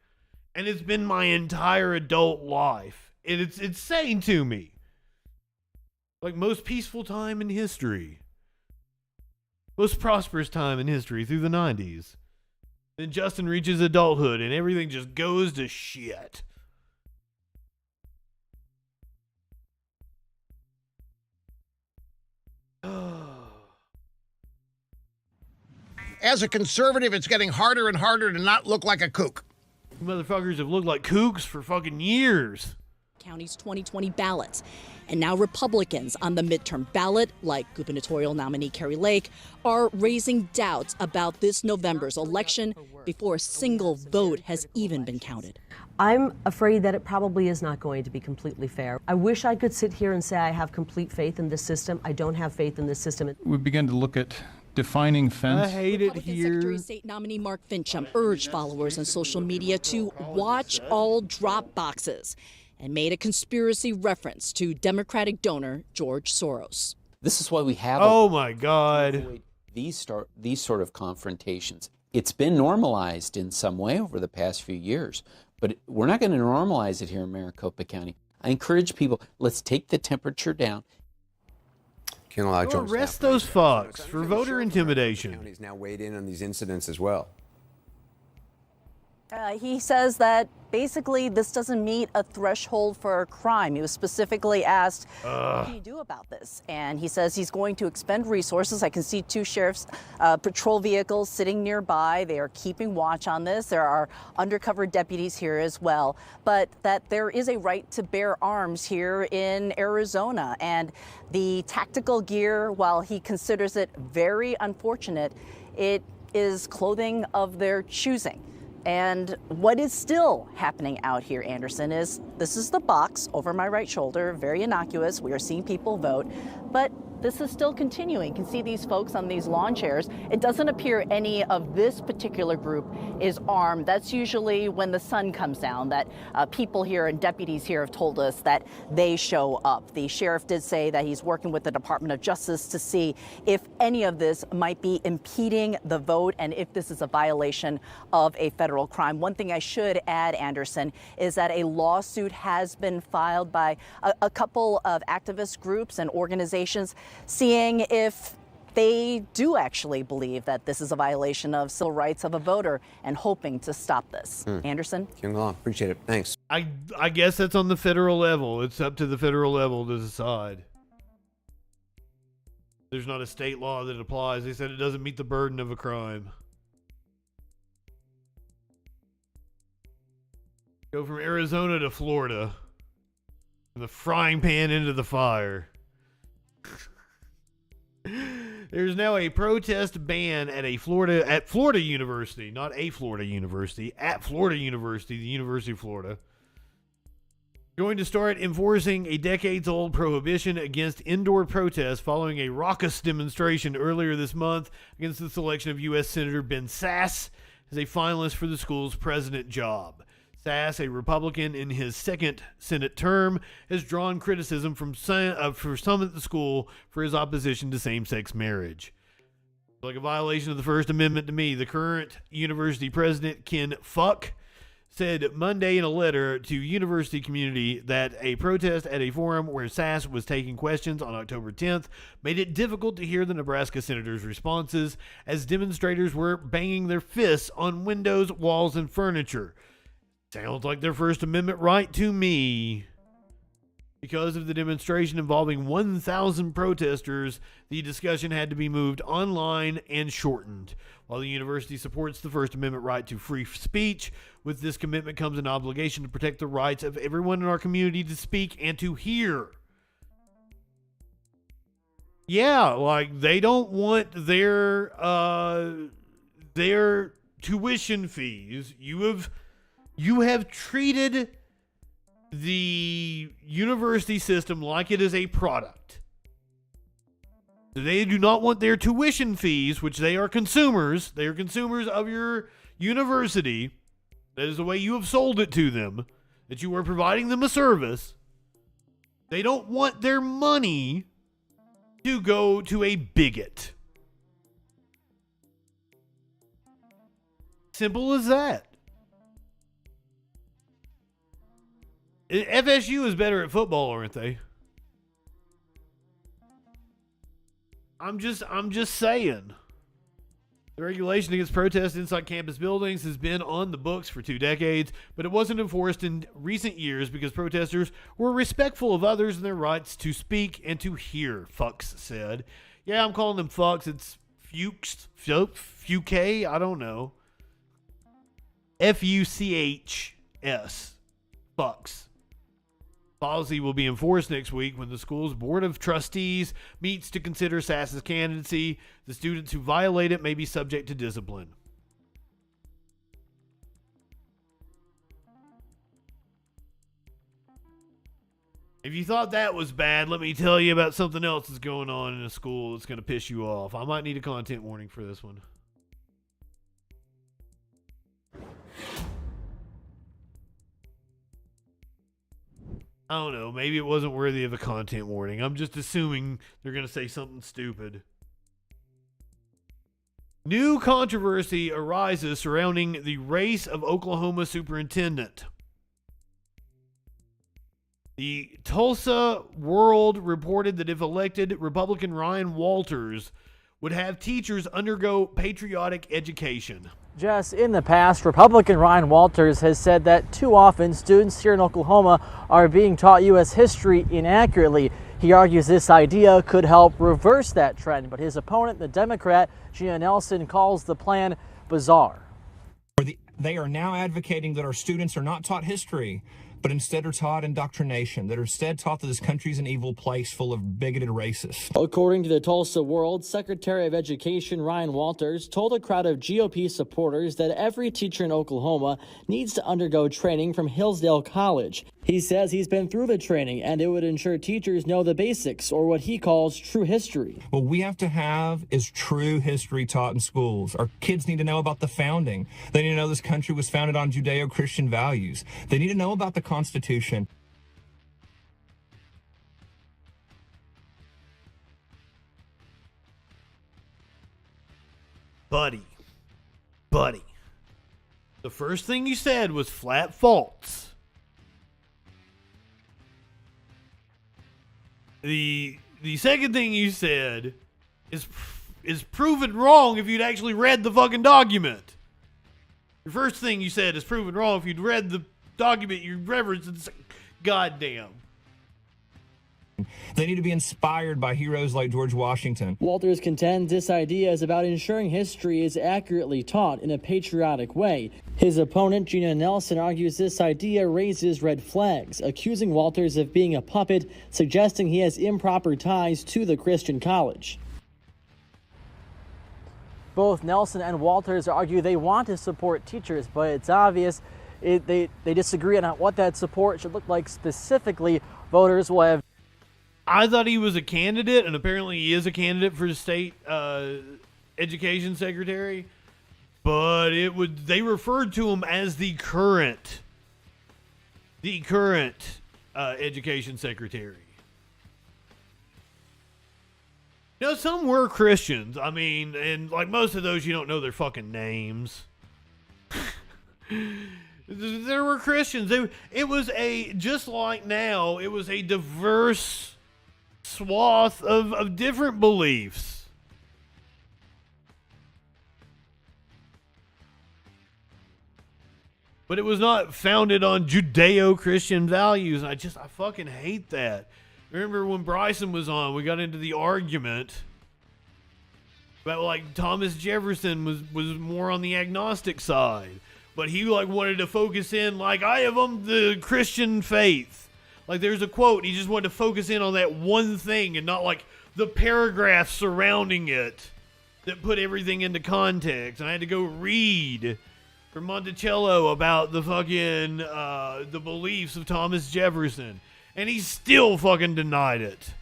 and it's been my entire adult life. And it's insane to me. Like most peaceful time in history, most prosperous time in history through the 90s. Then Justin reaches adulthood and everything just goes to shit. As a conservative, it's getting harder and harder to not look like a kook. You motherfuckers have looked like kooks for fucking years. County's 2020 ballots. And now Republicans on the midterm ballot, like gubernatorial nominee Carrie Lake, are raising doubts about this November's election before a single vote has even been counted. I'm afraid that it probably is not going to be completely fair. I wish I could sit here and say I have complete faith in this system. I don't have faith in this system. We begin to look at defining fence. I hate it Republican here. Secretary of State nominee Mark Fincham urged followers on social media to watch all drop boxes and made a conspiracy reference to Democratic donor George Soros. This is why we have. Oh my God! These sort of confrontations. It's been normalized in some way over the past few years, but we're not going to normalize it here in Maricopa County. I encourage people. Let's take the temperature down. Arrest those fucks for voter intimidation. He's now weighed in on these incidents as well. He says that basically this doesn't meet a threshold for a crime. He was specifically asked, what can you do about this? And he says he's going to expend resources. I can see two sheriff's patrol vehicles sitting nearby. They are keeping watch on this. There are undercover deputies here as well. But that there is a right to bear arms here in Arizona. And the tactical gear, while he considers it very unfortunate, it is clothing of their choosing. And what is still happening out here, Anderson, is this is the box over my right shoulder, very innocuous. We are seeing people vote, but this is still continuing. You can see these folks on these lawn chairs. It doesn't appear any of this particular group is armed. That's usually when the sun comes down that people here and deputies here have told us that they show up. The sheriff did say that he's working with the Department of Justice to see if any of this might be impeding the vote and if this is a violation of a federal crime. One thing I should add, Anderson, is that a lawsuit has been filed by a couple of activist groups and organizations seeing if they do actually believe that this is a violation of civil rights of a voter and hoping to stop this. Anderson? Kyung Long, appreciate it. Thanks. I guess that's on the federal level. It's up to the federal level to decide. There's not a state law that applies. They said it doesn't meet the burden of a crime. Go from Arizona to Florida. From the frying pan into the fire. There's now a protest ban at Florida University, not a Florida University, at Florida University, the University of Florida. Going to start enforcing a decades-old prohibition against indoor protests following a raucous demonstration earlier this month against the selection of U.S. Senator Ben Sasse as a finalist for the school's president job. Sasse, a Republican in his second Senate term, has drawn criticism from some at the school for his opposition to same-sex marriage. Like a violation of the First Amendment to me, the current university president, Ken Fuck, said Monday in a letter to university community that a protest at a forum where Sasse was taking questions on October 10th made it difficult to hear the Nebraska senator's responses as demonstrators were banging their fists on windows, walls, and furniture. Sounds like their First Amendment right to me. Because of the demonstration involving 1,000 protesters, the discussion had to be moved online and shortened. While the university supports the First Amendment right to free speech, with this commitment comes an obligation to protect the rights of everyone in our community to speak and to hear. Yeah, like they don't want their tuition fees. You have treated the university system like it is a product. They do not want their tuition fees, which they are consumers. They are consumers of your university. That is the way you have sold it to them, that you are providing them a service. They don't want their money to go to a bigot. Simple as that. FSU is better at football, aren't they? I'm just saying. The regulation against protests inside campus buildings has been on the books for 2 decades, but it wasn't enforced in recent years because protesters were respectful of others and their rights to speak and to hear, Fuchs said. Yeah, I'm calling them fucks. It's Fuke, I don't know. Fuchs. Fucks. Policy will be enforced next week when the school's Board of Trustees meets to consider Sass's candidacy. The students who violate it may be subject to discipline. If you thought that was bad, let me tell you about something else that's going on in a school that's going to piss you off. I might need a content warning for this one. I don't know. Maybe it wasn't worthy of a content warning. I'm just assuming they're going to say something stupid. New controversy arises surrounding the race of Oklahoma superintendent. The Tulsa World reported that if elected, Republican Ryan Walters would have teachers undergo patriotic education. Jess, in the past, Republican Ryan Walters has said that too often students here in Oklahoma are being taught U.S. history inaccurately. He argues this idea could help reverse that trend, but his opponent, the Democrat, Gina Nelson, calls the plan bizarre. They are now advocating that our students are not taught history, but instead are taught indoctrination, that are instead taught that this country is an evil place full of bigoted racists. According to the Tulsa World, Secretary of Education Ryan Walters told a crowd of GOP supporters that every teacher in Oklahoma needs to undergo training from Hillsdale College. He says he's been through the training and it would ensure teachers know the basics, or what he calls true history. What we have to have is true history taught in schools. Our kids need to know about the founding. They need to know this country was founded on Judeo-Christian values. They need to know about the Constitution. Buddy. The first thing you said was flat false. The second thing you said is proven wrong if you'd actually read the fucking document. Your first thing you said is proven wrong if you'd read the document you referenced. It's goddamn. They need to be inspired by heroes like George Washington. Walters contends this idea is about ensuring history is accurately taught in a patriotic way. His opponent, Gina Nelson, argues this idea raises red flags, accusing Walters of being a puppet, suggesting he has improper ties to the Christian college. Both Nelson and Walters argue they want to support teachers, but it's obvious they disagree on what that support should look like specifically. Voters will have. I thought he was a candidate, and apparently he is a candidate for the state education secretary. But they referred to him as the current education secretary. You know, some were Christians. I mean, and like most of those, you don't know their fucking names. There were Christians. It was just like now, it was a diverse swath of different beliefs. But it was not founded on Judeo-Christian values. I fucking hate that. Remember when Bryson was on, we got into the argument about like Thomas Jefferson was more on the agnostic side. But he like wanted to focus in like, I have the Christian faith. Like there's a quote, he just wanted to focus in on that one thing and not like the paragraphs surrounding it that put everything into context. And I had to go read from Monticello about the fucking the beliefs of Thomas Jefferson. And he still fucking denied it.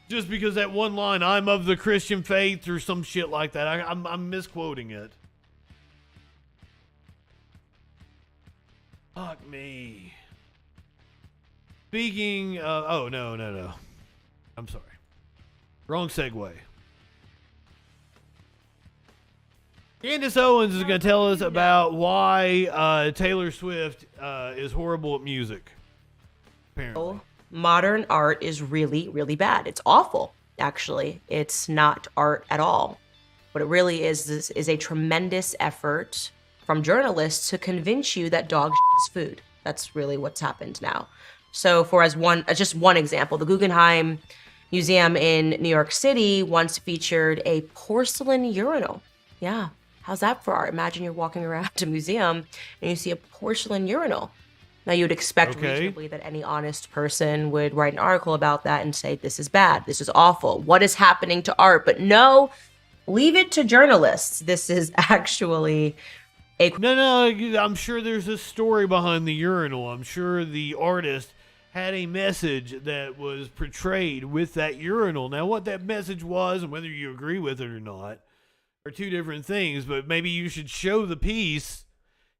Just because that one line, I'm of the Christian faith or some shit like that. I'm misquoting it. Fuck me. Speaking of, oh, no. I'm sorry. Wrong segue. Candace Owens is going to tell us about why Taylor Swift is horrible at music. Apparently. Modern art is really, really bad. It's awful, actually. It's not art at all. What it really is a tremendous effort from journalists to convince you that dog shit is food. That's really what's happened now. So just one example, the Guggenheim Museum in New York City once featured a porcelain urinal. Yeah, how's that for art? Imagine you're walking around a museum and you see a porcelain urinal. Now you'd expect reasonably that any honest person would write an article about that and say, this is bad, this is awful, what is happening to art? But no, leave it to journalists. This is actually No, I'm sure there's a story behind the urinal. I'm sure the artist had a message that was portrayed with that urinal. Now, what that message was and whether you agree with it or not are two different things, but maybe you should show the piece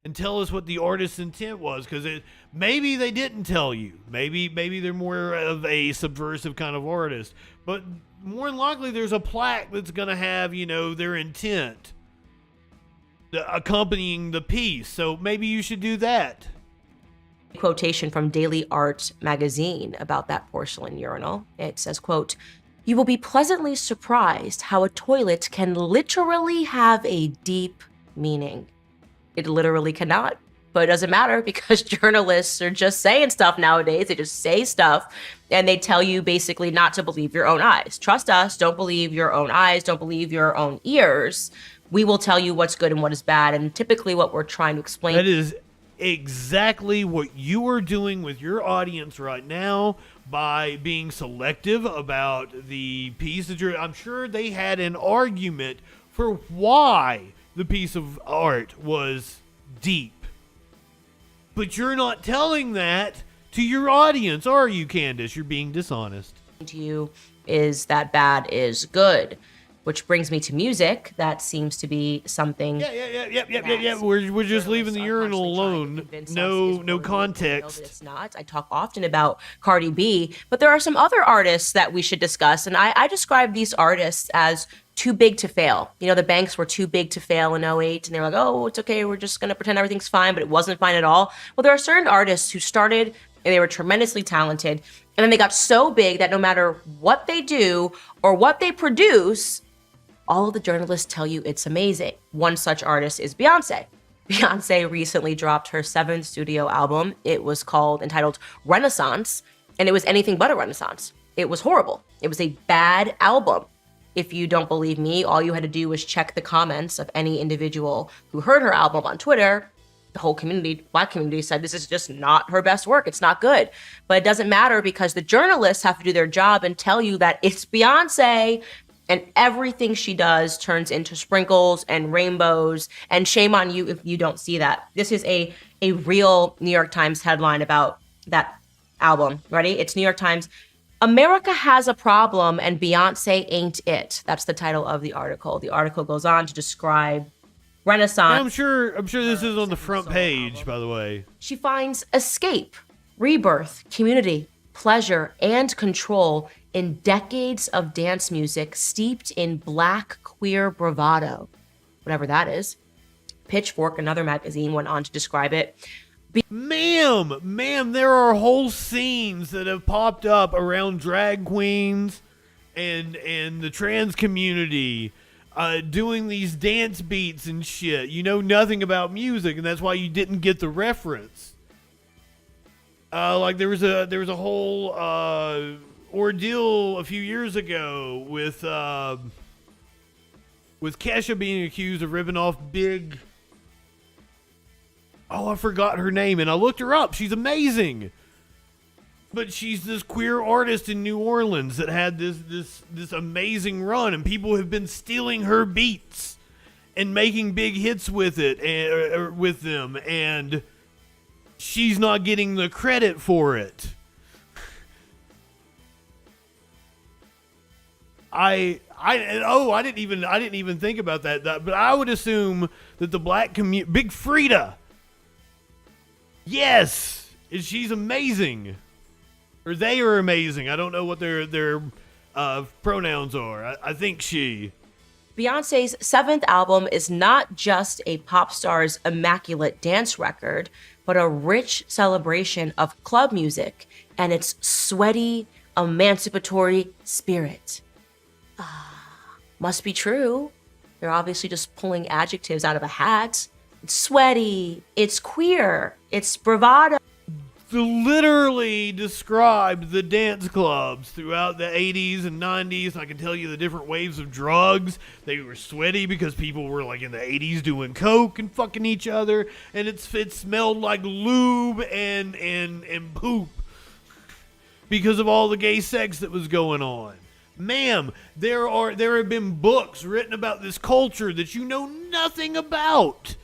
and tell us what the artist's intent was, because maybe they didn't tell you. Maybe they're more of a subversive kind of artist, but more than likely there's a plaque that's going to have, their intent accompanying the piece. So maybe you should do that. Quotation from Daily Art magazine about that porcelain urinal. It says, quote, "You will be pleasantly surprised how a toilet can literally have a deep meaning." It literally cannot, but it doesn't matter because journalists are just saying stuff nowadays. They just say stuff and they tell you basically not to believe your own eyes. Trust us, don't believe your own eyes, don't believe your own ears. We will tell you what's good and what is bad. And typically what we're trying to explain. That is exactly what you are doing with your audience right now by being selective about the piece that I'm sure they had an argument for why the piece of art was deep. But you're not telling that to your audience, are you, Candace? You're being dishonest. To you is that bad is good. Which brings me to music. That seems to be something. Yeah. We're just leaving the urinal alone. No context. It's not. I talk often about Cardi B, but there are some other artists that we should discuss, and I describe these artists as too big to fail. The banks were too big to fail in 2008, and they were like, oh, it's okay, we're just gonna pretend everything's fine, but it wasn't fine at all. Well, there are certain artists who started and they were tremendously talented, and then they got so big that no matter what they do or what they produce, all of the journalists tell you it's amazing. One such artist is Beyonce. Beyonce recently dropped her 7th studio album. It was entitled Renaissance, and it was anything but a renaissance. It was horrible. It was a bad album. If you don't believe me, all you had to do was check the comments of any individual who heard her album on Twitter. The whole community, Black community, said this is just not her best work. It's not good. But it doesn't matter because the journalists have to do their job and tell you that it's Beyonce, and everything she does turns into sprinkles and rainbows, and shame on you if you don't see that. This is a real New York Times headline about that album. Ready? It's New York Times. "America has a problem and Beyonce ain't it." That's the title of the article. The article goes on to describe Renaissance. I'm sure this is on the front page, by the way. She finds escape, rebirth, community, pleasure, and control in decades of dance music steeped in Black queer bravado, whatever that is. Pitchfork, another magazine, went on to describe it. Ma'am, there are whole scenes that have popped up around drag queens and the trans community doing these dance beats and shit. You know nothing about music, and that's why you didn't get the reference. Like there was a whole ordeal a few years ago with Kesha being accused of ripping off Big. Oh, I forgot her name, and I looked her up. She's amazing. But she's this queer artist in New Orleans that had this amazing run, and people have been stealing her beats and making big hits with it and with them, and she's not getting the credit for it. I didn't even think about that, but I would assume that the Black community, Big Frida. Yes, she's amazing. Or they are amazing. I don't know what their pronouns are. I think she. Beyonce's 7th album is not just a pop star's immaculate dance record, but a rich celebration of club music and its sweaty, emancipatory spirit. Must be true. They're obviously just pulling adjectives out of a hat. It's sweaty, it's queer, it's bravado. Literally described the dance clubs throughout the 80s and 90s. I can tell you the different waves of drugs. They were sweaty because people were like in the 80s doing coke and fucking each other, and it smelled like lube and poop because of all the gay sex that was going on. Ma'am, there have been books written about this culture that you know nothing about.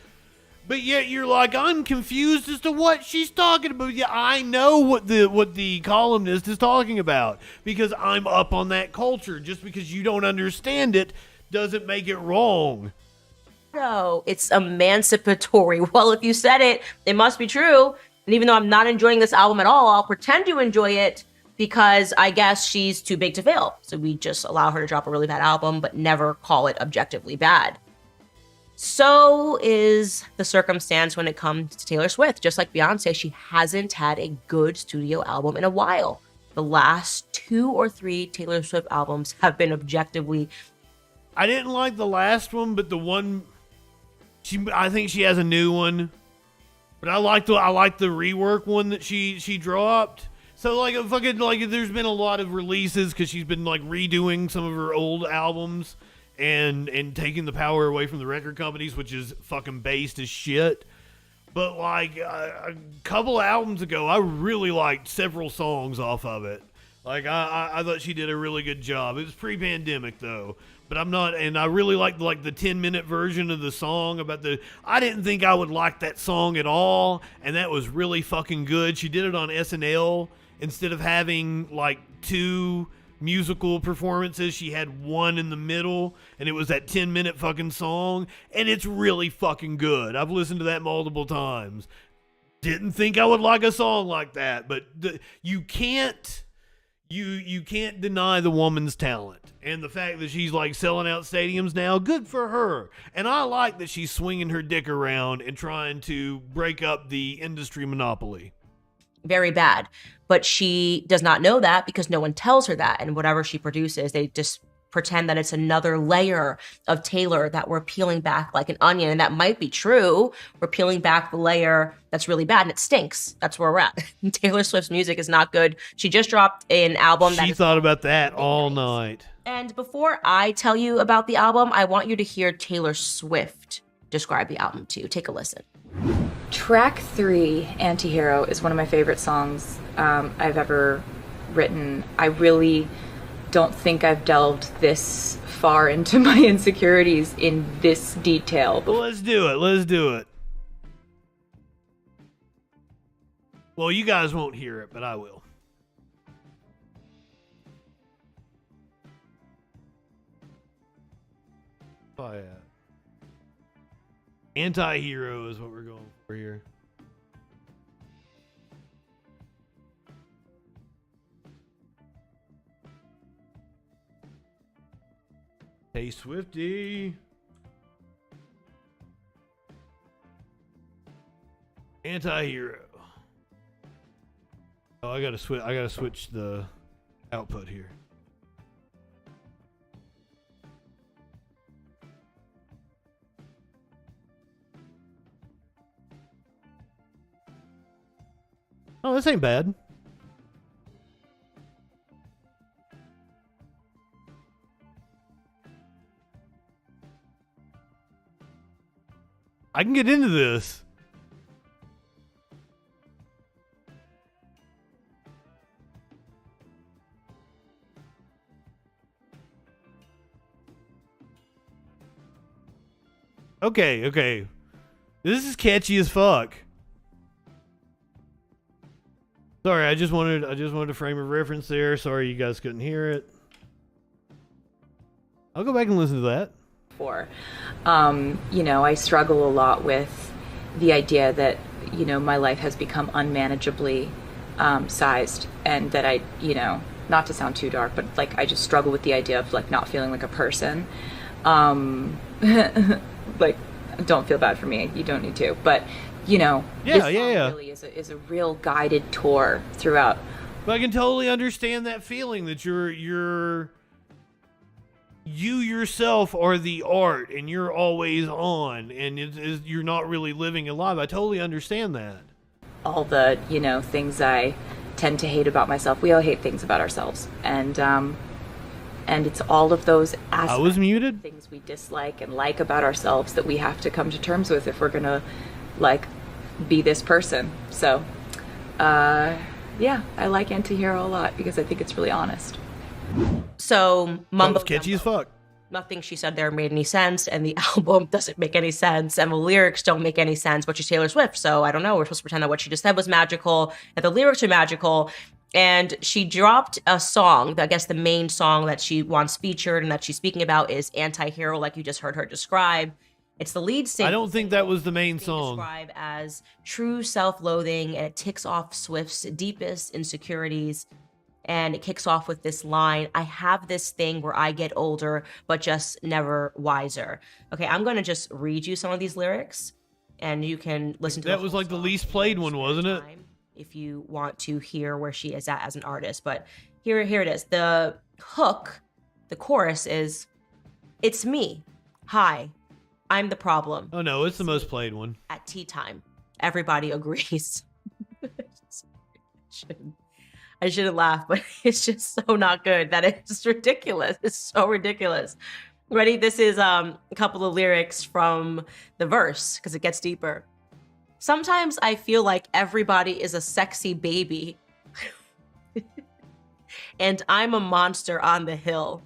But yet you're like, I'm confused as to what she's talking about. Yeah, I know what the columnist is talking about because I'm up on that culture. Just because you don't understand it doesn't make it wrong. No, it's emancipatory. Well, if you said it, it must be true. And even though I'm not enjoying this album at all, I'll pretend to enjoy it because I guess she's too big to fail. So we just allow her to drop a really bad album, but never call it objectively bad. So is the circumstance when it comes to Taylor Swift. Just like Beyonce, she hasn't had a good studio album in a while. The last 2 or 3 Taylor Swift albums have been objectively. I didn't like the last one, but the one, I think she has a new one. But I like the rework one that she dropped. So like there's been a lot of releases because she's been like redoing some of her old albums. And taking the power away from the record companies, which is fucking based as shit. But like a couple albums ago, I really liked several songs off of it. Like I thought she did a really good job. It was pre-pandemic though, but I'm not. And I really liked like the 10-minute version of the song about the. I didn't think I would like that song at all, and that was really fucking good. She did it on SNL instead of having like 2 musical performances. She had one in the middle, and it was that 10-minute fucking song, and it's really fucking good. I've listened to that multiple times. Didn't think I would like a song like that, but you can't deny the woman's talent, and the fact that she's like selling out stadiums now, good for her. And I like that she's swinging her dick around and trying to break up the industry monopoly. Very bad. But she does not know that because no one tells her that. And whatever she produces, they just pretend that it's another layer of Taylor that we're peeling back like an onion. And that might be true. We're peeling back the layer that's really bad and it stinks. That's where we're at. Taylor Swift's music is not good. She just dropped an album that she thought about that all night. And before I tell you about the album, I want you to hear Taylor Swift describe the album too. Take a listen. Track 3, Antihero, is one of my favorite songs I've ever written. I really don't think I've delved this far into my insecurities in this detail. Well, let's do it. Well, you guys won't hear it, but I will. Oh, yeah. Anti-hero is what we're going for here. Hey, Swifty. Anti-hero. Oh, I gotta switch the output here. Oh, this ain't bad. I can get into this. Okay. This is catchy as fuck. Sorry, I just wanted to frame a reference there. Sorry you guys couldn't hear it. I'll go back and listen to that. I struggle a lot with the idea that, my life has become unmanageably sized, and that I, not to sound too dark, but like I just struggle with the idea of like not feeling like a person. Like, don't feel bad for me. You don't need to, but this song really is a real guided tour throughout. But I can totally understand that feeling that you're you yourself are the art, and you're always on, and you're not really living a life. I totally understand that. All the, things I tend to hate about myself. We all hate things about ourselves. And it's all of those aspects. I was muted. Things we dislike and like about ourselves that we have to come to terms with if we're going to, be this person. So, yeah, I like Antihero a lot because I think it's really honest. So, mumbo catchy as fuck. Nothing she said there made any sense, and the album doesn't make any sense, and the lyrics don't make any sense, but she's Taylor Swift, so I don't know. We're supposed to pretend that what she just said was magical, that the lyrics are magical, and she dropped a song. I guess the main song that she wants featured and that she's speaking about is Anti-Hero, like you just heard her describe. It's the lead single. I don't think that was the main song. Describe as true self-loathing, and it ticks off Swift's deepest insecurities. And it kicks off with this line, I have this thing where I get older, but just never wiser. Okay, I'm going to just read you some of these lyrics, and you can listen to that. Was like the least played one, wasn't it? If you want to hear where she is at as an artist. But here it is. The hook, the chorus is, it's me. Hi, I'm the problem. Oh, no, it's the most played one. At tea time. Everybody agrees. I shouldn't laugh, but it's just so not good that it's ridiculous. It's so ridiculous. Ready? This is a couple of lyrics from the verse because it gets deeper. Sometimes I feel like everybody is a sexy baby and I'm a monster on the hill.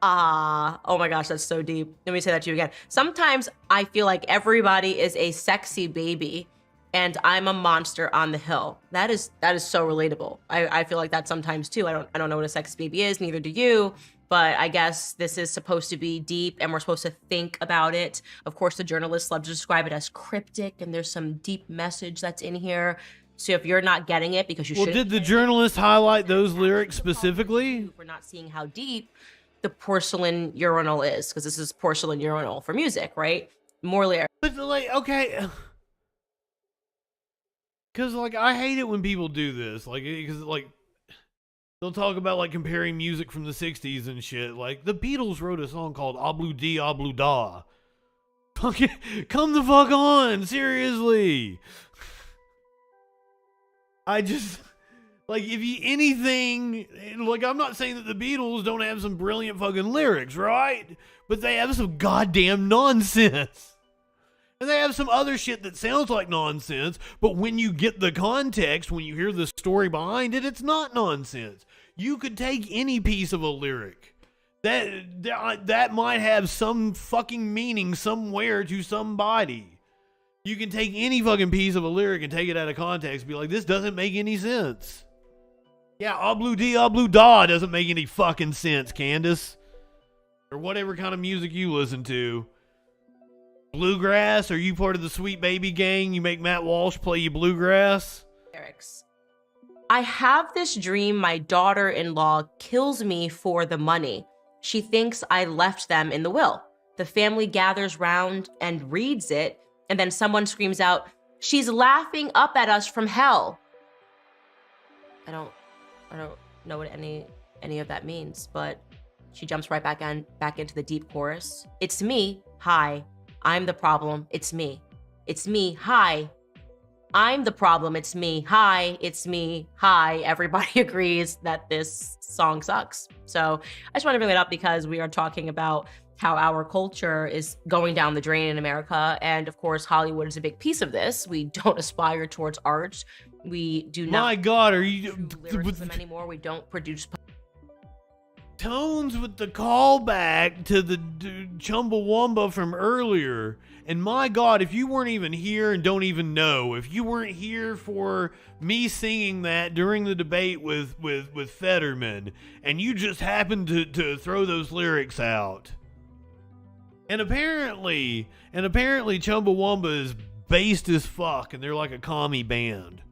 Oh my gosh, that's so deep. Let me say that to you again. Sometimes I feel like everybody is a sexy baby and I'm a monster on the hill. That is so relatable. I feel like that sometimes too. I don't know what a sexy baby is, neither do you. But I guess this is supposed to be deep and we're supposed to think about it. Of course, the journalists love to describe it as cryptic and there's some deep message that's in here. So if you're not getting it because you should. Well, did the journalist highlight those lyrics specifically? We're not seeing how deep the porcelain urinal is, because this is porcelain urinal for music, right? More lyrics. But like, okay. Because like, I hate it when people do this. Like, because like, they'll talk about like comparing music from the 60s and shit. Like, the Beatles wrote a song called Oblu Dee Oblu Da. Fucking, come the fuck on, seriously. I just, like, if you anything, like, I'm not saying that the Beatles don't have some brilliant fucking lyrics, right? But they have some goddamn nonsense. And they have some other shit that sounds like nonsense, but when you get the context, when you hear the story behind it, it's not nonsense. You could take any piece of a lyric that might have some fucking meaning somewhere to somebody. You can take any fucking piece of a lyric and take it out of context and be like, this doesn't make any sense. Yeah, Oblu Dee Oblu Da doesn't make any fucking sense, Candace. Or whatever kind of music you listen to. Bluegrass? Are you part of the Sweet Baby Gang? You make Matt Walsh play you bluegrass? Lyrics. I have this dream my daughter-in-law kills me for the money. She thinks I left them in the will. The family gathers round and reads it, and then someone screams out, she's laughing up at us from hell. I don't know what any of that means, but she jumps right back into the deep chorus. It's me. Hi. I'm the problem. It's me. It's me. Hi. I'm the problem. It's me. Hi. It's me. Hi. Everybody agrees that this song sucks. So I just want to bring it up because we are talking about how our culture is going down the drain in America. And of course, Hollywood is a big piece of this. We don't aspire towards art. We do not. My God, are you lyricism anymore? We don't produce tones with the callback to the Chumbawamba from earlier. And my God, if you weren't even here and don't even know, if you weren't here for me singing that during the debate with Fetterman, and you just happened to throw those lyrics out. And apparently Chumbawamba is based as fuck, and they're like a commie band.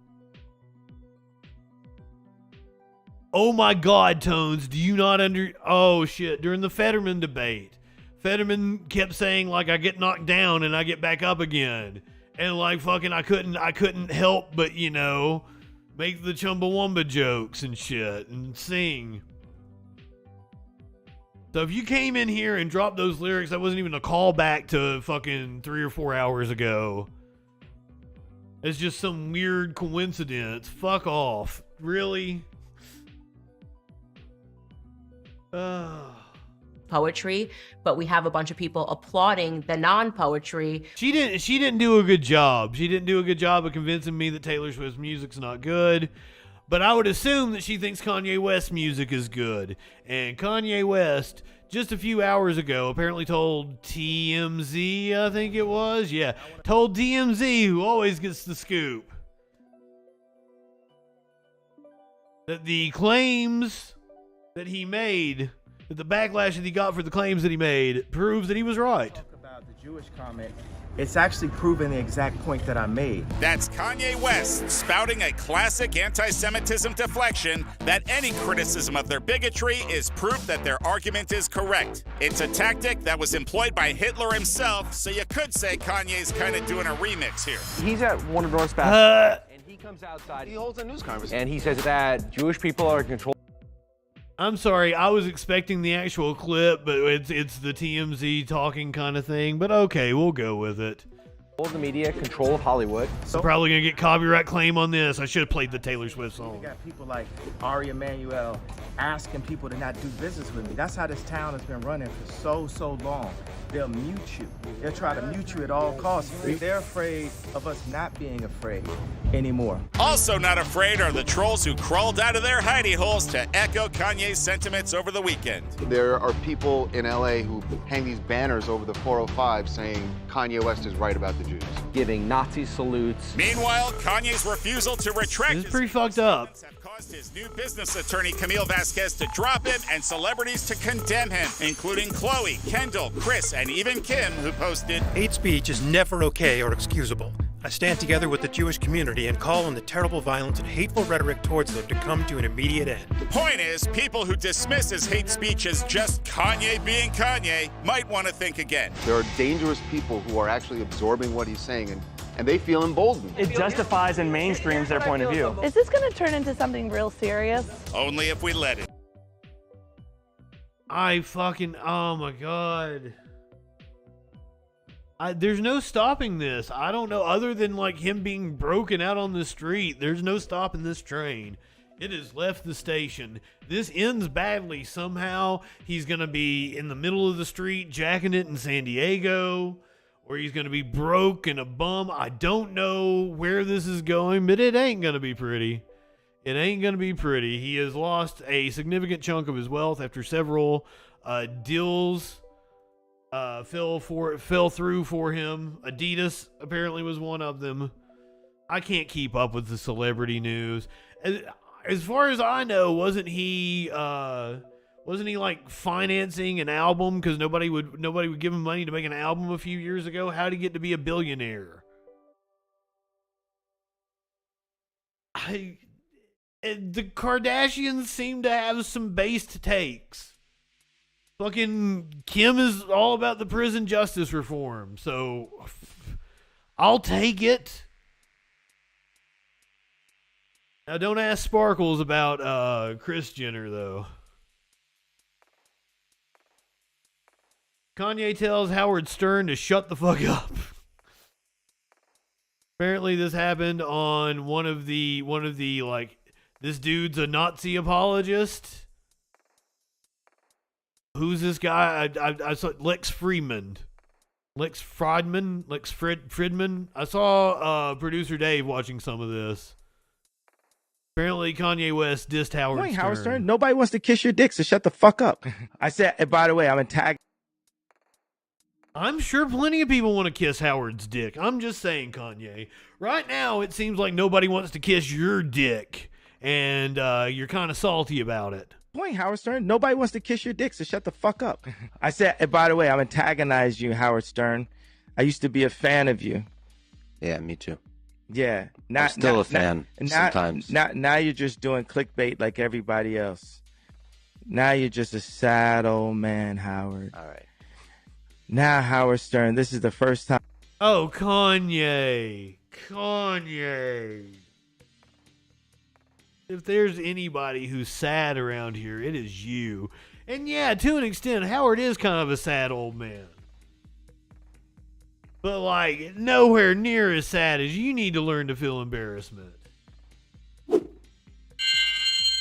Oh my God, Tones, do you not oh shit, during the Fetterman debate, Fetterman kept saying like I get knocked down and I get back up again. And like fucking I couldn't help but, you know, make the Chumbawamba jokes and shit and sing. So if you came in here and dropped those lyrics, that wasn't even a callback to fucking 3 or 4 hours ago. It's just some weird coincidence. Fuck off. Really? Poetry, but we have a bunch of people applauding the non-poetry. She didn't do a good job. She didn't do a good job of convincing me that Taylor Swift's music's not good. But I would assume that she thinks Kanye West's music is good. And Kanye West, just a few hours ago, apparently told TMZ, I think it was. Yeah, told TMZ, who always gets the scoop, that the claims that he made, that the backlash that he got for the claims that he made, proves that he was right. Talk about the Jewish comment. It's actually proven the exact point that I made. That's Kanye West spouting a classic anti-Semitism deflection that any criticism of their bigotry is proof that their argument is correct. It's a tactic that was employed by Hitler himself, so you could say Kanye's kind of doing a remix here. He's at Warner Bros. And he comes outside, he holds a news conference, and he says that Jewish people are in control. I'm sorry, I was expecting the actual clip, but it's the TMZ talking kind of thing. But okay, we'll go with it. Control of the media, control of Hollywood. I'm probably going to get copyright claim on this. I should have played the Taylor Swift song. We got people like Ari Emanuel asking people to not do business with me. That's how this town has been running for so long. They'll mute you. They'll try to mute you at all costs. They're afraid of us not being afraid anymore. Also not afraid are the trolls who crawled out of their hidey holes to echo Kanye's sentiments over the weekend. There are people in LA who hang these banners over the 405 saying Kanye West is right about the Jews. Giving Nazi salutes. Meanwhile, Kanye's refusal to retract his pretty fucked up. Have caused his new business attorney Camille Vasquez to drop him and celebrities to condemn him, including Khloe, Kendall, Chris, and even Kim, who posted, "Hate speech is never okay or excusable. I stand together with the Jewish community and call on the terrible violence and hateful rhetoric towards them to come to an immediate end." Point is, people who dismiss his hate speech as just Kanye being Kanye might want to think again. There are dangerous people who are actually absorbing what he's saying, and they feel emboldened. It justifies and mainstreams their point of view. Is this going to turn into something real serious? Only if we let it. Oh my God. There's no stopping this. I don't know, other than like him being broken out on the street, there's no stopping this train. It has left the station. This ends badly somehow. He's going to be in the middle of the street jacking it in San Diego, or he's going to be broke and a bum. I don't know where this is going, but it ain't going to be pretty. It ain't going to be pretty. He has lost a significant chunk of his wealth after several deals fell through for him. Adidas apparently was one of them. I can't keep up with the celebrity news. As far as I know, wasn't he like financing an album because nobody would give him money to make an album a few years ago? How'd he get to be a billionaire? The Kardashians seem to have some based takes. Fucking Kim is all about the prison justice reform, so I'll take it. Now, don't ask Sparkles about Kris Jenner, though. Kanye tells Howard Stern to shut the fuck up. Apparently, this happened on one of the like, this dude's a Nazi apologist. Who's this guy? I saw Lex Friedman. Friedman. I saw producer Dave watching some of this. Apparently, Kanye West dissed Howard Stern. Howard Stern, nobody wants to kiss your dick, so shut the fuck up. I said, and by the way, I'm tagged. I'm sure plenty of people want to kiss Howard's dick. I'm just saying, Kanye. Right now, it seems like nobody wants to kiss your dick, and you're kind of salty about it. Howard Stern, nobody wants to kiss your dick, so shut the fuck up. I said, and by the way, I'm antagonized you, Howard Stern. I used to be a fan of you. Yeah, me too. Yeah. I'm still a fan sometimes. Now you're just doing clickbait like everybody else. Now you're just a sad old man, Howard. All right. Now, Howard Stern, this is the first time. Oh, Kanye. If there's anybody who's sad around here, it is you. And yeah, to an extent, Howard is kind of a sad old man. But, like, nowhere near as sad as you need to learn to feel embarrassment.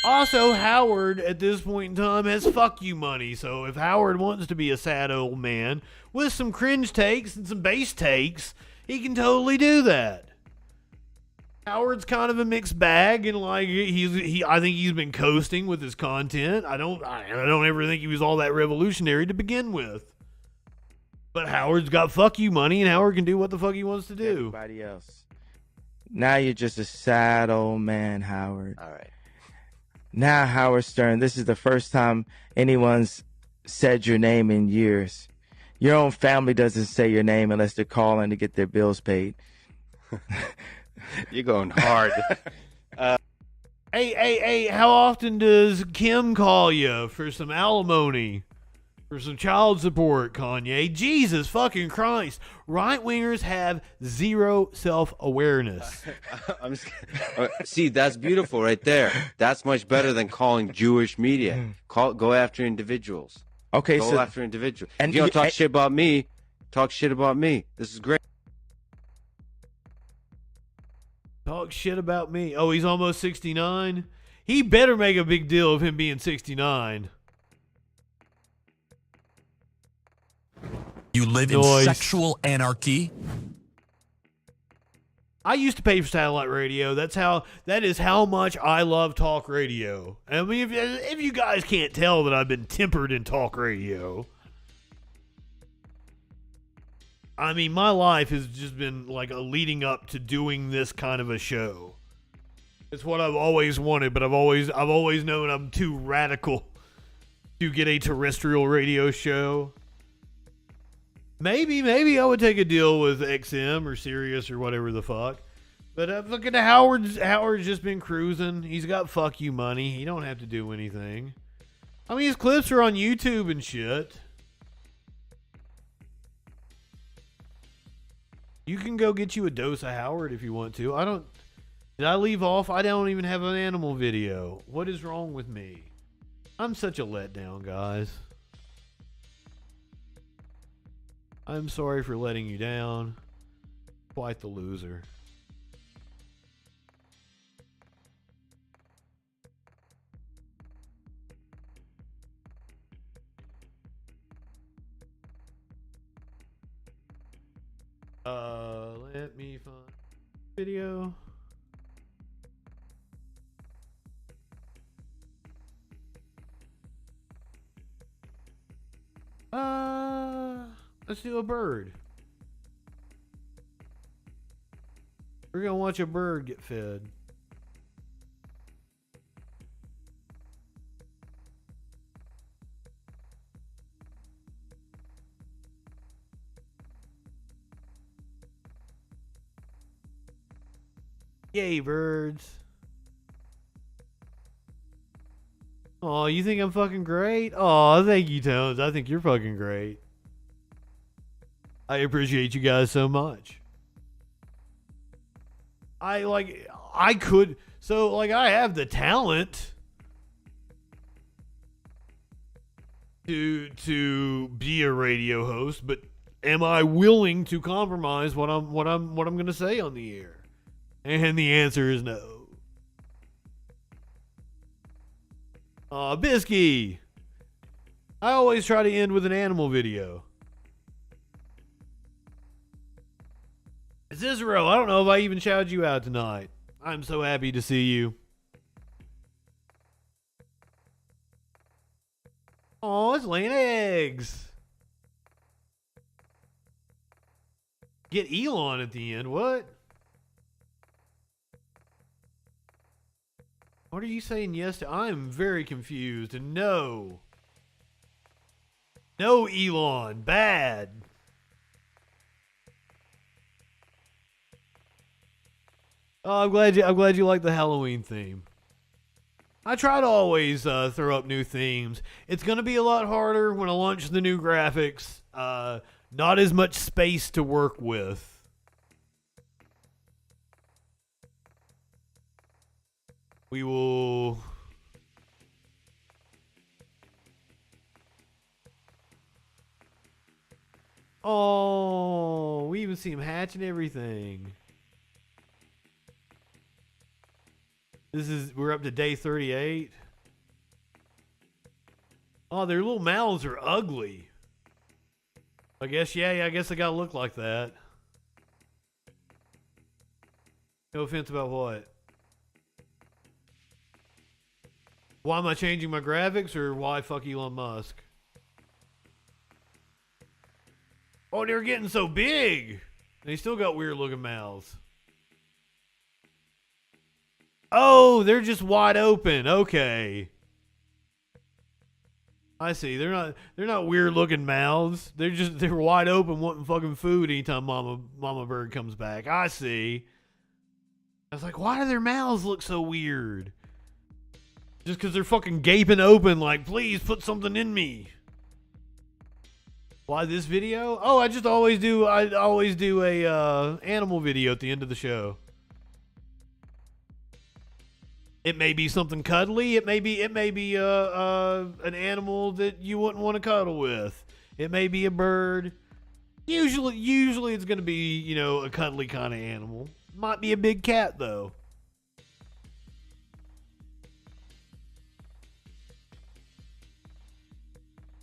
Also, Howard, at this point in time, has fuck you money. So if Howard wants to be a sad old man with some cringe takes and some base takes, he can totally do that. Howard's kind of a mixed bag, and like I think he's been coasting with his content. I don't ever think he was all that revolutionary to begin with. But Howard's got fuck you money, and Howard can do what the fuck he wants to do. Everybody else. Now you're just a sad old man, Howard. All right. Now, Howard Stern, this is the first time anyone's said your name in years. Your own family doesn't say your name unless they're calling to get their bills paid. You're going hard. Hey, how often does Kim call you for some alimony? For some child support, Kanye? Jesus fucking Christ. Right-wingers have zero self-awareness. See, that's beautiful right there. That's much better than calling Jewish media. Go after individuals. Okay, go so after individuals. And if you don't talk shit about me, talk shit about me. This is great. Talk shit about me. Oh, he's almost 69? He better make a big deal of him being 69. You live in sexual anarchy? I used to pay for satellite radio. That is how much I love talk radio. I mean, if you guys can't tell that I've been tempered in talk radio. I mean, my life has just been like a leading up to doing this kind of a show. It's what I've always wanted, but I've always known I'm too radical to get a terrestrial radio show. Maybe I would take a deal with XM or Sirius or whatever the fuck. But look at Howard's just been cruising. He's got fuck you money. He don't have to do anything. I mean, his clips are on YouTube and shit. You can go get you a dose of Howard if you want to. Did I leave off? I don't even have an animal video. What is wrong with me? I'm such a letdown, guys. I'm sorry for letting you down. Quite the loser. Let me find video. Let's do a bird. We're gonna watch a bird get fed. Yay, birds. Oh, you think I'm fucking great? Oh, thank you, Tones. I think you're fucking great. I appreciate you guys so much. I have the talent to be a radio host, but am I willing to compromise what I'm going to say on the air? And the answer is no. Aw, Bisky. I always try to end with an animal video. Cicero, I don't know if I even shouted you out tonight. I'm so happy to see you. Oh, it's laying eggs. Get Elon at the end. What? What are you saying yes to? I'm very confused. And no. No, Elon. Bad. Oh, I'm glad you like the Halloween theme. I try to always throw up new themes. It's going to be a lot harder when I launch the new graphics. Not as much space to work with. We will even see them hatch and everything. We're up to day 38. Oh, their little mouths are ugly. I guess they gotta look like that. No offense about what? Why am I changing my graphics, or why fuck Elon Musk? Oh, they're getting so big. They still got weird looking mouths. Oh, they're just wide open. Okay. I see. They're not weird looking mouths. They're wide open wanting fucking food anytime Mama Bird comes back. I see. I was like, why do their mouths look so weird? Just because they're fucking gaping open like, please put something in me. Why this video? Oh, I always do a animal video at the end of the show. It may be something cuddly. It may be an animal that you wouldn't want to cuddle with. It may be a bird. Usually it's going to be, a cuddly kind of animal. Might be a big cat though.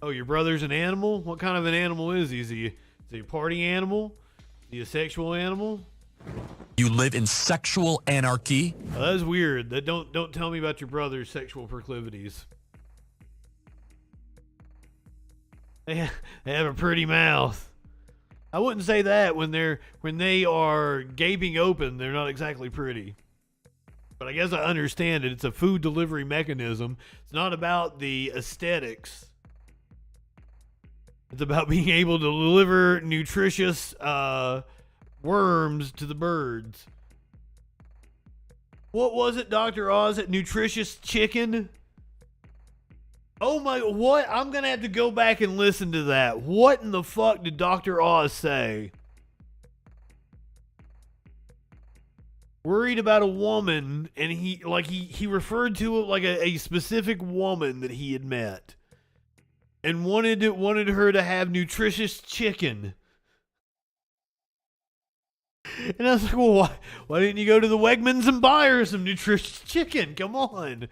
Oh, your brother's an animal? What kind of an animal is he? Is he a party animal? Is he a sexual animal? You live in sexual anarchy? Oh, that's weird. Don't tell me about your brother's sexual proclivities. They have a pretty mouth. I wouldn't say that when they are gaping open, they're not exactly pretty. But I guess I understand it. It's a food delivery mechanism. It's not about the aesthetics. It's about being able to deliver nutritious worms to the birds. What was it, Dr. Oz? At nutritious chicken? Oh my, what? I'm going to have to go back and listen to that. What in the fuck did Dr. Oz say? Worried about a woman, and he referred to it like a specific woman that he had met. And wanted her to have nutritious chicken. And I was like, well, why didn't you go to the Wegmans and buy her some nutritious chicken? Come on.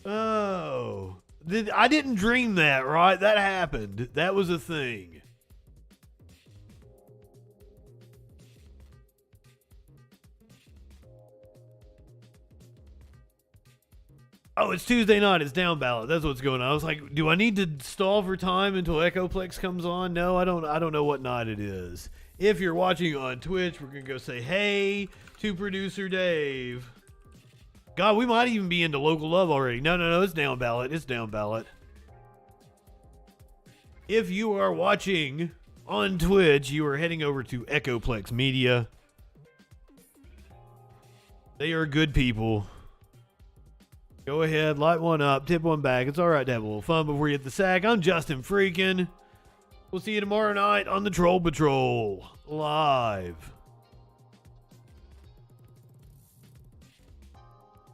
Oh. I didn't dream that, right? That happened. That was a thing. Oh, it's Tuesday night. It's down ballot. That's what's going on. I was like, do I need to stall for time until Echoplex comes on? No, I don't know what night it is. If you're watching on Twitch, we're going to go say hey to producer Dave. God, we might even be into local love already. No, it's down ballot. It's down ballot. If you are watching on Twitch, you are heading over to Echoplex Media. They are good people. Go ahead, light one up, tip one back. It's all right to have a little fun before you hit the sack. I'm Justin Freakin. We'll see you tomorrow night on the Troll Patrol live.